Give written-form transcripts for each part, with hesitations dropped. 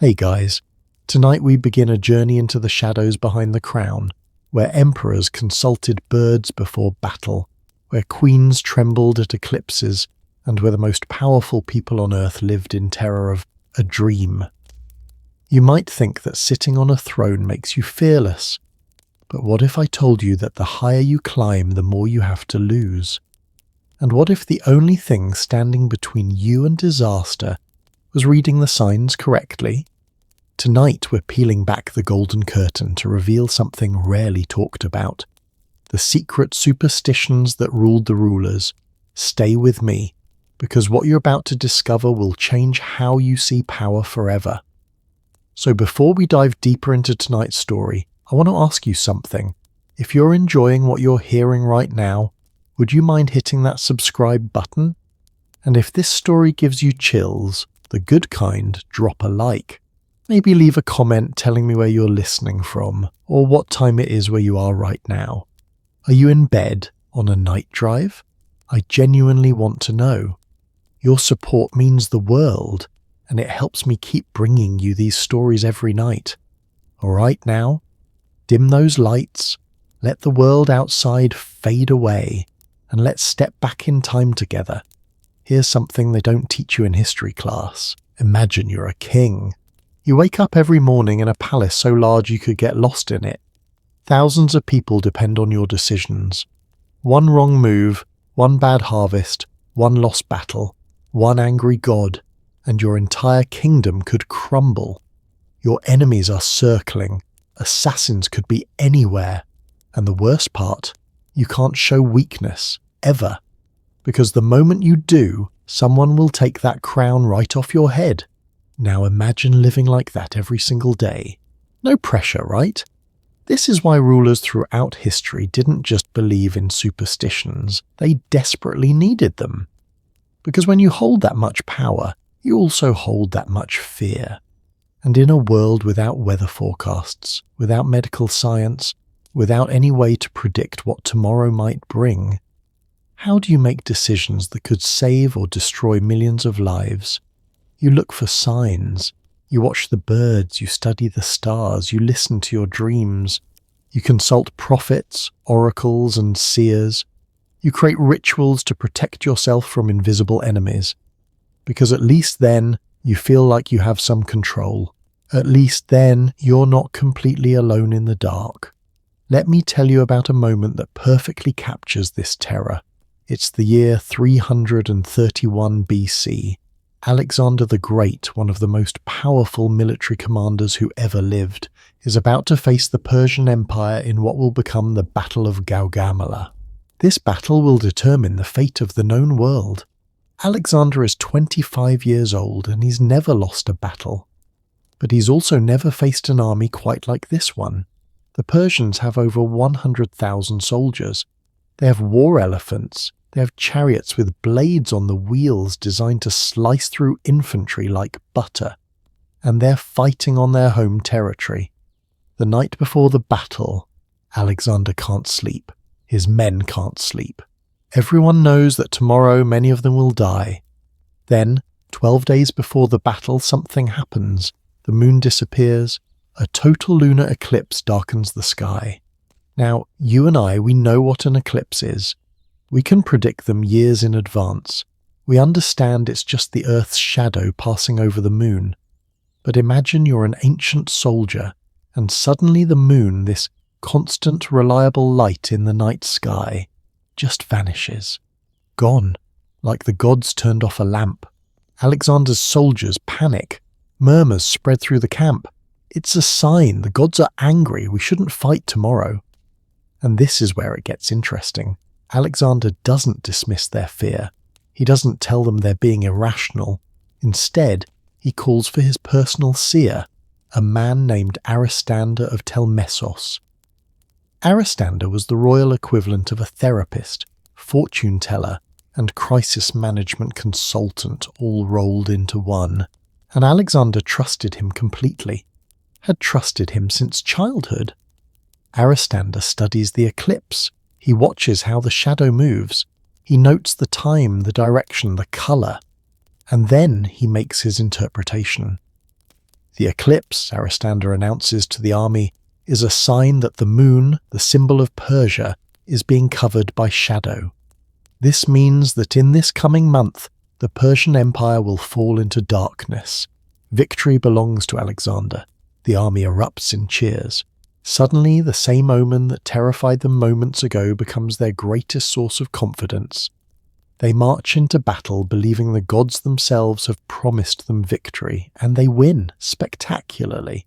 Hey guys, tonight we begin a journey into the shadows behind the crown, where emperors consulted birds before battle, where queens trembled at eclipses, and where the most powerful people on earth lived in terror of a dream. You might think that sitting on a throne makes you fearless, but what if I told you that the higher you climb, the more you have to lose? And what if the only thing standing between you and disaster was reading the signs correctly? Tonight we're peeling back the golden curtain to reveal something rarely talked about. The secret superstitions that ruled the rulers. Stay with me, because what you're about to discover will change how you see power forever. So before we dive deeper into tonight's story, I want to ask you something. If you're enjoying what you're hearing right now, would you mind hitting that subscribe button? And if this story gives you chills, the good kind, drop a like. Maybe leave a comment telling me where you're listening from, or what time it is where you are right now. Are you in bed on a night drive? I genuinely want to know. Your support means the world, and it helps me keep bringing you these stories every night. Alright now, dim those lights, let the world outside fade away, and let's step back in time together. Here's something they don't teach you in history class. Imagine you're a king. You wake up every morning in a palace so large you could get lost in it. Thousands of people depend on your decisions. One wrong move, one bad harvest, one lost battle, one angry god, and your entire kingdom could crumble. Your enemies are circling. Assassins could be anywhere. And the worst part, you can't show weakness, ever. Because the moment you do, someone will take that crown right off your head. Now imagine living like that every single day. No pressure, right? This is why rulers throughout history didn't just believe in superstitions, they desperately needed them. Because when you hold that much power, you also hold that much fear. And in a world without weather forecasts, without medical science, without any way to predict what tomorrow might bring, how do you make decisions that could save or destroy millions of lives? You look for signs. You watch the birds, you study the stars, you listen to your dreams. You consult prophets, oracles, and seers. You create rituals to protect yourself from invisible enemies. Because at least then, you feel like you have some control. At least then, you're not completely alone in the dark. Let me tell you about a moment that perfectly captures this terror. It's the year 331 BC. Alexander the Great, one of the most powerful military commanders who ever lived, is about to face the Persian Empire in what will become the Battle of Gaugamela. This battle will determine the fate of the known world. Alexander is 25 years old and he's never lost a battle. But he's also never faced an army quite like this one. The Persians have over 100,000 soldiers. They have war elephants. They have chariots with blades on the wheels designed to slice through infantry like butter. And they're fighting on their home territory. The night before the battle, Alexander can't sleep. His men can't sleep. Everyone knows that tomorrow many of them will die. Then, 12 days before the battle, something happens. The moon disappears. A total lunar eclipse darkens the sky. Now, you and I, we know what an eclipse is. We can predict them years in advance. We understand it's just the Earth's shadow passing over the moon. But imagine you're an ancient soldier, and suddenly the moon, this constant, reliable light in the night sky, just vanishes. Gone, like the gods turned off a lamp. Alexander's soldiers panic. Murmurs spread through the camp. It's a sign, the gods are angry, we shouldn't fight tomorrow. And this is where it gets interesting. Alexander doesn't dismiss their fear. He doesn't tell them they're being irrational. Instead, he calls for his personal seer, a man named Aristander of Telmessos. Aristander was the royal equivalent of a therapist, fortune teller, and crisis management consultant all rolled into one. And Alexander trusted him completely. Had trusted him since childhood. Aristander studies the eclipse. He watches how the shadow moves. He notes the time, the direction, the colour. And then he makes his interpretation. The eclipse, Aristander announces to the army, is a sign that the moon, the symbol of Persia, is being covered by shadow. This means that in this coming month, the Persian Empire will fall into darkness. Victory belongs to Alexander. The army erupts in cheers. Suddenly, the same omen that terrified them moments ago becomes their greatest source of confidence. They march into battle believing the gods themselves have promised them victory, and they win spectacularly.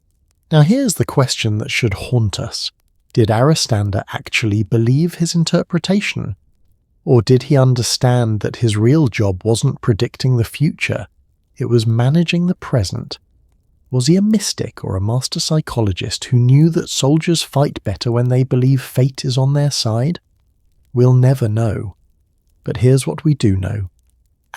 Now here's the question that should haunt us. Did Aristander actually believe his interpretation? Or did he understand that his real job wasn't predicting the future, it was managing the present? Was he a mystic or a master psychologist who knew that soldiers fight better when they believe fate is on their side? We'll never know. But here's what we do know.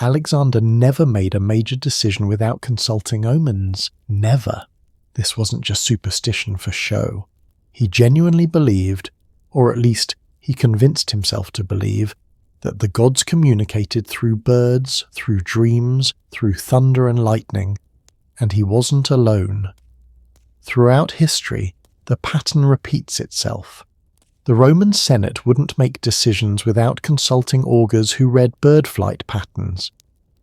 Alexander never made a major decision without consulting omens. Never. This wasn't just superstition for show. He genuinely believed, or at least he convinced himself to believe, that the gods communicated through birds, through dreams, through thunder and lightning, and he wasn't alone. Throughout history, the pattern repeats itself. The Roman Senate wouldn't make decisions without consulting augurs who read bird flight patterns.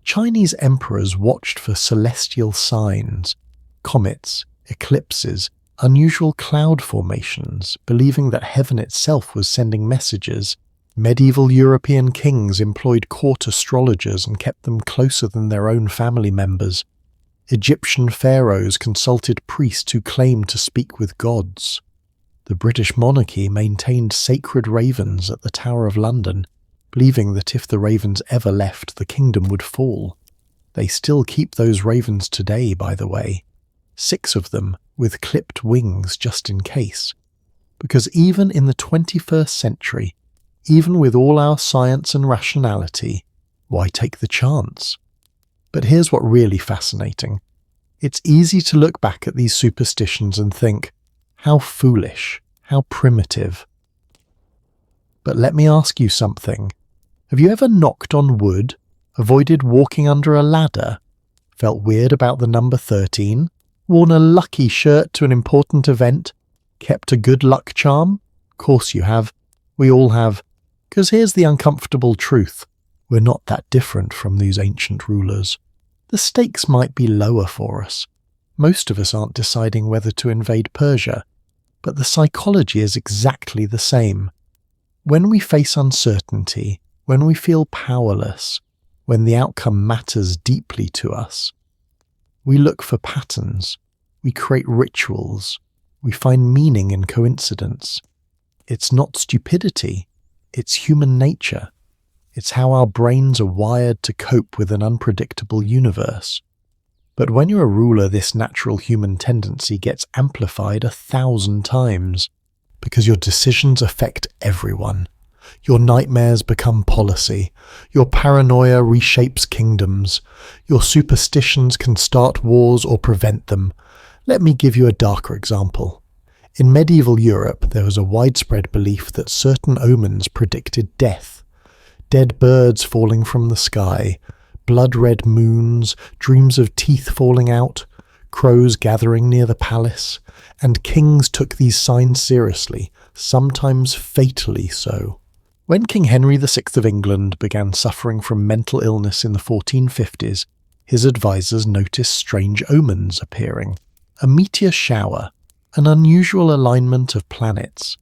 Chinese emperors watched for celestial signs, comets, eclipses, unusual cloud formations, believing that heaven itself was sending messages. Medieval European kings employed court astrologers and kept them closer than their own family members. Egyptian pharaohs consulted priests who claimed to speak with gods. The British monarchy maintained sacred ravens at the Tower of London, believing that if the ravens ever left, the kingdom would fall. They still keep those ravens today, by the way. 6 of them, with clipped wings just in case. Because even in the 21st century, even with all our science and rationality, why take the chance? But here's what really fascinating. It's easy to look back at these superstitions and think, how foolish, how primitive. But let me ask you something. Have you ever knocked on wood, avoided walking under a ladder, felt weird about the number 13, worn a lucky shirt to an important event, kept a good luck charm? Of course you have. We all have. Because here's the uncomfortable truth. We're not that different from these ancient rulers. The stakes might be lower for us. Most of us aren't deciding whether to invade Persia, but the psychology is exactly the same. When we face uncertainty, when we feel powerless, when the outcome matters deeply to us, we look for patterns, we create rituals, we find meaning in coincidence. It's not stupidity, it's human nature. It's how our brains are wired to cope with an unpredictable universe. But when you're a ruler, this natural human tendency gets amplified 1,000 times, because your decisions affect everyone. Your nightmares become policy. Your paranoia reshapes kingdoms. Your superstitions can start wars or prevent them. Let me give you a darker example. In medieval Europe, there was a widespread belief that certain omens predicted death. Dead birds falling from the sky, blood-red moons, dreams of teeth falling out, crows gathering near the palace, and kings took these signs seriously, sometimes fatally so. When King Henry VI of England began suffering from mental illness in the 1450s, his advisors noticed strange omens appearing. A meteor shower, an unusual alignment of planets,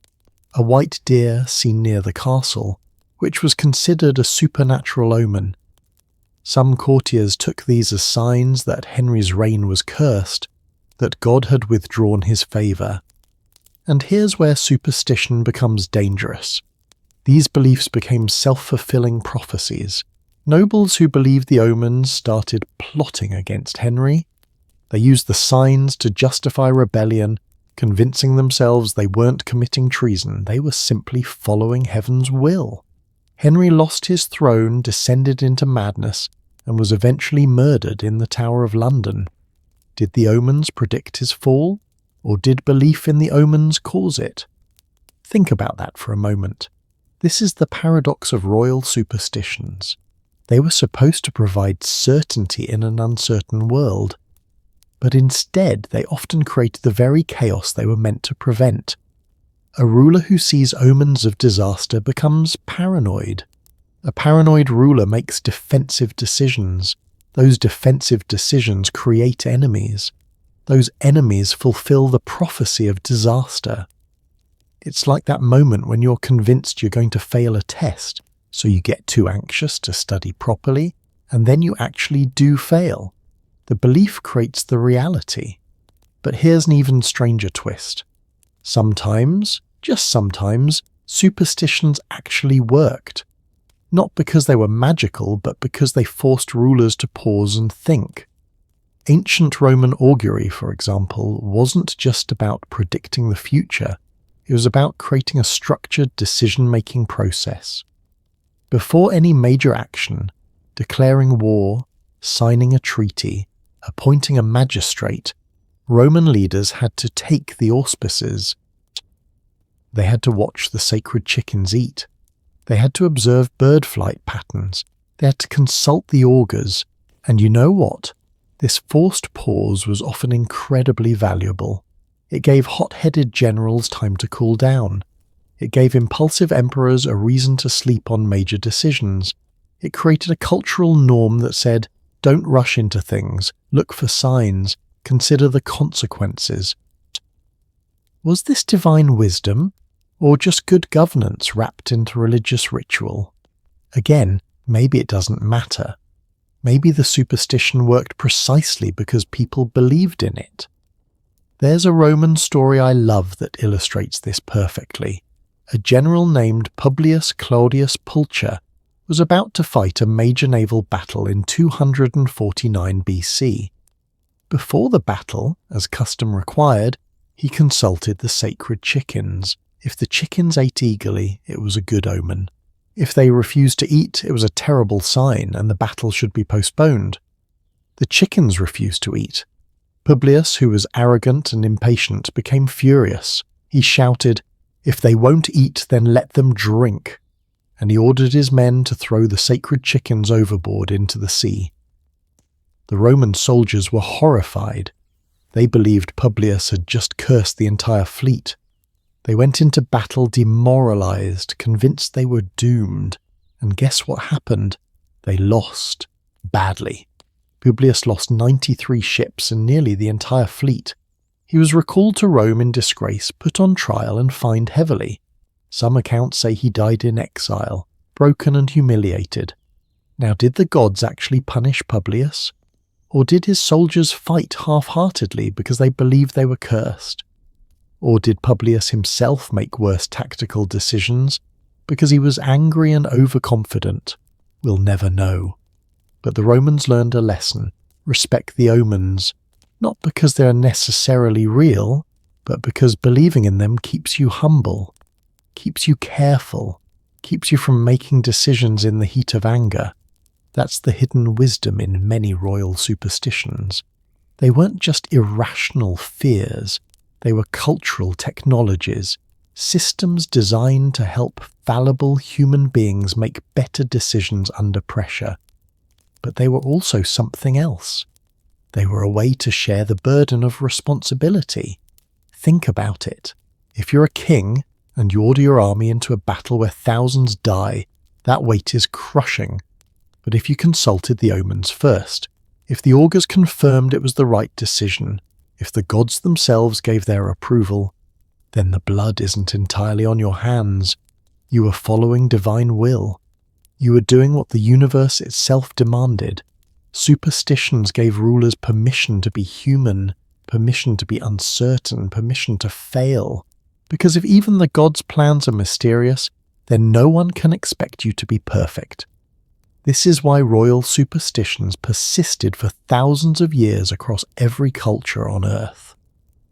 a white deer seen near the castle, which was considered a supernatural omen. Some courtiers took these as signs that Henry's reign was cursed, that God had withdrawn his favour. And here's where superstition becomes dangerous. These beliefs became self-fulfilling prophecies. Nobles who believed the omens started plotting against Henry. They used the signs to justify rebellion, convincing themselves they weren't committing treason, they were simply following heaven's will. Henry lost his throne, descended into madness, and was eventually murdered in the Tower of London. Did the omens predict his fall, or did belief in the omens cause it? Think about that for a moment. This is the paradox of royal superstitions. They were supposed to provide certainty in an uncertain world. but instead they often created the very chaos they were meant to prevent. A ruler who sees omens of disaster becomes paranoid. A paranoid ruler makes defensive decisions. Those defensive decisions create enemies. Those enemies fulfill the prophecy of disaster. It's like that moment when you're convinced you're going to fail a test, so you get too anxious to study properly, and then you actually do fail. The belief creates the reality. But here's an even stranger twist. Sometimes, just sometimes, superstitions actually worked. Not because they were magical, but because they forced rulers to pause and think. Ancient Roman augury, for example, wasn't just about predicting the future. It was about creating a structured decision-making process. Before any major action, declaring war, signing a treaty, appointing a magistrate, Roman leaders had to take the auspices. They had to watch the sacred chickens eat. They had to observe bird flight patterns. They had to consult the augurs. And you know what? This forced pause was often incredibly valuable. It gave hot-headed generals time to cool down. It gave impulsive emperors a reason to sleep on major decisions. It created a cultural norm that said, don't rush into things, look for signs, consider the consequences. Was this divine wisdom, or just good governance wrapped into religious ritual? Again, maybe it doesn't matter. Maybe the superstition worked precisely because people believed in it. There's a Roman story I love that illustrates this perfectly. A general named Publius Claudius Pulcher was about to fight a major naval battle in 249 BC. Before the battle, as custom required, he consulted the sacred chickens. If the chickens ate eagerly, it was a good omen. If they refused to eat, it was a terrible sign and the battle should be postponed. The chickens refused to eat. Publius, who was arrogant and impatient, became furious. He shouted, "If they won't eat, then let them drink." And he ordered his men to throw the sacred chickens overboard into the sea. The Roman soldiers were horrified. They believed Publius had just cursed the entire fleet. They went into battle demoralized, convinced they were doomed. And guess what happened? They lost. Badly. Publius lost 93 ships and nearly the entire fleet. He was recalled to Rome in disgrace, put on trial and fined heavily. Some accounts say he died in exile, broken and humiliated. Now, did the gods actually punish Publius? Or did his soldiers fight half-heartedly because they believed they were cursed? Or did Publius himself make worse tactical decisions because he was angry and overconfident? We'll never know. But the Romans learned a lesson: respect the omens, not because they are necessarily real, but because believing in them keeps you humble, keeps you careful, keeps you from making decisions in the heat of anger. That's the hidden wisdom in many royal superstitions. They weren't just irrational fears, they were cultural technologies, systems designed to help fallible human beings make better decisions under pressure. But they were also something else. They were a way to share the burden of responsibility. Think about it. If you're a king and you order your army into a battle where thousands die, that weight is crushing. But if you consulted the omens first, if the augurs confirmed it was the right decision, if the gods themselves gave their approval, then the blood isn't entirely on your hands. You were following divine will. You were doing what the universe itself demanded. Superstitions gave rulers permission to be human, permission to be uncertain, permission to fail. Because if even the gods' plans are mysterious, then no one can expect you to be perfect. This is why royal superstitions persisted for thousands of years across every culture on Earth.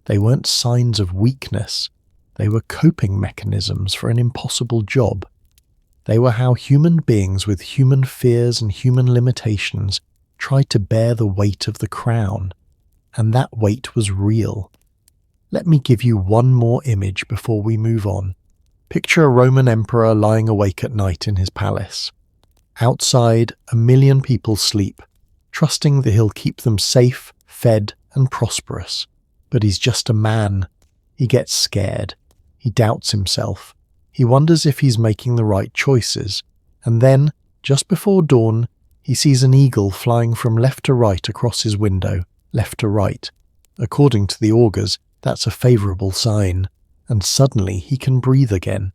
They weren't signs of weakness. They were coping mechanisms for an impossible job. They were how human beings with human fears and human limitations tried to bear the weight of the crown. And that weight was real. Let me give you one more image before we move on. Picture a Roman emperor lying awake at night in his palace. Outside, 1 million people sleep, trusting that he'll keep them safe, fed, and prosperous. But he's just a man. He gets scared. He doubts himself. He wonders if he's making the right choices. And then, just before dawn, he sees an eagle flying from left to right across his window, left to right. According to the augurs, that's a favourable sign. And suddenly he can breathe again.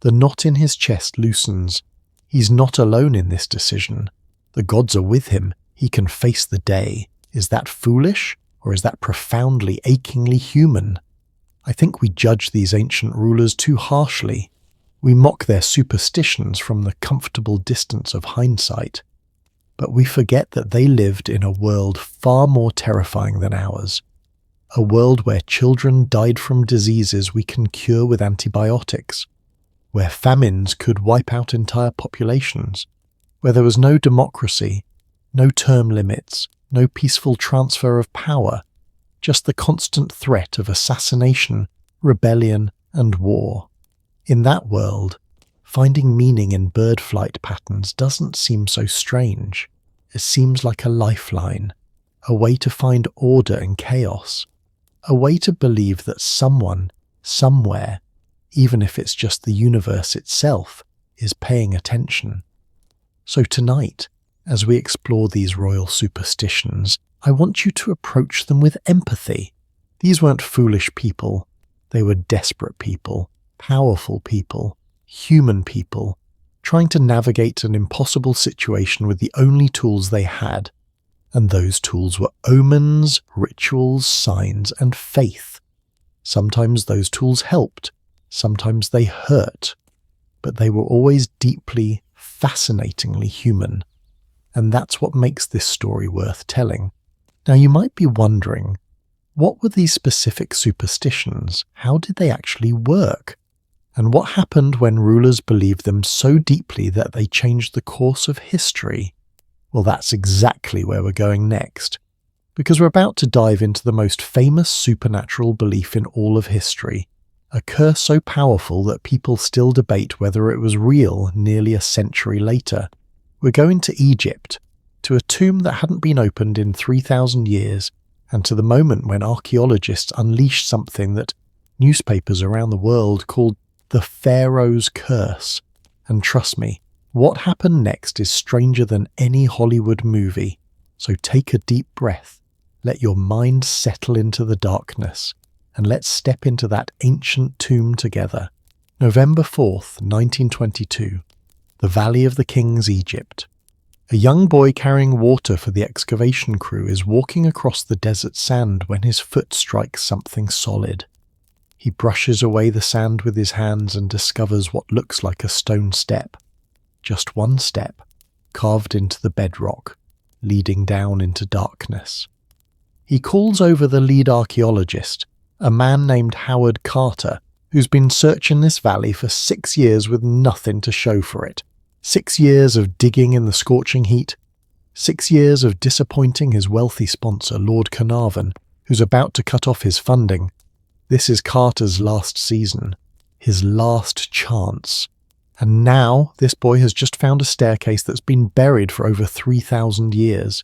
The knot in his chest loosens. He's not alone in this decision. The gods are with him. He can face the day. Is that foolish, or is that profoundly, achingly human? I think we judge these ancient rulers too harshly. We mock their superstitions from the comfortable distance of hindsight. But we forget that they lived in a world far more terrifying than ours. A world where children died from diseases we can cure with antibiotics, where famines could wipe out entire populations, where there was no democracy, no term limits, no peaceful transfer of power, just the constant threat of assassination, rebellion, and war. In that world, finding meaning in bird flight patterns doesn't seem so strange. It seems like a lifeline, a way to find order in chaos, a way to believe that someone, somewhere, even if it's just the universe itself, is paying attention. So tonight, as we explore these royal superstitions, I want you to approach them with empathy. These weren't foolish people. They were desperate people, powerful people, human people, trying to navigate an impossible situation with the only tools they had. And those tools were omens, rituals, signs, and faith. Sometimes those tools helped, sometimes they hurt, but they were always deeply, fascinatingly human. And that's what makes this story worth telling. Now you might be wondering, what were these specific superstitions? How did they actually work? And what happened when rulers believed them so deeply that they changed the course of history? Well, that's exactly where we're going next, because we're about to dive into the most famous supernatural belief in all of history, a curse so powerful that people still debate whether it was real nearly a century later. We're going to Egypt, to a tomb that hadn't been opened in 3,000 years, and to the moment when archaeologists unleashed something that newspapers around the world called the Pharaoh's Curse. And trust me, what happened next is stranger than any Hollywood movie. So take a deep breath, let your mind settle into the darkness, and let's step into that ancient tomb together. November 4th, 1922. The Valley of the Kings, Egypt. A young boy carrying water for the excavation crew is walking across the desert sand when his foot strikes something solid. He brushes away the sand with his hands and discovers what looks like a stone step. Just one step, carved into the bedrock, leading down into darkness. He calls over the lead archaeologist, a man named Howard Carter, who's been searching this valley for 6 years with nothing to show for it. 6 years of digging in the scorching heat. 6 years of disappointing his wealthy sponsor, Lord Carnarvon, who's about to cut off his funding. This is Carter's last season, his last chance. And now this boy has just found a staircase that's been buried for over 3,000 years.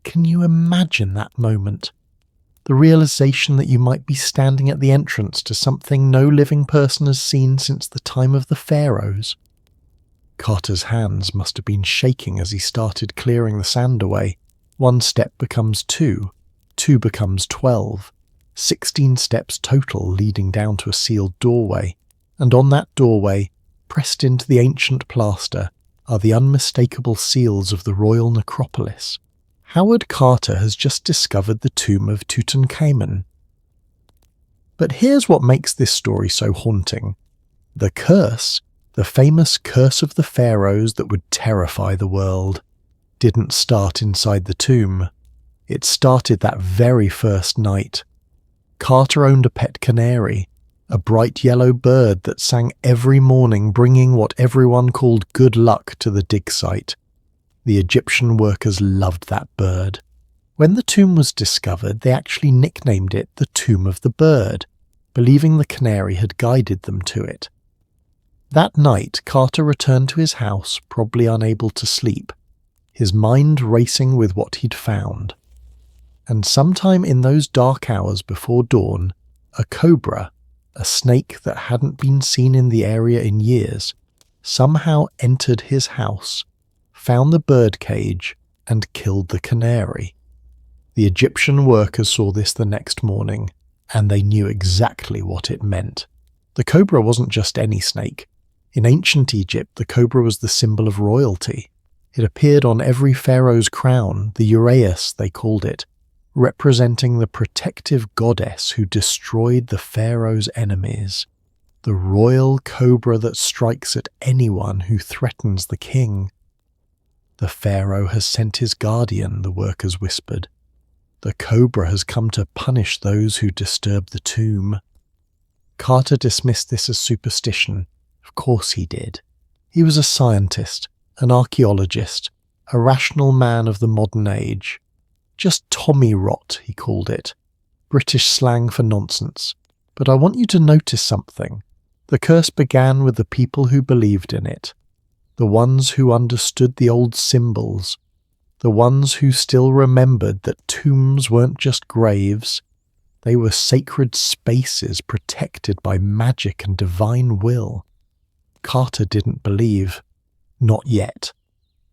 Can you imagine that moment? The realization that you might be standing at the entrance to something no living person has seen since the time of the pharaohs. Carter's hands must have been shaking as he started clearing the sand away. 1 step becomes 2, 2 becomes 12, 16 steps total leading down to a sealed doorway, and on that doorway, pressed into the ancient plaster, are the unmistakable seals of the royal necropolis. Howard Carter has just discovered the tomb of Tutankhamun. But here's what makes this story so haunting. The curse, the famous curse of the pharaohs that would terrify the world, didn't start inside the tomb. It started that very first night. Carter owned a pet canary, a bright yellow bird that sang every morning, bringing what everyone called good luck to the dig site. The Egyptian workers loved that bird. When the tomb was discovered, they actually nicknamed it the Tomb of the Bird, believing the canary had guided them to it. That night, Carter returned to his house, probably unable to sleep, his mind racing with what he'd found. And sometime in those dark hours before dawn, a cobra, a snake that hadn't been seen in the area in years, somehow entered his house, found the bird cage, and killed the canary. The Egyptian workers saw this the next morning, and they knew exactly what it meant. The cobra wasn't just any snake. In ancient Egypt, the cobra was the symbol of royalty. It appeared on every pharaoh's crown, the uraeus they called it, representing the protective goddess who destroyed the pharaoh's enemies. The royal cobra that strikes at anyone who threatens the king. The pharaoh has sent his guardian, the workers whispered. The cobra has come to punish those who disturb the tomb. Carter dismissed this as superstition. Of course he did. He was a scientist, an archaeologist, a rational man of the modern age. Just Tommy rot, he called it. British slang for nonsense. But I want you to notice something. The curse began with the people who believed in it. The ones who understood the old symbols. The ones who still remembered that tombs weren't just graves. They were sacred spaces protected by magic and divine will. Carter didn't believe. Not yet.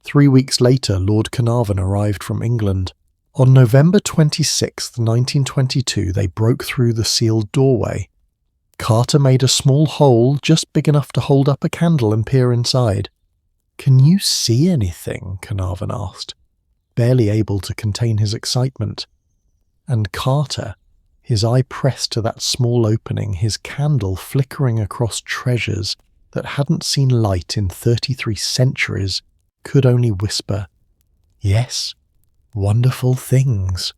3 weeks later, Lord Carnarvon arrived from England. On November 26, 1922, they broke through the sealed doorway. Carter made a small hole just big enough to hold up a candle and peer inside. "Can you see anything?" Carnarvon asked, barely able to contain his excitement. And Carter, his eye pressed to that small opening, his candle flickering across treasures that hadn't seen light in 33 centuries, could only whisper, "Yes, wonderful things."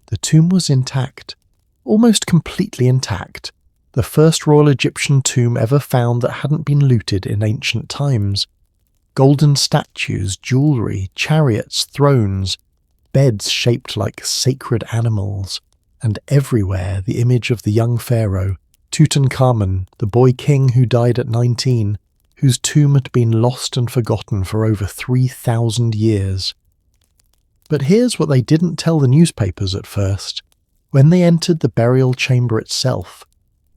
The tomb was intact, almost completely intact, the first royal Egyptian tomb ever found that hadn't been looted in ancient times. Golden statues, jewellery, chariots, thrones, beds shaped like sacred animals, and everywhere the image of the young pharaoh, Tutankhamun, the boy king who died at 19, whose tomb had been lost and forgotten for over 3,000 years. But here's what they didn't tell the newspapers at first. When they entered the burial chamber itself,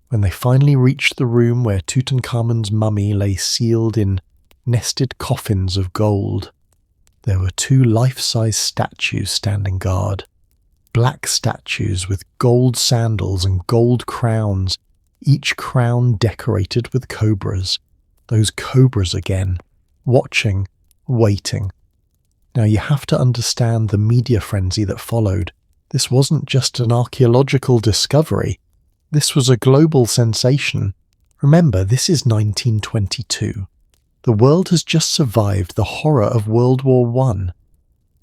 when they finally reached the room where Tutankhamun's mummy lay sealed in nested coffins of gold, there were 2 life-size statues standing guard. Black statues with gold sandals and gold crowns, each crown decorated with cobras. Those cobras again, watching, waiting. Now you have to understand the media frenzy that followed. This wasn't just an archaeological discovery. This was a global sensation. Remember, this is 1922. The world has just survived the horror of World War I.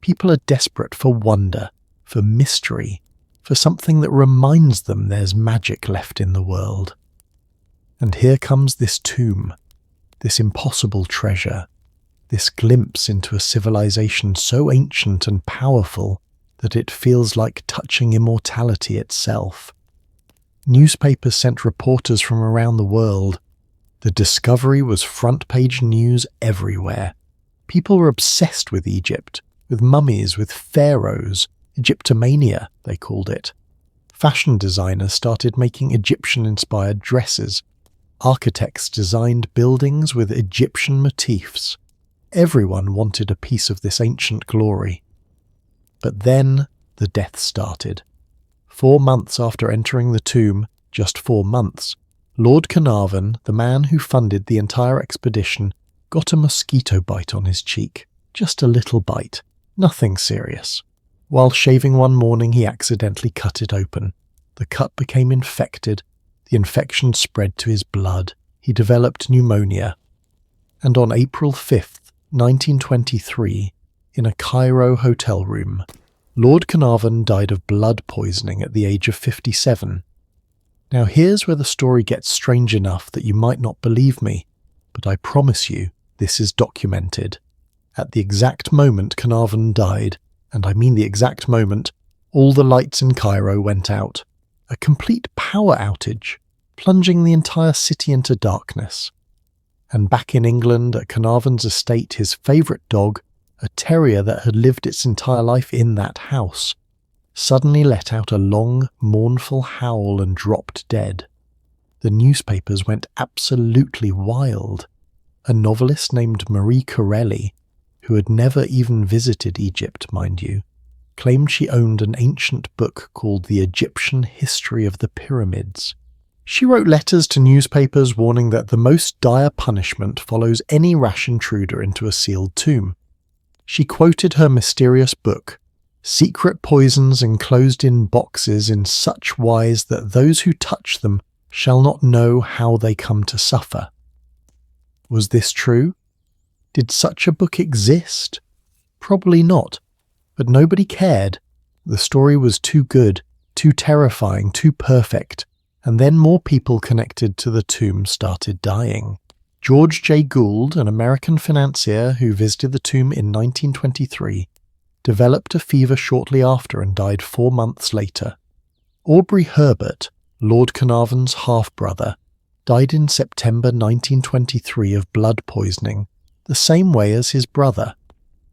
People are desperate for wonder, for mystery, for something that reminds them there's magic left in the world. And here comes this tomb, this impossible treasure, this glimpse into a civilization so ancient and powerful that it feels like touching immortality itself. Newspapers sent reporters from around the world. The discovery was front-page news everywhere. People were obsessed with Egypt, with mummies, with pharaohs, Egyptomania, they called it. Fashion designers started making Egyptian-inspired dresses. Architects designed buildings with Egyptian motifs. Everyone wanted a piece of this ancient glory. But then the death started. 4 months after entering the tomb, just 4 months, Lord Carnarvon, the man who funded the entire expedition, got a mosquito bite on his cheek. Just a little bite. Nothing serious. While shaving one morning, he accidentally cut it open. The cut became infected. The infection spread to his blood. He developed pneumonia. And on April 5th, 1923, in a Cairo hotel room, Lord Carnarvon died of blood poisoning at the age of 57. Now here's where the story gets strange enough that you might not believe me, but I promise you, this is documented. At the exact moment Carnarvon died, and I mean the exact moment, all the lights in Cairo went out. A complete power outage, plunging the entire city into darkness. And back in England, at Carnarvon's estate, his favourite dog, a terrier that had lived its entire life in that house, suddenly let out a long, mournful howl and dropped dead. The newspapers went absolutely wild. A novelist named Marie Corelli, who had never even visited Egypt, mind you, claimed she owned an ancient book called The Egyptian History of the Pyramids. She wrote letters to newspapers warning that the most dire punishment follows any rash intruder into a sealed tomb. She quoted her mysterious book, "Secret poisons enclosed in boxes in such wise that those who touch them shall not know how they come to suffer." Was this true? Did such a book exist? Probably not, but nobody cared. The story was too good, too terrifying, too perfect, and then more people connected to the tomb started dying. George J. Gould, an American financier who visited the tomb in 1923, developed a fever shortly after and died 4 months later. Aubrey Herbert, Lord Carnarvon's half-brother, died in September 1923 of blood poisoning, the same way as his brother.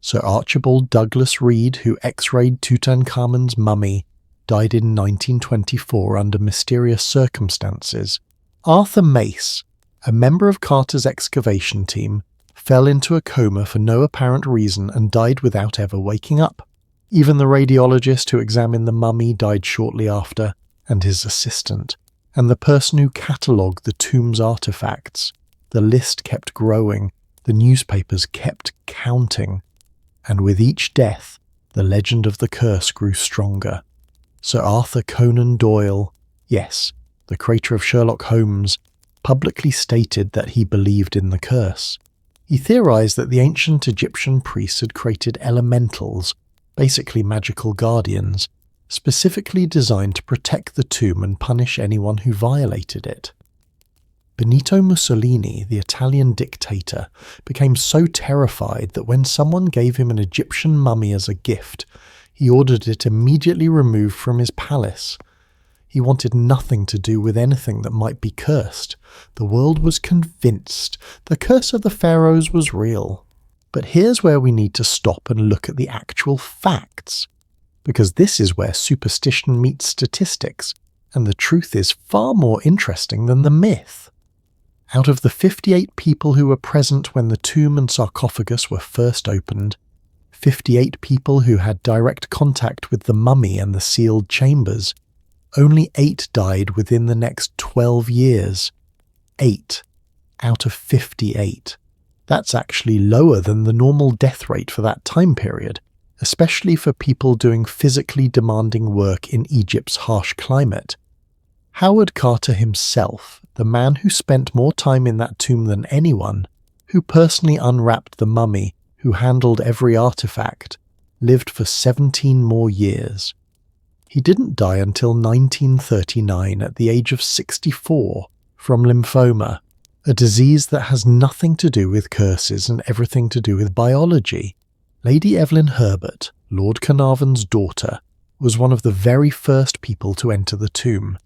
Sir Archibald Douglas Reed, who x-rayed Tutankhamun's mummy, died in 1924 under mysterious circumstances. Arthur Mace, a member of Carter's excavation team, fell into a coma for no apparent reason and died without ever waking up. Even the radiologist who examined the mummy died shortly after, and his assistant, and the person who catalogued the tomb's artifacts. The list kept growing, the newspapers kept counting, and with each death, the legend of the curse grew stronger. Sir Arthur Conan Doyle, yes, the creator of Sherlock Holmes, publicly stated that he believed in the curse. He theorized that the ancient Egyptian priests had created elementals, basically magical guardians, specifically designed to protect the tomb and punish anyone who violated it. Benito Mussolini, the Italian dictator, became so terrified that when someone gave him an Egyptian mummy as a gift, he ordered it immediately removed from his palace. He wanted nothing to do with anything that might be cursed. The world was convinced the curse of the pharaohs was real. But here's where we need to stop and look at the actual facts, because this is where superstition meets statistics, and the truth is far more interesting than the myth. Out of the 58 people who were present when the tomb and sarcophagus were first opened, 58 people who had direct contact with the mummy and the sealed chambers, only 8 died within the next 12 years. 8 out of 58. That's actually lower than the normal death rate for that time period, especially for people doing physically demanding work in Egypt's harsh climate. Howard Carter himself, the man who spent more time in that tomb than anyone, who personally unwrapped the mummy, who handled every artifact, lived for 17 more years. He didn't die until 1939 at the age of 64 from lymphoma, a disease that has nothing to do with curses and everything to do with biology. Lady Evelyn Herbert, Lord Carnarvon's daughter, was one of the very first people to enter the tomb.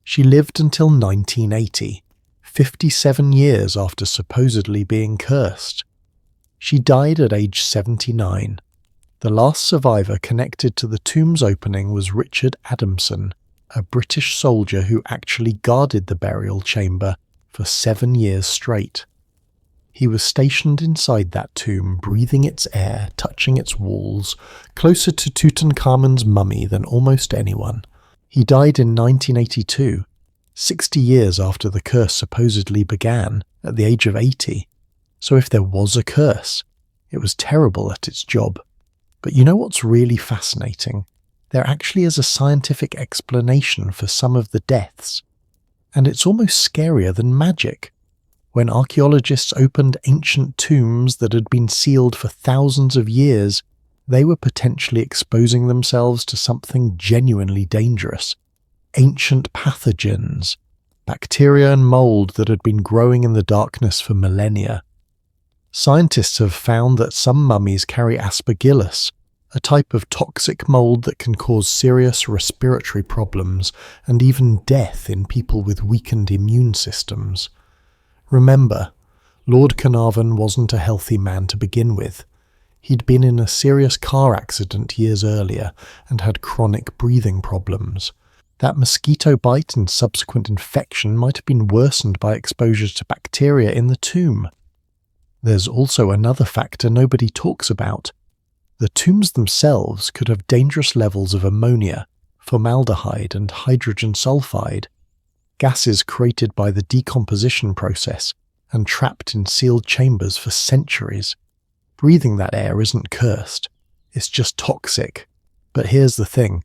She lived until 1980, 57 years after supposedly being cursed. She died at age 79. The last survivor connected to the tomb's opening was Richard Adamson, a British soldier who actually guarded the burial chamber for 7 years straight. He was stationed inside that tomb, breathing its air, touching its walls, closer to Tutankhamun's mummy than almost anyone. He died in 1982, 60 years after the curse supposedly began, at the age of 80. So if there was a curse, it was terrible at its job. But you know what's really fascinating? There actually is a scientific explanation for some of the deaths. And it's almost scarier than magic. When archaeologists opened ancient tombs that had been sealed for thousands of years, they were potentially exposing themselves to something genuinely dangerous. Ancient pathogens, bacteria and mold that had been growing in the darkness for millennia. Scientists have found that some mummies carry aspergillus, a type of toxic mold that can cause serious respiratory problems and even death in people with weakened immune systems. Remember, Lord Carnarvon wasn't a healthy man to begin with. He'd been in a serious car accident years earlier and had chronic breathing problems. That mosquito bite and subsequent infection might have been worsened by exposure to bacteria in the tomb. There's also another factor nobody talks about. The tombs themselves could have dangerous levels of ammonia, formaldehyde and hydrogen sulfide, gases created by the decomposition process and trapped in sealed chambers for centuries. Breathing that air isn't cursed, it's just toxic. But here's the thing,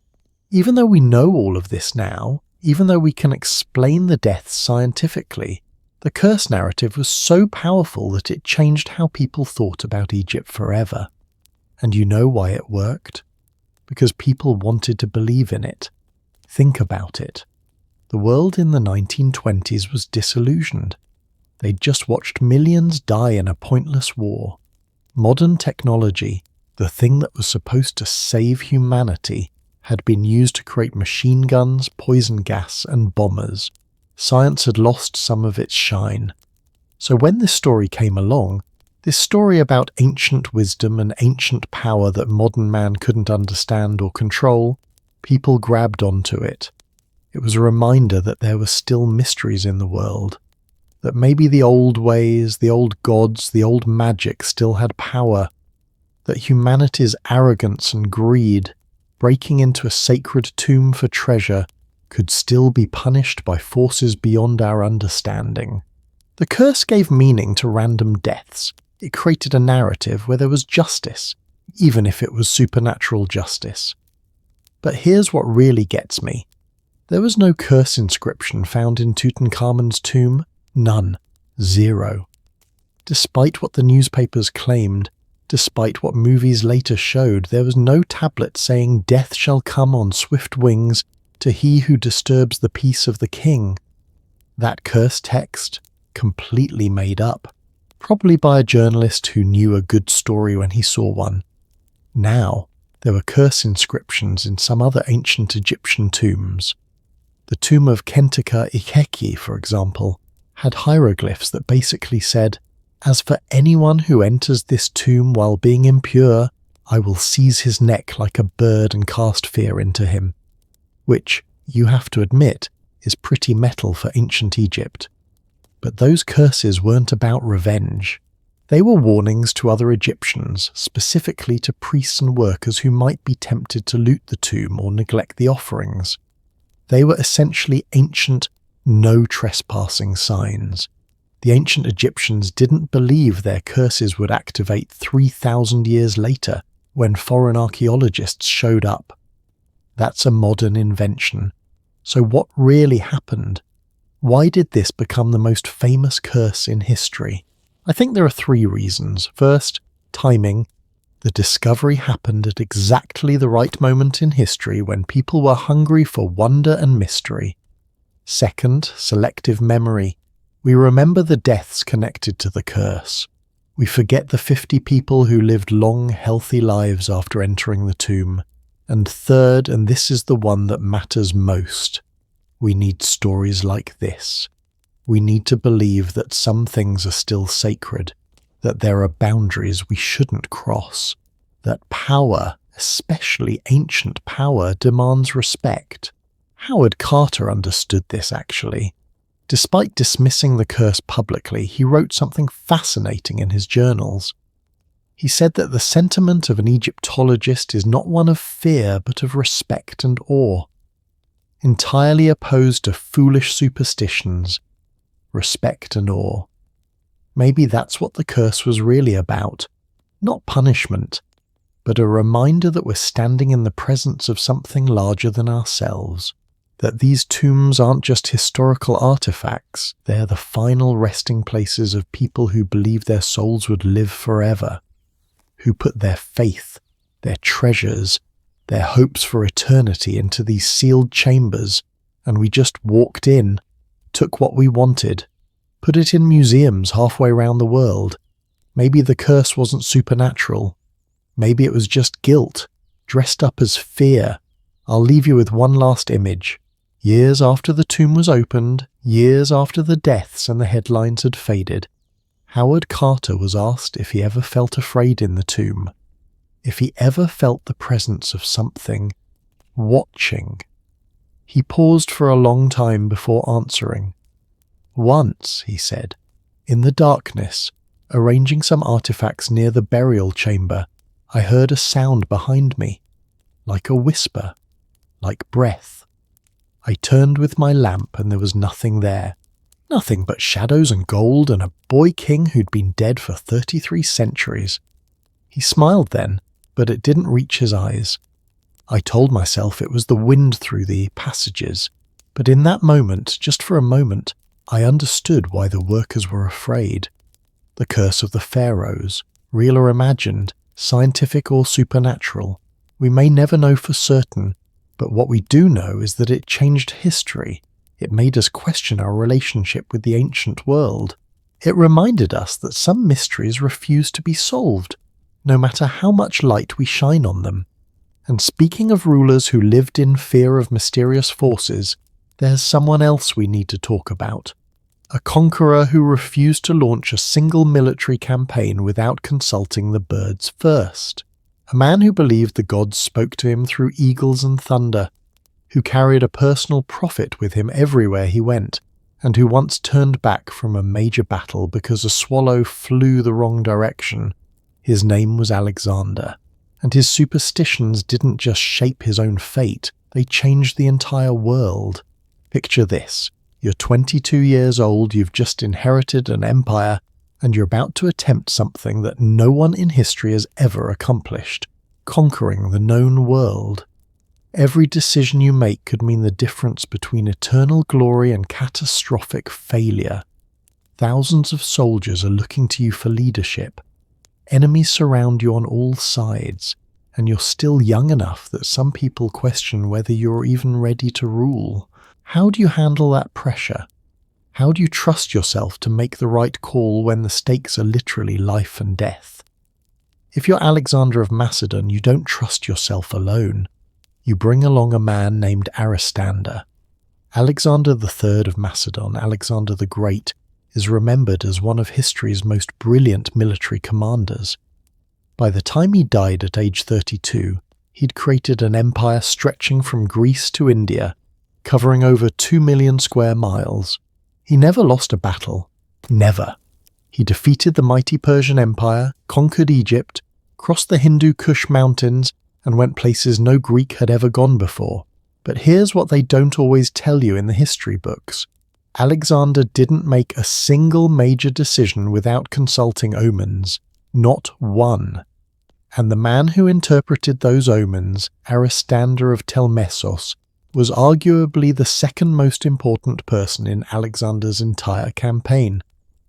even though we know all of this now, even though we can explain the deaths scientifically, the curse narrative was so powerful that it changed how people thought about Egypt forever. And you know why it worked? Because people wanted to believe in it. Think about it. The world in the 1920s was disillusioned. They'd just watched millions die in a pointless war. Modern technology, the thing that was supposed to save humanity, had been used to create machine guns, poison gas, and bombers. Science had lost some of its shine. So when this story came along, this story about ancient wisdom and ancient power that modern man couldn't understand or control, people grabbed onto it. It was a reminder that there were still mysteries in the world, that maybe the old ways, the old gods, the old magic still had power, that humanity's arrogance and greed, breaking into a sacred tomb for treasure, could still be punished by forces beyond our understanding. The curse gave meaning to random deaths. It created a narrative where there was justice, even if it was supernatural justice. But here's what really gets me. There was no curse inscription found in Tutankhamun's tomb. None. Zero. Despite what the newspapers claimed, despite what movies later showed, there was no tablet saying death shall come on swift wings to he who disturbs the peace of the king. That curse text, completely made up, probably by a journalist who knew a good story when he saw one. Now, there were curse inscriptions in some other ancient Egyptian tombs. The tomb of Kentaka Ikeki, for example, had hieroglyphs that basically said, "As for anyone who enters this tomb while being impure, I will seize his neck like a bird and cast fear into him." Which, you have to admit, is pretty metal for ancient Egypt. But those curses weren't about revenge. They were warnings to other Egyptians, specifically to priests and workers who might be tempted to loot the tomb or neglect the offerings. They were essentially ancient no trespassing signs. The ancient Egyptians didn't believe their curses would activate 3,000 years later when foreign archaeologists showed up. That's a modern invention. So what really happened? Why did this become the most famous curse in history? I think there are 3 reasons. First, timing. The discovery happened at exactly the right moment in history when people were hungry for wonder and mystery. Second, selective memory. We remember the deaths connected to the curse. We forget the 50 people who lived long, healthy lives after entering the tomb. And third, and this is the one that matters most, we need stories like this. We need to believe that some things are still sacred, that there are boundaries we shouldn't cross, that power, especially ancient power, demands respect. Howard Carter understood this, actually. Despite dismissing the curse publicly, he wrote something fascinating in his journals. He said that the sentiment of an Egyptologist is not one of fear, but of respect and awe. Entirely opposed to foolish superstitions, respect and awe. Maybe that's what the curse was really about. Not punishment, but a reminder that we're standing in the presence of something larger than ourselves. That these tombs aren't just historical artifacts, they're the final resting places of people who believed their souls would live forever, who put their faith, their treasures, their hopes for eternity into these sealed chambers, and we just walked in, took what we wanted, put it in museums halfway around the world. Maybe the curse wasn't supernatural. Maybe it was just guilt, dressed up as fear. I'll leave you with one last image. Years after the tomb was opened, years after the deaths and the headlines had faded, Howard Carter was asked if he ever felt afraid in the tomb. if he ever felt the presence of something watching. He paused for a long time before answering. Once, he said, in the darkness, arranging some artifacts near the burial chamber, I heard a sound behind me, like a whisper, like breath. I turned with my lamp and there was nothing there. Nothing but shadows and gold and a boy king who'd been dead for 33 centuries. He smiled then, but it didn't reach his eyes. I told myself it was the wind through the passages, but in that moment, just for a moment, I understood why the workers were afraid. The curse of the pharaohs, real or imagined, scientific or supernatural, we may never know for certain, but what we do know is that it changed history. It made us question our relationship with the ancient world. It reminded us that some mysteries refuse to be solved, no matter how much light we shine on them. And speaking of rulers who lived in fear of mysterious forces, there's someone else we need to talk about. A conqueror who refused to launch a single military campaign without consulting the birds first. A man who believed the gods spoke to him through eagles and thunder, who carried a personal prophet with him everywhere he went, and who once turned back from a major battle because a swallow flew the wrong direction. His name was Alexander, and his superstitions didn't just shape his own fate, they changed the entire world. Picture this. You're 22 years old, you've just inherited an empire, and you're about to attempt something that no one in history has ever accomplished, conquering the known world. Every decision you make could mean the difference between eternal glory and catastrophic failure. Thousands of soldiers are looking to you for leadership. Enemies surround you on all sides, and you're still young enough that some people question whether you're even ready to rule. How do you handle that pressure? How do you trust yourself to make the right call when the stakes are literally life and death? If you're Alexander of Macedon, you don't trust yourself alone. You bring along a man named Aristander. Alexander III of Macedon, Alexander the Great, is remembered as one of history's most brilliant military commanders. By the time he died at age 32, he'd created an empire stretching from Greece to India, covering over 2 million square miles. He never lost a battle. Never. He defeated the mighty Persian Empire, conquered Egypt, crossed the Hindu Kush mountains, and went places no Greek had ever gone before. But here's what they don't always tell you in the history books. Alexander didn't make a single major decision without consulting omens. Not one. And the man who interpreted those omens, Aristander of Telmessos, was arguably the second most important person in Alexander's entire campaign.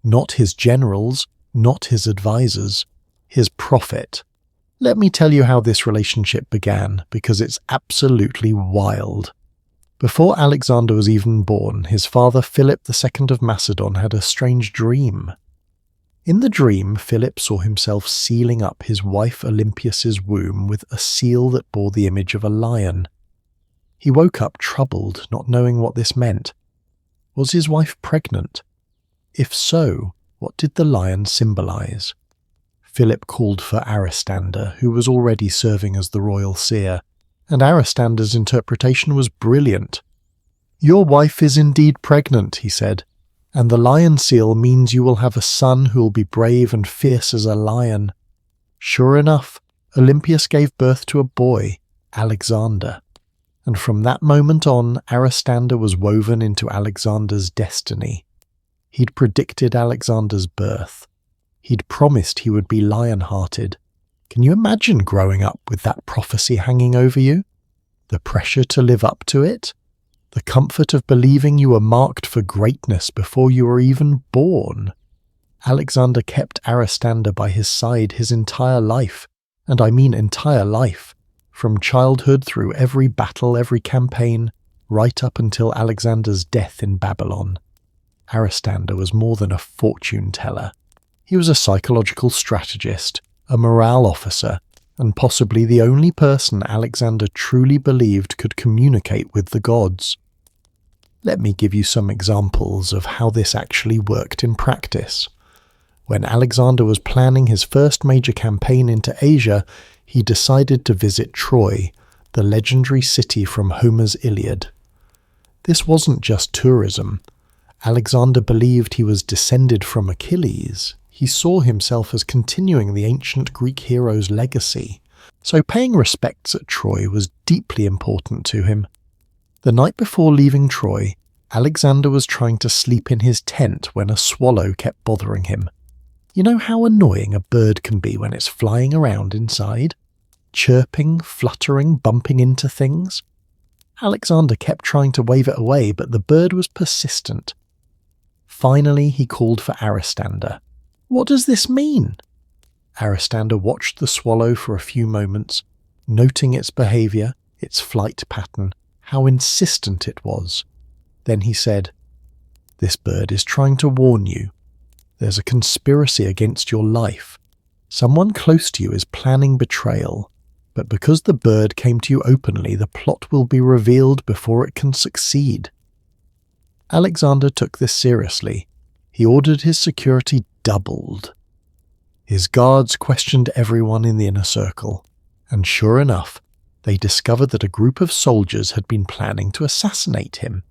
Not his generals, not his advisors, his prophet. Let me tell you how this relationship began, because it's absolutely wild. Before Alexander was even born, his father Philip II of Macedon had a strange dream. In the dream, Philip saw himself sealing up his wife Olympias's womb with a seal that bore the image of a lion. He woke up troubled, not knowing what this meant. Was his wife pregnant? If so, what did the lion symbolize? Philip called for Aristander, who was already serving as the royal seer, and Aristander's interpretation was brilliant. "Your wife is indeed pregnant," he said, "and the lion seal means you will have a son who will be brave and fierce as a lion." Sure enough, Olympias gave birth to a boy, Alexander. And from that moment on, Aristander was woven into Alexander's destiny. He'd predicted Alexander's birth. He'd promised he would be lion-hearted. Can you imagine growing up with that prophecy hanging over you? The pressure to live up to it? The comfort of believing you were marked for greatness before you were even born? Alexander kept Aristander by his side his entire life, and I mean entire life, from childhood through every battle, every campaign, right up until Alexander's death in Babylon. Aristander was more than a fortune teller. He was a psychological strategist, a morale officer, and possibly the only person Alexander truly believed could communicate with the gods. Let me give you some examples of how this actually worked in practice. When Alexander was planning his first major campaign into Asia, he decided to visit Troy, the legendary city from Homer's Iliad. This wasn't just tourism. Alexander believed he was descended from Achilles. He saw himself as continuing the ancient Greek hero's legacy, so paying respects at Troy was deeply important to him. The night before leaving Troy, Alexander was trying to sleep in his tent when a swallow kept bothering him. You know how annoying a bird can be when it's flying around inside? Chirping, fluttering, bumping into things? Alexander kept trying to wave it away, but the bird was persistent. Finally, he called for Aristander. "What does this mean?" Aristander watched the swallow for a few moments, noting its behaviour, its flight pattern, how insistent it was. Then he said, "This bird is trying to warn you. There's a conspiracy against your life. Someone close to you is planning betrayal, but because the bird came to you openly, the plot will be revealed before it can succeed." Alexander took this seriously. He ordered his security doubled. His guards questioned everyone in the inner circle, and sure enough, they discovered that a group of soldiers had been planning to assassinate him.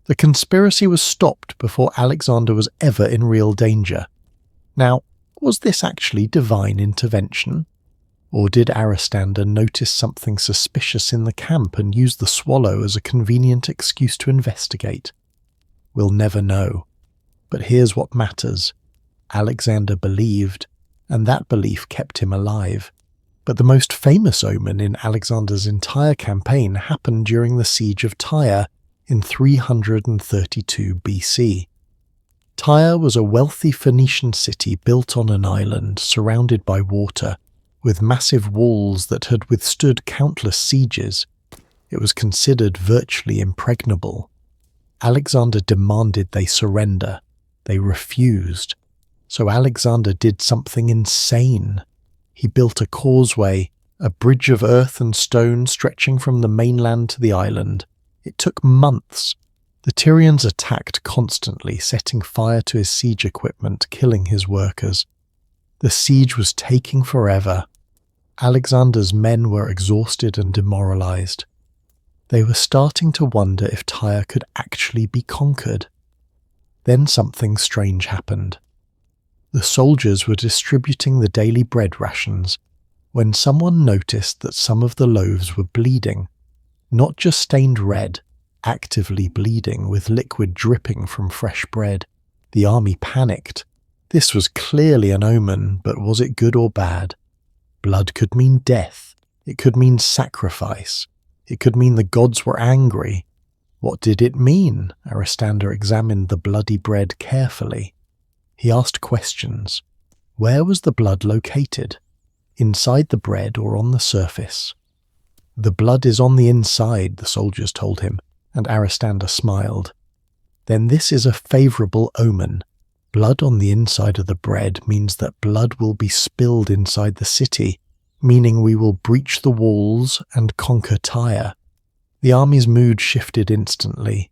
The conspiracy was stopped before Alexander was ever in real danger. Now, was this actually divine intervention? Or did Aristander notice something suspicious in the camp and use the swallow as a convenient excuse to investigate? We'll never know. But here's what matters. Alexander believed, and that belief kept him alive. But the most famous omen in Alexander's entire campaign happened during the siege of Tyre in 332 BC. Tyre was a wealthy Phoenician city built on an island surrounded by water, with massive walls that had withstood countless sieges. It was considered virtually impregnable. Alexander demanded they surrender. They refused. So Alexander did something insane. He built a causeway, a bridge of earth and stone stretching from the mainland to the island. It took months. The Tyrians attacked constantly, setting fire to his siege equipment, killing his workers. The siege was taking forever. Alexander's men were exhausted and demoralized. They were starting to wonder if Tyre could actually be conquered. Then something strange happened. The soldiers were distributing the daily bread rations when someone noticed that some of the loaves were bleeding. Not just stained red, actively bleeding with liquid dripping from fresh bread. The army panicked. This was clearly an omen, but was it good or bad? Blood could mean death. It could mean sacrifice. It could mean the gods were angry. What did it mean? Aristander examined the bloody bread carefully. He asked questions. Where was the blood located? Inside the bread or on the surface? "The blood is on the inside," the soldiers told him, and Aristander smiled. "Then this is a favourable omen. Blood on the inside of the bread means that blood will be spilled inside the city, meaning we will breach the walls and conquer Tyre." The army's mood shifted instantly.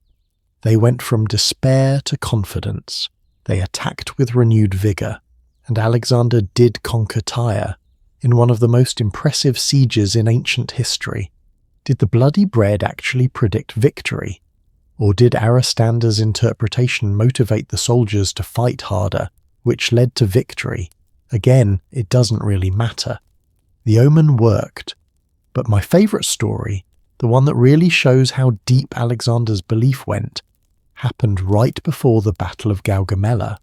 They went from despair to confidence. They attacked with renewed vigour, and Alexander did conquer Tyre, in one of the most impressive sieges in ancient history. Did the bloody bread actually predict victory? Or did Aristander's interpretation motivate the soldiers to fight harder, which led to victory? Again, it doesn't really matter. The omen worked. But my favourite story, the one that really shows how deep Alexander's belief went, happened right before the Battle of Gaugamela.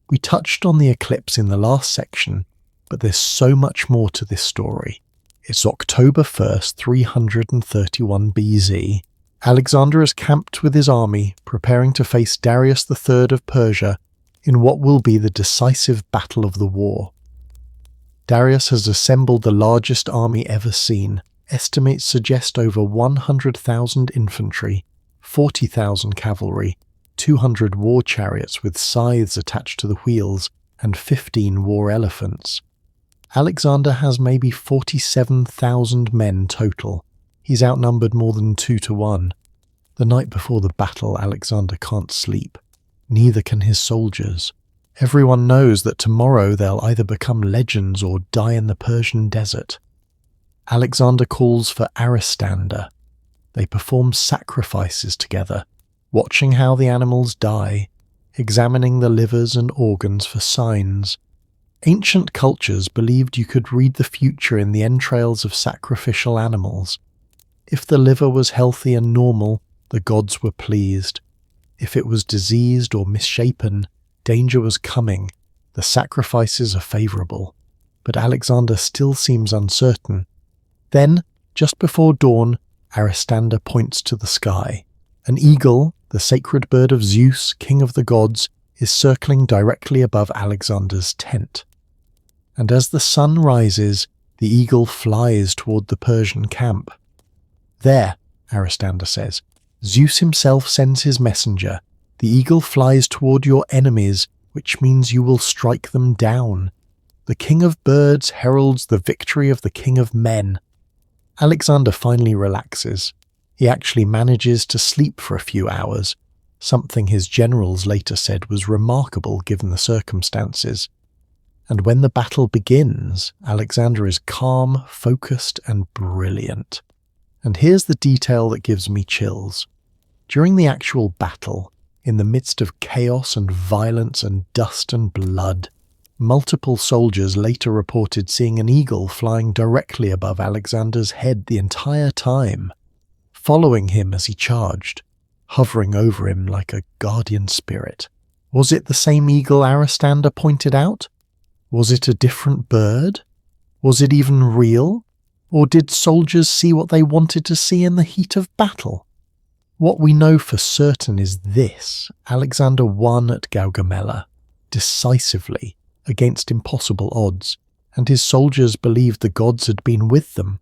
We touched on the eclipse in the last section, but there's so much more to this story. It's October 1st, 331 BZ. Alexander is camped with his army, preparing to face Darius III of Persia in what will be the decisive battle of the war. Darius has assembled the largest army ever seen. Estimates suggest over 100,000 infantry, 40,000 cavalry, 200 war chariots with scythes attached to the wheels, and 15 war elephants. Alexander has maybe 47,000 men total. He's outnumbered more than 2 to 1. The night before the battle, Alexander can't sleep. Neither can his soldiers. Everyone knows that tomorrow they'll either become legends or die in the Persian desert. Alexander calls for Aristander. They perform sacrifices together, watching how the animals die, examining the livers and organs for signs. Ancient cultures believed you could read the future in the entrails of sacrificial animals. If the liver was healthy and normal, the gods were pleased. If it was diseased or misshapen, danger was coming. The sacrifices are favourable. But Alexander still seems uncertain. Then, just before dawn, Aristander points to the sky. An eagle, the sacred bird of Zeus, king of the gods, is circling directly above Alexander's tent. And as the sun rises, the eagle flies toward the Persian camp. There, Aristander says, Zeus himself sends his messenger. The eagle flies toward your enemies, which means you will strike them down. The king of birds heralds the victory of the king of men. Alexander finally relaxes. He actually manages to sleep for a few hours, something his generals later said was remarkable given the circumstances. And when the battle begins, Alexander is calm, focused, and brilliant. And here's the detail that gives me chills. During the actual battle, in the midst of chaos and violence and dust and blood, multiple soldiers later reported seeing an eagle flying directly above Alexander's head the entire time, following him as he charged, hovering over him like a guardian spirit. Was it the same eagle Aristander pointed out? Was it a different bird? Was it even real? Or did soldiers see what they wanted to see in the heat of battle? What we know for certain is this: Alexander won at Gaugamela, decisively, against impossible odds, and his soldiers believed the gods had been with them.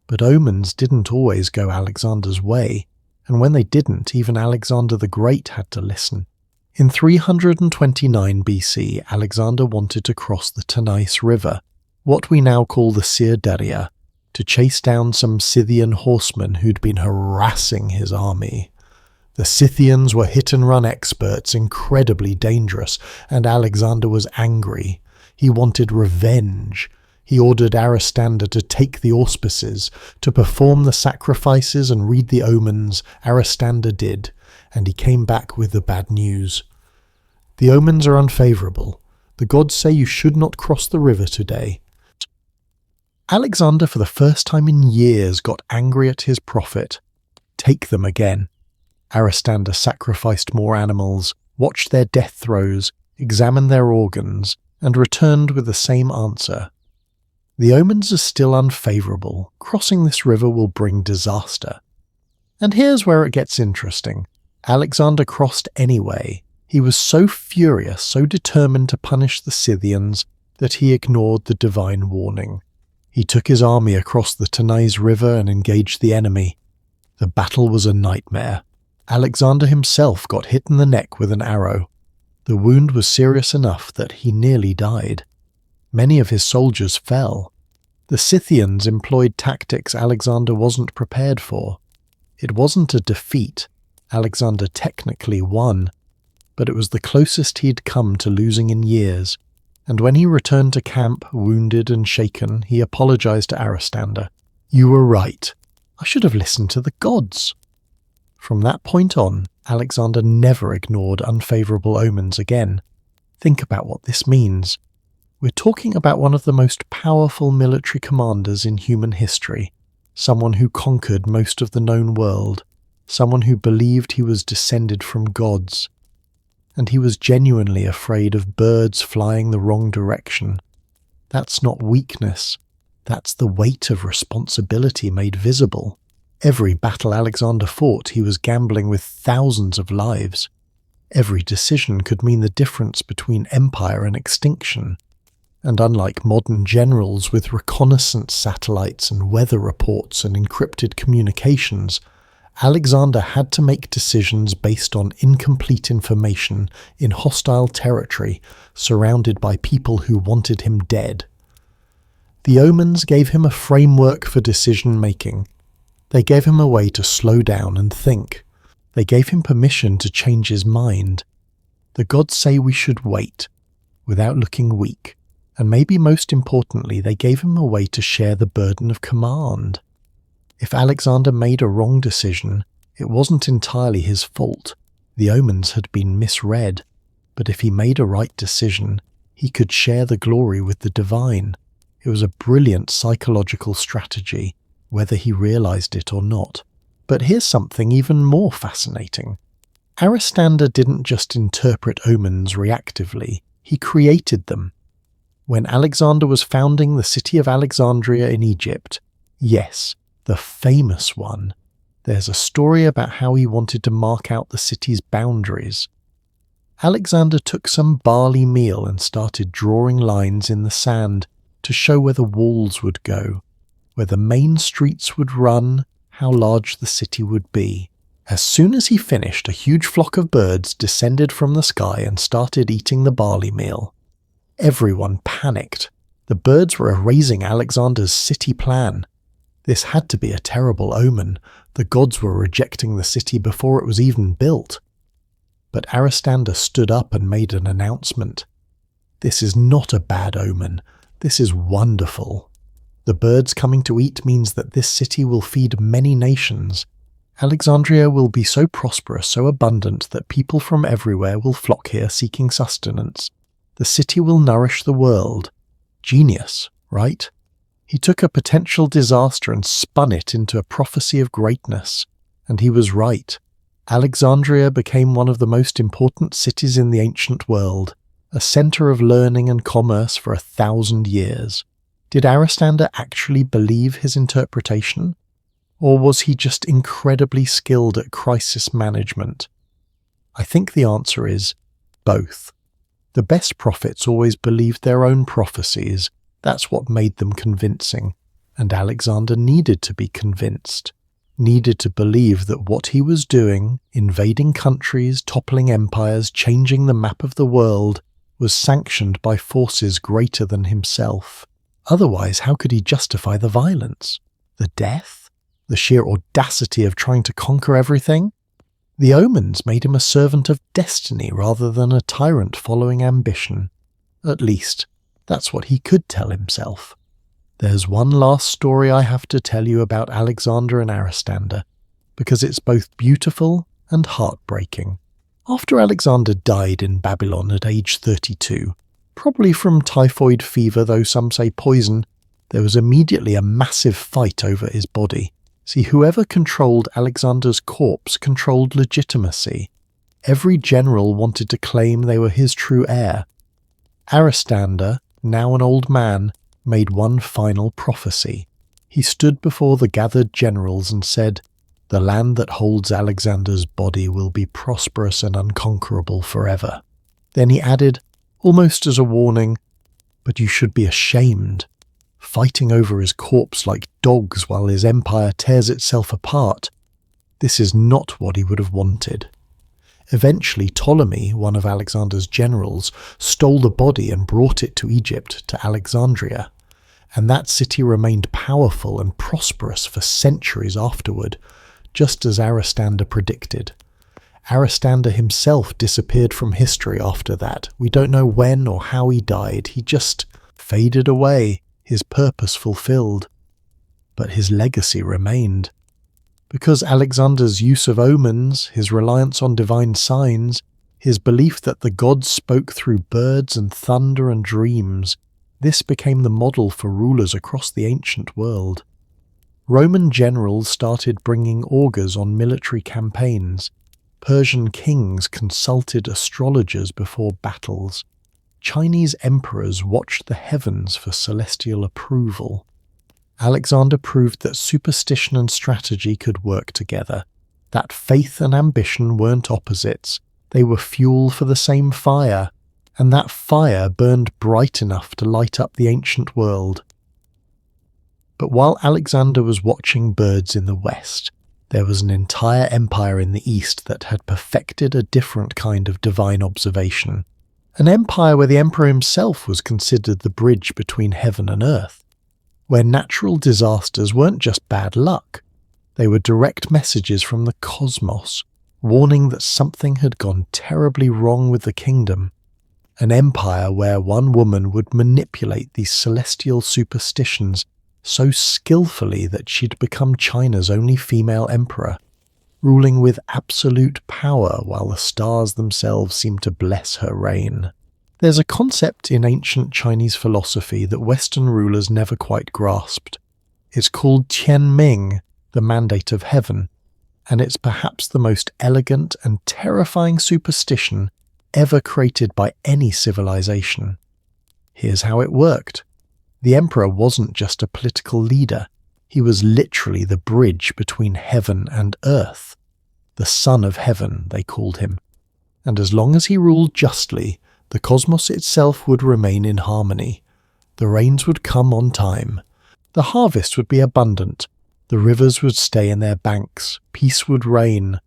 But omens didn't always go Alexander's way, and when they didn't, even Alexander the Great had to listen. In 329 BC, Alexander wanted to cross the Tanais River, what we now call the Seer, to chase down some Scythian horsemen who'd been harassing his army. The Scythians were hit-and-run experts, incredibly dangerous, and Alexander was angry. He wanted revenge. He ordered Aristander to take the auspices, to perform the sacrifices and read the omens. Aristander did, and he came back with the bad news. The omens are unfavourable. The gods say you should not cross the river today. Alexander, for the first time in years, got angry at his prophet. Take them again. Aristander sacrificed more animals, watched their death throes, examined their organs, and returned with the same answer. The omens are still unfavourable. Crossing this river will bring disaster. And here's where it gets interesting. Alexander crossed anyway. He was so furious, so determined to punish the Scythians, that he ignored the divine warning. He took his army across the Tanais River and engaged the enemy. The battle was a nightmare. Alexander himself got hit in the neck with an arrow. The wound was serious enough that he nearly died. Many of his soldiers fell. The Scythians employed tactics Alexander wasn't prepared for. It wasn't a defeat. Alexander technically won, but it was the closest he'd come to losing in years. And when he returned to camp, wounded and shaken, he apologized to Aristander. "You were right. I should have listened to the gods." From that point on, Alexander never ignored unfavourable omens again. Think about what this means. We're talking about one of the most powerful military commanders in human history, someone who conquered most of the known world, someone who believed he was descended from gods. And he was genuinely afraid of birds flying the wrong direction. That's not weakness. That's the weight of responsibility made visible. Every battle Alexander fought, he was gambling with thousands of lives. Every decision could mean the difference between empire and extinction. And unlike modern generals with reconnaissance satellites and weather reports and encrypted communications, Alexander had to make decisions based on incomplete information in hostile territory, surrounded by people who wanted him dead. The omens gave him a framework for decision-making. They gave him a way to slow down and think. They gave him permission to change his mind. The gods say we should wait, without looking weak, And maybe most importantly, they gave him a way to share the burden of command. If Alexander made a wrong decision, it wasn't entirely his fault. The omens had been misread. But if he made a right decision, he could share the glory with the divine. It was a brilliant psychological strategy, whether he realized it or not. But here's something even more fascinating. Aristander didn't just interpret omens reactively, he created them. When Alexander was founding the city of Alexandria in Egypt, yes, the famous one, there's a story about how he wanted to mark out the city's boundaries. Alexander took some barley meal and started drawing lines in the sand to show where the walls would go, where the main streets would run, how large the city would be. As soon as he finished, a huge flock of birds descended from the sky and started eating the barley meal. Everyone panicked. The birds were erasing Alexander's city plan. This had to be a terrible omen. The gods were rejecting the city before it was even built. But Aristander stood up and made an announcement. This is not a bad omen. This is wonderful. The birds coming to eat means that this city will feed many nations. Alexandria will be so prosperous, so abundant that people from everywhere will flock here seeking sustenance. The city will nourish the world. Genius, right? He took a potential disaster and spun it into a prophecy of greatness. And he was right. Alexandria became one of the most important cities in the ancient world, a centre of learning and commerce for 1,000 years. Did Aristander actually believe his interpretation? Or was he just incredibly skilled at crisis management? I think the answer is both. The best prophets always believed their own prophecies. That's what made them convincing. And Alexander needed to be convinced. Needed to believe that what he was doing, invading countries, toppling empires, changing the map of the world, was sanctioned by forces greater than himself. Otherwise, how could he justify the violence? The death? The sheer audacity of trying to conquer everything? The omens made him a servant of destiny rather than a tyrant following ambition. At least, that's what he could tell himself. There's one last story I have to tell you about Alexander and Aristander, because it's both beautiful and heartbreaking. After Alexander died in Babylon at age 32, probably from typhoid fever, though some say poison, there was immediately a massive fight over his body. See, whoever controlled Alexander's corpse controlled legitimacy. Every general wanted to claim they were his true heir. Aristander, now an old man, made one final prophecy. He stood before the gathered generals and said, "The land that holds Alexander's body will be prosperous and unconquerable forever." Then he added, almost as a warning, "But you should be ashamed, fighting over his corpse like dogs while his empire tears itself apart. This is not what he would have wanted." Eventually, Ptolemy, one of Alexander's generals, stole the body and brought it to Egypt, to Alexandria. And that city remained powerful and prosperous for centuries afterward, just as Aristander predicted. Aristander himself disappeared from history after that. We don't know when or how he died. He just faded away, his purpose fulfilled. But his legacy remained. Because Alexander's use of omens, his reliance on divine signs, his belief that the gods spoke through birds and thunder and dreams, this became the model for rulers across the ancient world. Roman generals started bringing augurs on military campaigns. Persian kings consulted astrologers before battles. Chinese emperors watched the heavens for celestial approval. Alexander proved that superstition and strategy could work together, that faith and ambition weren't opposites, they were fuel for the same fire, and that fire burned bright enough to light up the ancient world. But while Alexander was watching birds in the west, there was an entire empire in the east that had perfected a different kind of divine observation, an empire where the emperor himself was considered the bridge between heaven and earth, where natural disasters weren't just bad luck, they were direct messages from the cosmos, warning that something had gone terribly wrong with the kingdom. an empire where one woman would manipulate these celestial superstitions so skillfully that she'd become China's only female emperor, ruling with absolute power while the stars themselves seemed to bless her reign. There's a concept in ancient Chinese philosophy that Western rulers never quite grasped. It's called Tianming, the mandate of heaven, and it's perhaps the most elegant and terrifying superstition ever created by any civilization. Here's how it worked. The emperor wasn't just a political leader, he was literally the bridge between heaven and earth. The son of heaven, they called him. And as long as he ruled justly, the cosmos itself would remain in harmony. The rains would come on time. The harvest would be abundant. The rivers would stay in their banks. Peace would reign.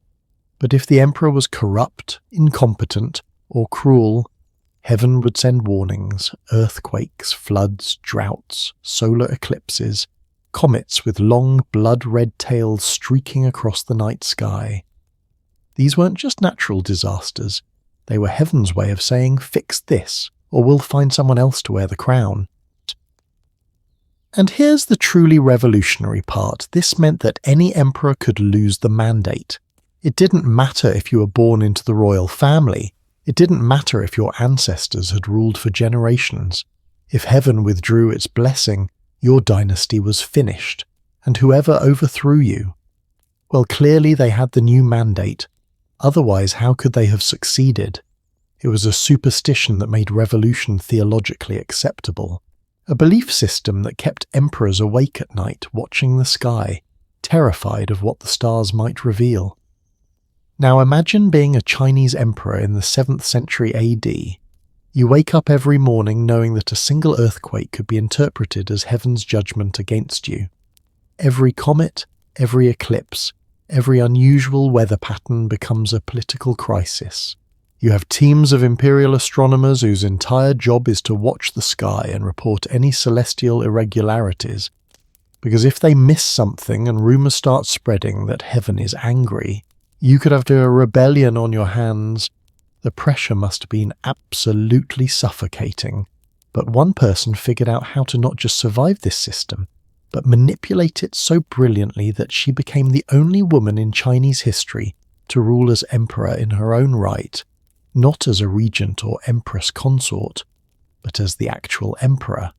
But if the emperor was corrupt, incompetent, or cruel, heaven would send warnings, earthquakes, floods, droughts, solar eclipses, comets with long blood-red tails streaking across the night sky. These weren't just natural disasters. They were heaven's way of saying, fix this, or we'll find someone else to wear the crown. And here's the truly revolutionary part. This meant that any emperor could lose the mandate. It didn't matter if you were born into the royal family. It didn't matter if your ancestors had ruled for generations. If heaven withdrew its blessing, your dynasty was finished, and whoever overthrew you, well, clearly they had the new mandate. Otherwise, how could they have succeeded? It was a superstition that made revolution theologically acceptable. A belief system that kept emperors awake at night, watching the sky, terrified of what the stars might reveal. Now imagine being a Chinese emperor in the 7th century AD. You wake up every morning knowing that a single earthquake could be interpreted as heaven's judgment against you. Every comet, every eclipse, every unusual weather pattern becomes a political crisis. You have teams of imperial astronomers whose entire job is to watch the sky and report any celestial irregularities, because if they miss something and rumours start spreading that heaven is angry, you could have a rebellion on your hands. The pressure must have been absolutely suffocating. But one person figured out how to not just survive this system, but manipulate it so brilliantly that she became the only woman in Chinese history to rule as emperor in her own right, not as a regent or empress consort, but as the actual emperor.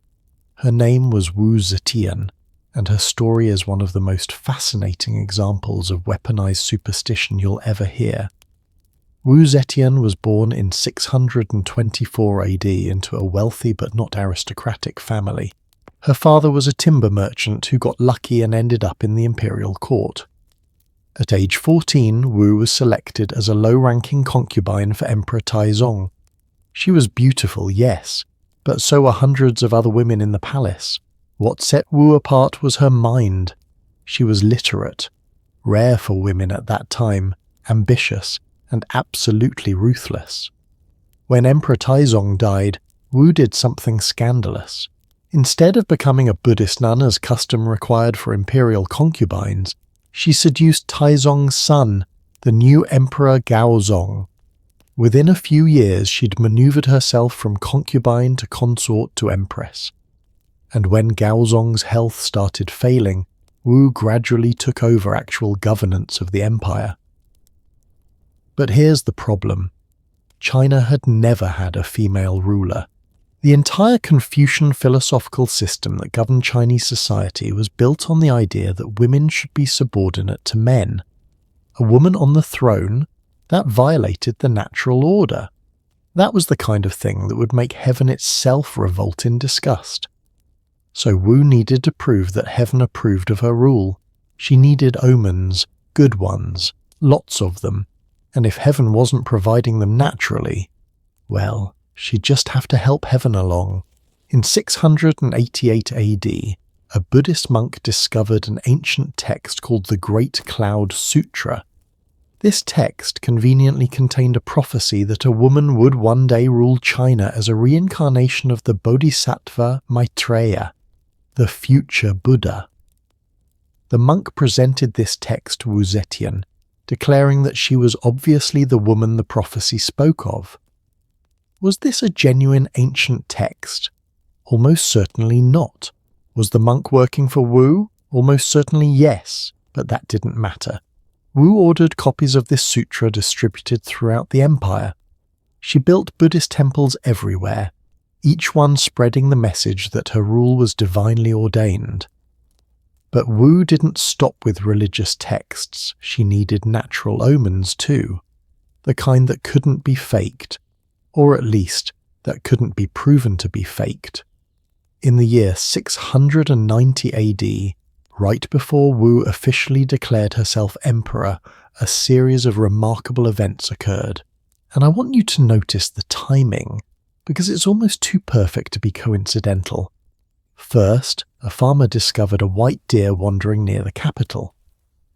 Her name was Wu Zetian, and her story is one of the most fascinating examples of weaponized superstition you'll ever hear. Wu Zetian was born in 624 AD into a wealthy but not aristocratic family. Her father was a timber merchant who got lucky and ended up in the imperial court. At age 14, Wu was selected as a low-ranking concubine for Emperor Taizong. She was beautiful, yes, but so were hundreds of other women in the palace. What set Wu apart was her mind. She was literate, rare for women at that time, ambitious, and absolutely ruthless. When Emperor Taizong died, Wu did something scandalous. Instead of becoming a Buddhist nun as custom required for imperial concubines, she seduced Taizong's son, the new Emperor Gaozong. Within a few years, she'd maneuvered herself from concubine to consort to empress. And when Gaozong's health started failing, Wu gradually took over actual governance of the empire. But here's the problem. China had never had a female ruler. The entire Confucian philosophical system that governed Chinese society was built on the idea that women should be subordinate to men. A woman on the throne? That violated the natural order. That was the kind of thing that would make heaven itself revolt in disgust. So Wu needed to prove that heaven approved of her rule. She needed omens, good ones, lots of them, and if heaven wasn't providing them naturally, well, she'd just have to help heaven along. In 688 AD, a Buddhist monk discovered an ancient text called the Great Cloud Sutra. This text conveniently contained a prophecy that a woman would one day rule China as a reincarnation of the Bodhisattva Maitreya, the future Buddha. The monk presented this text to Wu Zetian, declaring that she was obviously the woman the prophecy spoke of. Was this a genuine ancient text? Almost certainly not. Was the monk working for Wu? Almost certainly yes, but that didn't matter. Wu ordered copies of this sutra distributed throughout the empire. She built Buddhist temples everywhere, each one spreading the message that her rule was divinely ordained. But Wu didn't stop with religious texts. She needed natural omens too, the kind that couldn't be faked, or at least that couldn't be proven to be faked. In the year 690 AD, right before Wu officially declared herself emperor, a series of remarkable events occurred. And I want you to notice the timing, because it's almost too perfect to be coincidental. First, a farmer discovered a white deer wandering near the capital.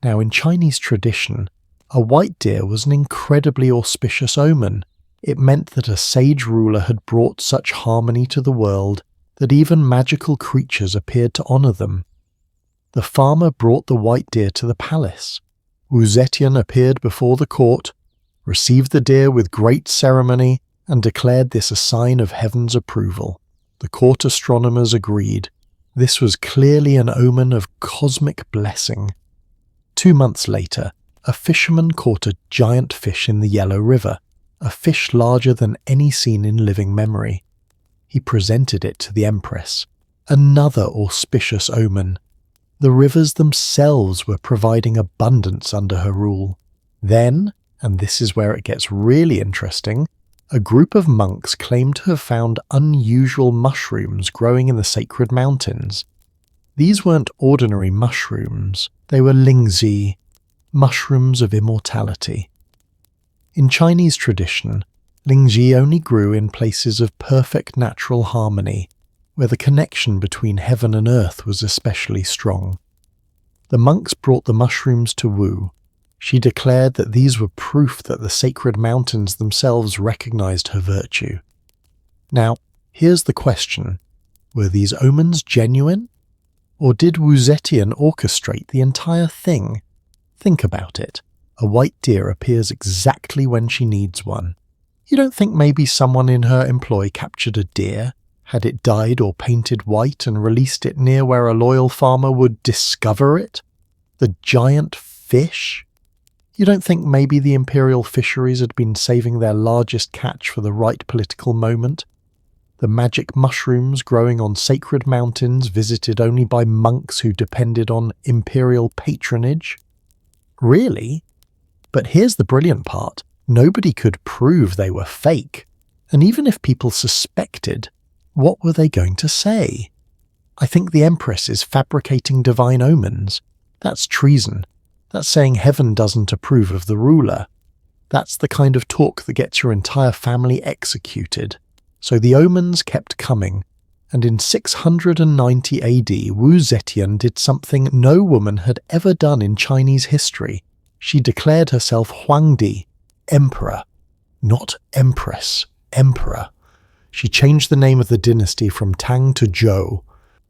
Now, in Chinese tradition, a white deer was an incredibly auspicious omen. It meant that a sage ruler had brought such harmony to the world that even magical creatures appeared to honor them. The farmer brought the white deer to the palace. Wu Zetian appeared before the court, received the deer with great ceremony, and declared this a sign of heaven's approval. The court astronomers agreed. This was clearly an omen of cosmic blessing. 2 months later, a fisherman caught a giant fish in the Yellow River, a fish larger than any seen in living memory. He presented it to the Empress. Another auspicious omen. The rivers themselves were providing abundance under her rule. Then, and this is where it gets really interesting, a group of monks claimed to have found unusual mushrooms growing in the sacred mountains. These weren't ordinary mushrooms, they were lingers, mushrooms of immortality. In Chinese tradition, lingers only grew in places of perfect natural harmony, where the connection between heaven and earth was especially strong. The monks brought the mushrooms to Wu. She declared that these were proof that the sacred mountains themselves recognized her virtue. Now, here's the question. Were these omens genuine? Or did Wu Zetian orchestrate the entire thing? Think about it. A white deer appears exactly when she needs one. You don't think maybe someone in her employ captured a deer, had it dyed or painted white and released it near where a loyal farmer would discover it? The giant fish? You don't think maybe the imperial fisheries had been saving their largest catch for the right political moment? The magic mushrooms growing on sacred mountains visited only by monks who depended on imperial patronage? Really? But here's the brilliant part. Nobody could prove they were fake. And even if people suspected, what were they going to say? I think the Empress is fabricating divine omens. That's treason. That's saying heaven doesn't approve of the ruler. That's the kind of talk that gets your entire family executed. So the omens kept coming, and in 690 AD, Wu Zetian did something no woman had ever done in Chinese history. She declared herself Huangdi, emperor, not empress, emperor. She changed the name of the dynasty from Tang to Zhou.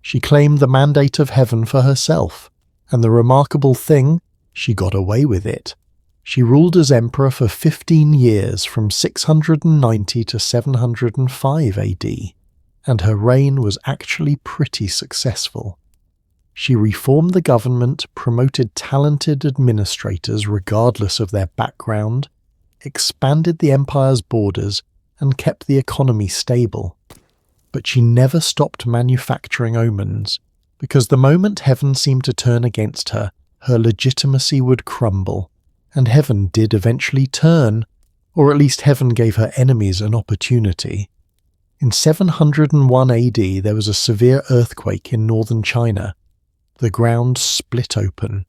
She claimed the mandate of heaven for herself, and the remarkable thing, she got away with it. She ruled as emperor for 15 years from 690 to 705 AD, and her reign was actually pretty successful. She reformed the government, promoted talented administrators regardless of their background, expanded the empire's borders, and kept the economy stable. But she never stopped manufacturing omens, because the moment heaven seemed to turn against her, her legitimacy would crumble, and heaven did eventually turn, or at least heaven gave her enemies an opportunity. In 701 AD, there was a severe earthquake in northern China. The ground split open,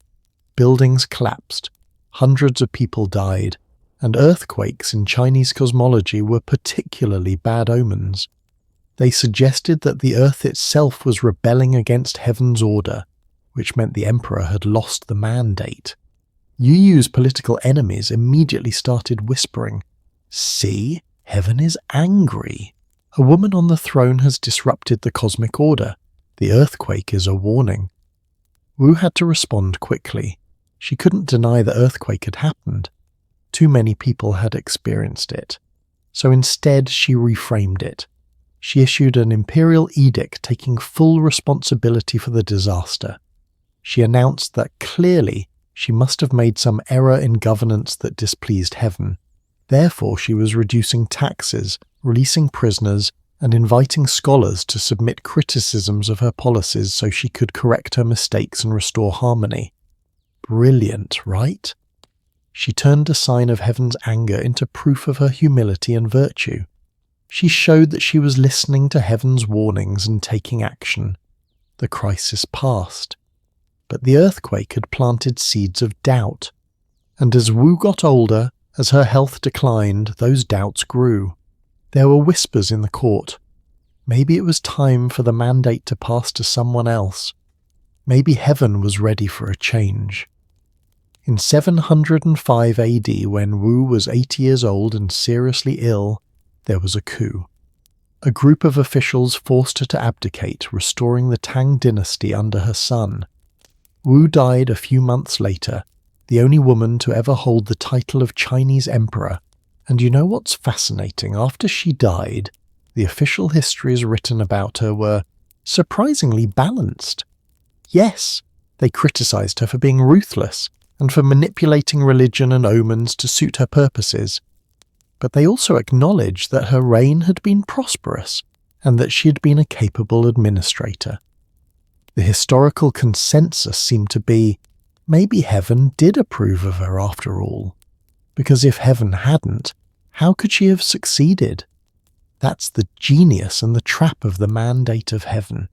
buildings collapsed, hundreds of people died, and earthquakes in Chinese cosmology were particularly bad omens. They suggested that the earth itself was rebelling against heaven's order, which meant the emperor had lost the mandate. Yu's political enemies immediately started whispering, "See, heaven is angry. A woman on the throne has disrupted the cosmic order. The earthquake is a warning." Wu had to respond quickly. She couldn't deny the earthquake had happened. Too many people had experienced it. So instead she reframed it. She issued an imperial edict taking full responsibility for the disaster. She announced that clearly she must have made some error in governance that displeased heaven. Therefore she was reducing taxes, releasing prisoners, and inviting scholars to submit criticisms of her policies so she could correct her mistakes and restore harmony. Brilliant, right? She turned a sign of heaven's anger into proof of her humility and virtue. She showed that she was listening to heaven's warnings and taking action. The crisis passed. But the earthquake had planted seeds of doubt. And as Wu got older, as her health declined, those doubts grew. There were whispers in the court. Maybe it was time for the mandate to pass to someone else. Maybe heaven was ready for a change. In 705 AD, when Wu was 80 years old and seriously ill, there was a coup. A group of officials forced her to abdicate, restoring the Tang dynasty under her son. Wu died a few months later, the only woman to ever hold the title of Chinese emperor. And you know what's fascinating? After she died, the official histories written about her were surprisingly balanced. Yes, they criticized her for being ruthless and for manipulating religion and omens to suit her purposes. But they also acknowledged that her reign had been prosperous and that she had been a capable administrator. The historical consensus seemed to be, maybe heaven did approve of her after all. Because if heaven hadn't, how could she have succeeded? That's the genius and the trap of the mandate of heaven.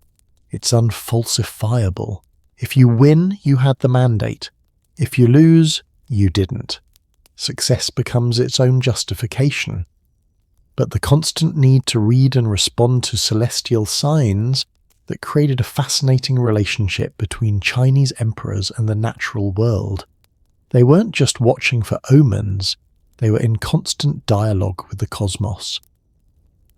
It's unfalsifiable. If you win, you had the mandate. If you lose, you didn't. Success becomes its own justification. But the constant need to read and respond to celestial signs that created a fascinating relationship between Chinese emperors and the natural world. They weren't just watching for omens, they were in constant dialogue with the cosmos.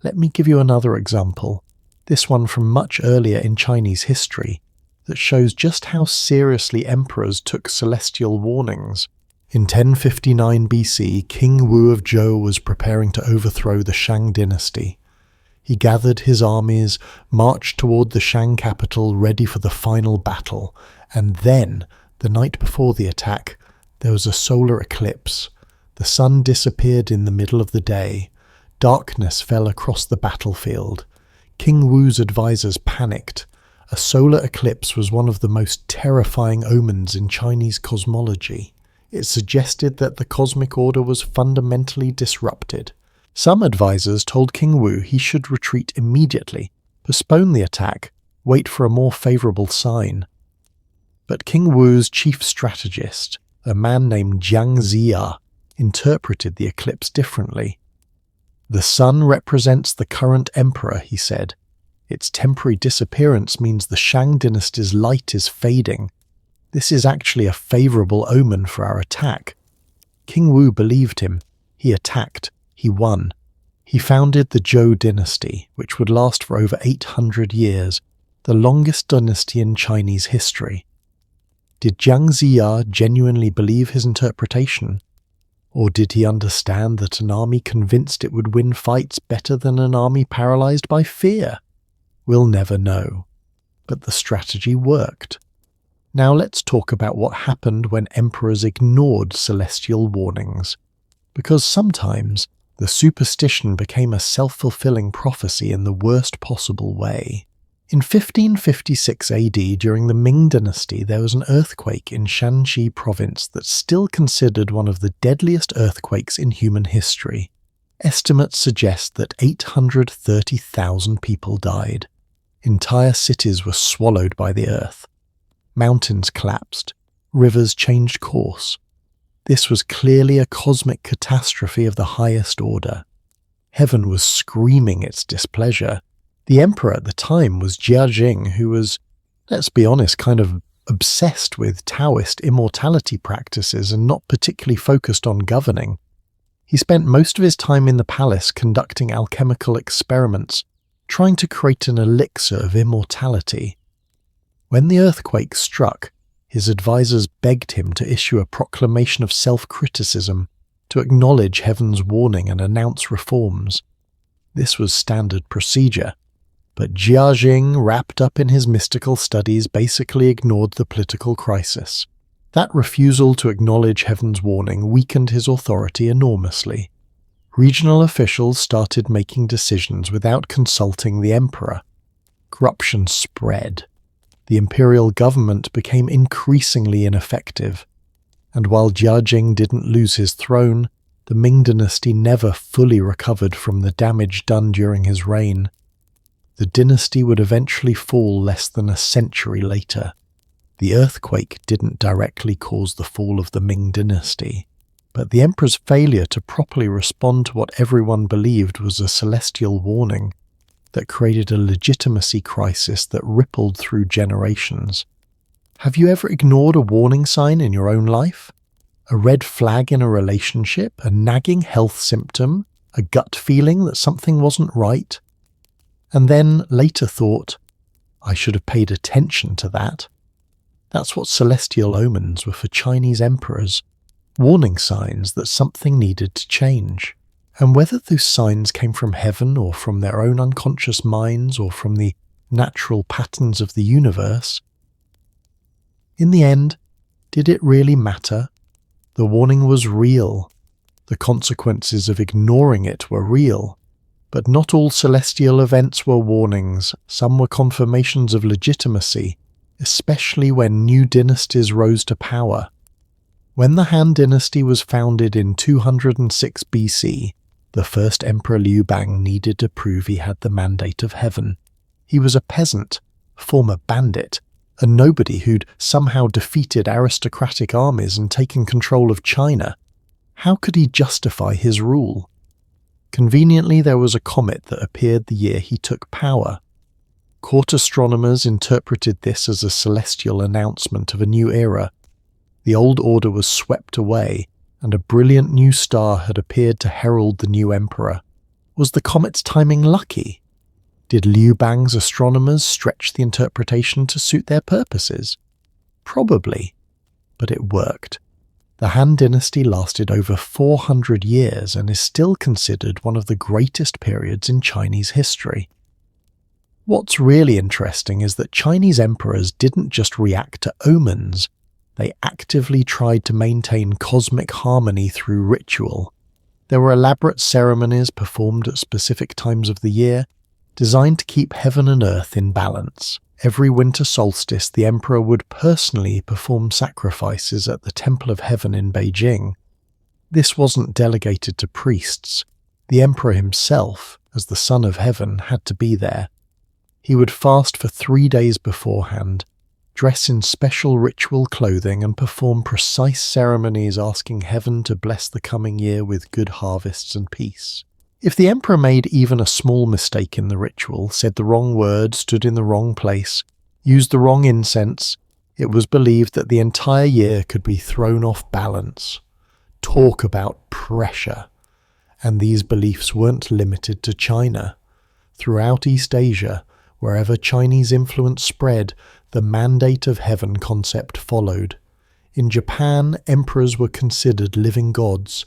Let me give you another example, this one from much earlier in Chinese history, that shows just how seriously emperors took celestial warnings. In 1059 BC, King Wu of Zhou was preparing to overthrow the Shang dynasty. He gathered his armies, marched toward the Shang capital ready for the final battle, and then, the night before the attack, there was a solar eclipse. The sun disappeared in the middle of the day. Darkness fell across the battlefield. King Wu's advisors panicked. A solar eclipse was one of the most terrifying omens in Chinese cosmology. It suggested that the cosmic order was fundamentally disrupted. Some advisors told King Wu he should retreat immediately, postpone the attack, wait for a more favourable sign. But King Wu's chief strategist, a man named Jiang Ziya, interpreted the eclipse differently. The sun represents the current emperor, he said. Its temporary disappearance means the Shang dynasty's light is fading. This is actually a favourable omen for our attack. King Wu believed him. He attacked. He won. He founded the Zhou dynasty, which would last for over 800 years, the longest dynasty in Chinese history. Did Jiang Ziya genuinely believe his interpretation? Or did he understand that an army convinced it would win fights better than an army paralysed by fear? We'll never know. But the strategy worked. Now let's talk about what happened when emperors ignored celestial warnings. Because sometimes the superstition became a self-fulfilling prophecy in the worst possible way. In 1556 AD, during the Ming dynasty, there was an earthquake in Shanxi province that's still considered one of the deadliest earthquakes in human history. Estimates suggest that 830,000 people died. Entire cities were swallowed by the earth. Mountains collapsed. Rivers changed course. This was clearly a cosmic catastrophe of the highest order. Heaven was screaming its displeasure. The emperor at the time was Jia Jing, who was, let's be honest, kind of obsessed with Taoist immortality practices and not particularly focused on governing. He spent most of his time in the palace conducting alchemical experiments, trying to create an elixir of immortality. When the earthquake struck, his advisors begged him to issue a proclamation of self-criticism. to acknowledge heaven's warning and announce reforms. This was standard procedure, but Jia Jing, wrapped up in his mystical studies, basically ignored the political crisis. That refusal to acknowledge heaven's warning weakened his authority enormously. Regional officials started making decisions without consulting the emperor. Corruption spread. The imperial government became increasingly ineffective. And while Jia Jing didn't lose his throne, the Ming dynasty never fully recovered from the damage done during his reign. The dynasty would eventually fall less than a century later. The earthquake didn't directly cause the fall of the Ming dynasty, but the emperor's failure to properly respond to what everyone believed was a celestial warning that created a legitimacy crisis that rippled through generations. Have you ever ignored a warning sign in your own life? A red flag in a relationship, a nagging health symptom, a gut feeling that something wasn't right? And then later thought, I should have paid attention to that. That's what celestial omens were for Chinese emperors, warning signs that something needed to change. And whether those signs came from heaven or from their own unconscious minds or from the natural patterns of the universe, in the end, did it really matter? The warning was real. The consequences of ignoring it were real. But not all celestial events were warnings. Some were confirmations of legitimacy, especially when new dynasties rose to power. When the Han dynasty was founded in 206 BC, the first emperor Liu Bang needed to prove he had the mandate of heaven. He was a peasant, former bandit, a nobody who'd somehow defeated aristocratic armies and taken control of China. How could he justify his rule? Conveniently, there was a comet that appeared the year he took power. Court astronomers interpreted this as a celestial announcement of a new era. The old order was swept away, and a brilliant new star had appeared to herald the new emperor. Was the comet's timing lucky? Did Liu Bang's astronomers stretch the interpretation to suit their purposes? Probably, but it worked. The Han dynasty lasted over 400 years and is still considered one of the greatest periods in Chinese history. What's really interesting is that Chinese emperors didn't just react to omens, they actively tried to maintain cosmic harmony through ritual. There were elaborate ceremonies performed at specific times of the year, designed to keep heaven and earth in balance. Every winter solstice, the emperor would personally perform sacrifices at the Temple of Heaven in Beijing. This wasn't delegated to priests. The emperor himself, as the son of heaven, had to be there. He would fast for 3 days beforehand, dress in special ritual clothing and perform precise ceremonies asking heaven to bless the coming year with good harvests and peace. If the emperor made even a small mistake in the ritual, said the wrong word, stood in the wrong place, used the wrong incense, it was believed that the entire year could be thrown off balance. Talk about pressure. And these beliefs weren't limited to China. Throughout East Asia, wherever Chinese influence spread, the mandate of heaven concept followed. In Japan, emperors were considered living gods,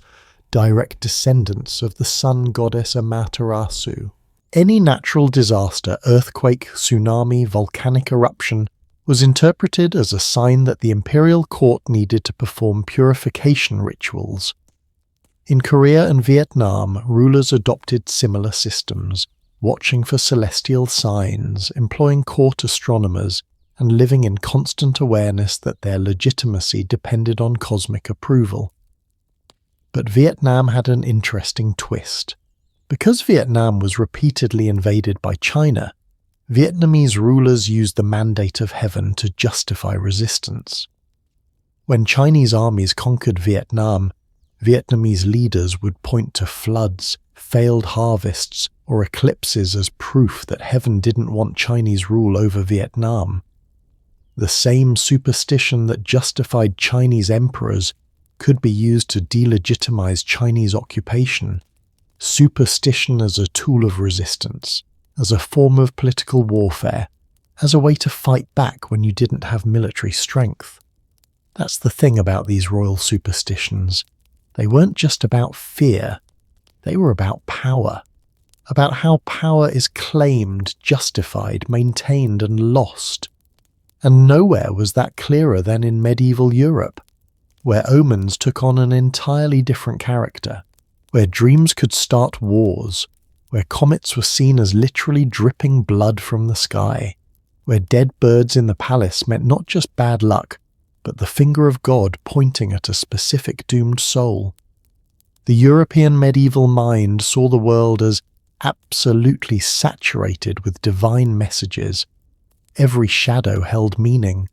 direct descendants of the sun goddess Amaterasu. Any natural disaster, earthquake, tsunami, volcanic eruption, was interpreted as a sign that the imperial court needed to perform purification rituals. In Korea and Vietnam, rulers adopted similar systems, watching for celestial signs, employing court astronomers, and living in constant awareness that their legitimacy depended on cosmic approval. But Vietnam had an interesting twist. Because Vietnam was repeatedly invaded by China, Vietnamese rulers used the mandate of heaven to justify resistance. When Chinese armies conquered Vietnam, Vietnamese leaders would point to floods, failed harvests, or eclipses as proof that heaven didn't want Chinese rule over Vietnam. The same superstition that justified Chinese emperors could be used to delegitimize Chinese occupation. Superstition as a tool of resistance, as a form of political warfare, as a way to fight back when you didn't have military strength. That's the thing about these royal superstitions. They weren't just about fear, they were about power. About how power is claimed, justified, maintained, and lost. And nowhere was that clearer than in medieval Europe, where omens took on an entirely different character, where dreams could start wars, where comets were seen as literally dripping blood from the sky, where dead birds in the palace meant not just bad luck, but the finger of God pointing at a specific doomed soul. The European medieval mind saw the world as absolutely saturated with divine messages. Every shadow held meaning.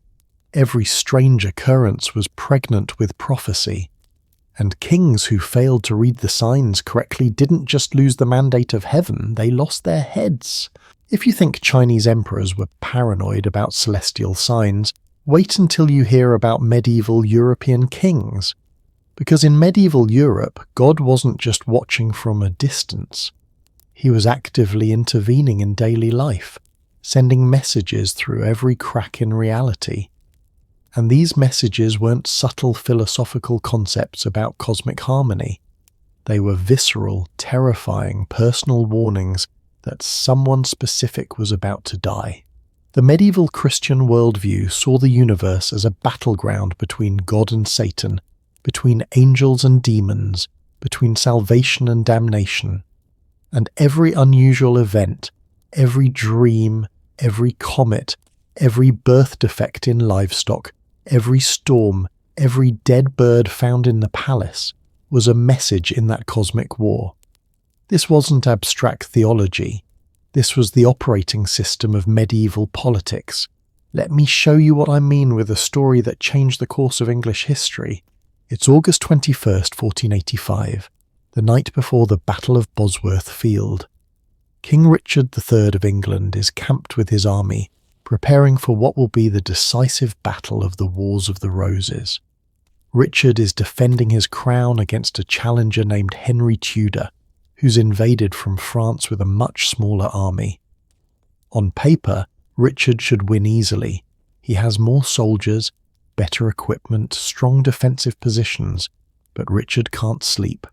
Every strange occurrence was pregnant with prophecy. And kings who failed to read the signs correctly didn't just lose the mandate of heaven, they lost their heads. If you think Chinese emperors were paranoid about celestial signs, wait until you hear about medieval European kings. Because in medieval Europe, God wasn't just watching from a distance. He was actively intervening in daily life, sending messages through every crack in reality. And these messages weren't subtle philosophical concepts about cosmic harmony. They were visceral, terrifying, personal warnings that someone specific was about to die. The medieval Christian worldview saw the universe as a battleground between God and Satan, between angels and demons, between salvation and damnation. And every unusual event, every dream, every comet, every birth defect in livestock, every storm, every dead bird found in the palace was a message in that cosmic war. This wasn't abstract theology. This was the operating system of medieval politics. Let me show you what I mean with a story that changed the course of English history. It's August 21st, 1485. The night before the Battle of Bosworth Field. King Richard III of England is camped with his army, preparing for what will be the decisive battle of the Wars of the Roses. Richard is defending his crown against a challenger named Henry Tudor, who's invaded from France with a much smaller army. On paper, Richard should win easily. He has more soldiers, better equipment, strong defensive positions, but Richard can't sleep.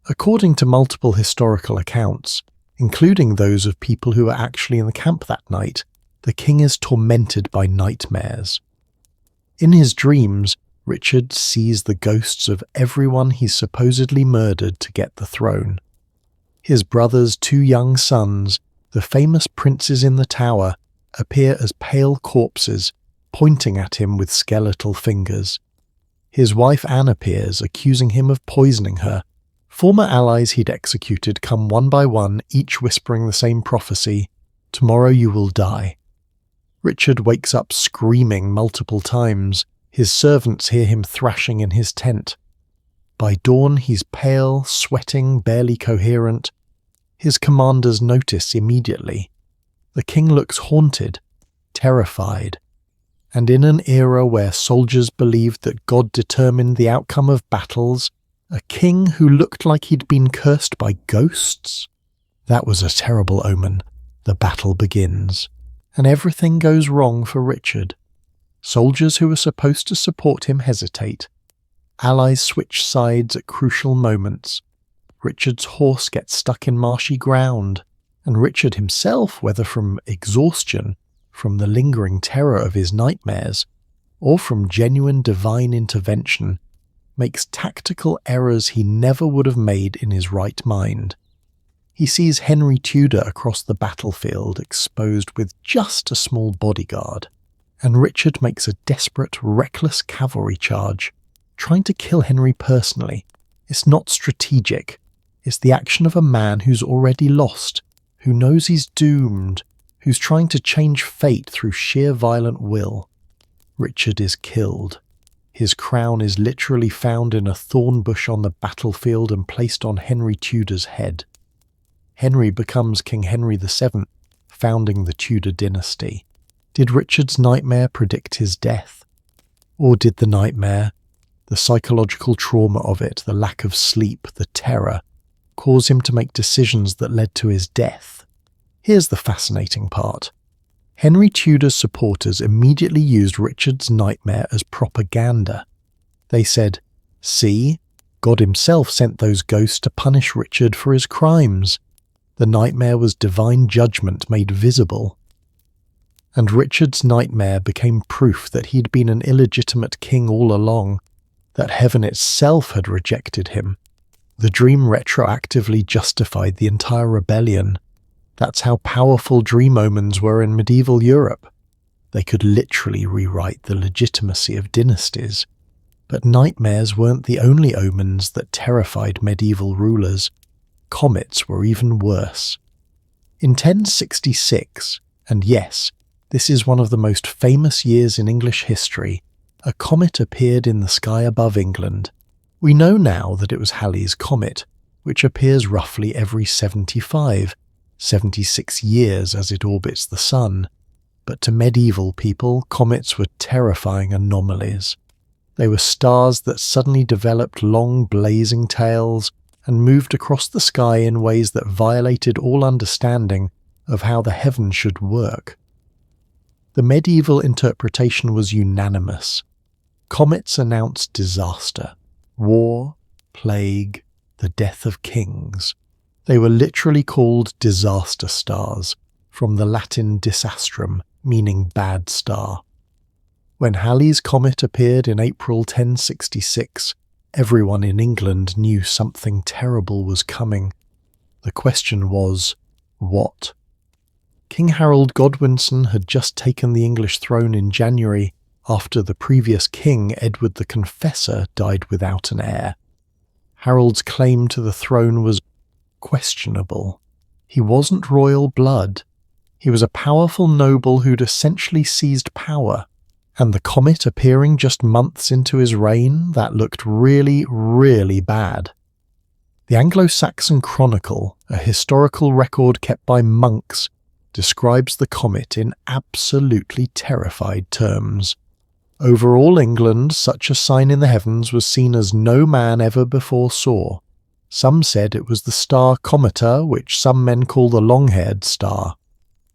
According to multiple historical accounts, including those of people who were actually in the camp that night, the king is tormented by nightmares. In his dreams, Richard sees the ghosts of everyone he's supposedly murdered to get the throne. His brother's two young sons, the famous princes in the tower, appear as pale corpses, pointing at him with skeletal fingers. His wife Anne appears, accusing him of poisoning her. Former allies he'd executed come one by one, each whispering the same prophecy, "Tomorrow you will die." Richard wakes up screaming multiple times. His servants hear him thrashing in his tent. By dawn he's pale, sweating, barely coherent. His commanders notice immediately. The king looks haunted, terrified. And in an era where soldiers believed that God determined the outcome of battles, a king who looked like he'd been cursed by ghosts? That was a terrible omen. The battle begins. And everything goes wrong for Richard. Soldiers who were supposed to support him hesitate. Allies switch sides at crucial moments. Richard's horse gets stuck in marshy ground. And Richard himself, whether from exhaustion, from the lingering terror of his nightmares, or from genuine divine intervention, makes tactical errors he never would have made in his right mind. He sees Henry Tudor across the battlefield exposed with just a small bodyguard, and Richard makes a desperate, reckless cavalry charge, trying to kill Henry personally. It's not strategic. It's the action of a man who's already lost, who knows he's doomed, who's trying to change fate through sheer violent will. Richard is killed. His crown is literally found in a thorn bush on the battlefield and placed on Henry Tudor's head. Henry becomes King Henry VII, founding the Tudor dynasty. Did Richard's nightmare predict his death? Or did the nightmare, the psychological trauma of it, the lack of sleep, the terror, cause him to make decisions that led to his death? Here's the fascinating part. Henry Tudor's supporters immediately used Richard's nightmare as propaganda. They said, "See, God himself sent those ghosts to punish Richard for his crimes. The nightmare was divine judgment made visible. And Richard's nightmare became proof that he'd been an illegitimate king all along, that heaven itself had rejected him. The dream retroactively justified the entire rebellion. That's how powerful dream omens were in medieval Europe. They could literally rewrite the legitimacy of dynasties. But nightmares weren't the only omens that terrified medieval rulers. Comets were even worse. In 1066, and yes, this is one of the most famous years in English history, a comet appeared in the sky above England. We know now that it was Halley's Comet, which appears roughly every 76 years as it orbits the Sun. But to medieval people, comets were terrifying anomalies. They were stars that suddenly developed long blazing tails and moved across the sky in ways that violated all understanding of how the heavens should work. The medieval interpretation was unanimous. Comets announced disaster, war, plague, the death of kings. They were literally called disaster stars, from the Latin disastrum, meaning bad star. When Halley's Comet appeared in April 1066, everyone in England knew something terrible was coming. The question was, what? King Harold Godwinson had just taken the English throne in January after the previous king, Edward the Confessor, died without an heir. Harold's claim to the throne was questionable. He wasn't royal blood. He was a powerful noble who'd essentially seized power. And the comet appearing just months into his reign, that looked really, really bad. The Anglo-Saxon Chronicle, a historical record kept by monks, describes the comet in absolutely terrified terms. Over all England, such a sign in the heavens was seen as no man ever before saw. Some said it was the star Cometa, which some men call the long-haired star,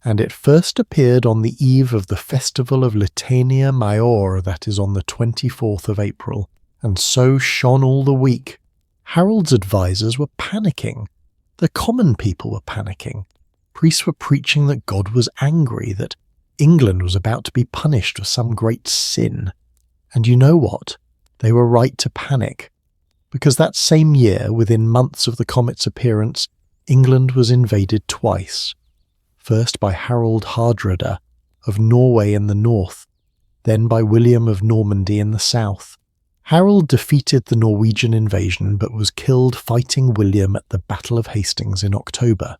and it first appeared on the eve of the festival of Litania Maior, that is on the 24th of April, and so shone all the week. Harold's advisors were panicking. The common people were panicking. Priests were preaching that God was angry, that England was about to be punished for some great sin. And you know what? They were right to panic. Because that same year, within months of the comet's appearance, England was invaded twice. First by Harold Hardrada of Norway in the north, then by William of Normandy in the south. Harold defeated the Norwegian invasion but was killed fighting William at the Battle of Hastings in October.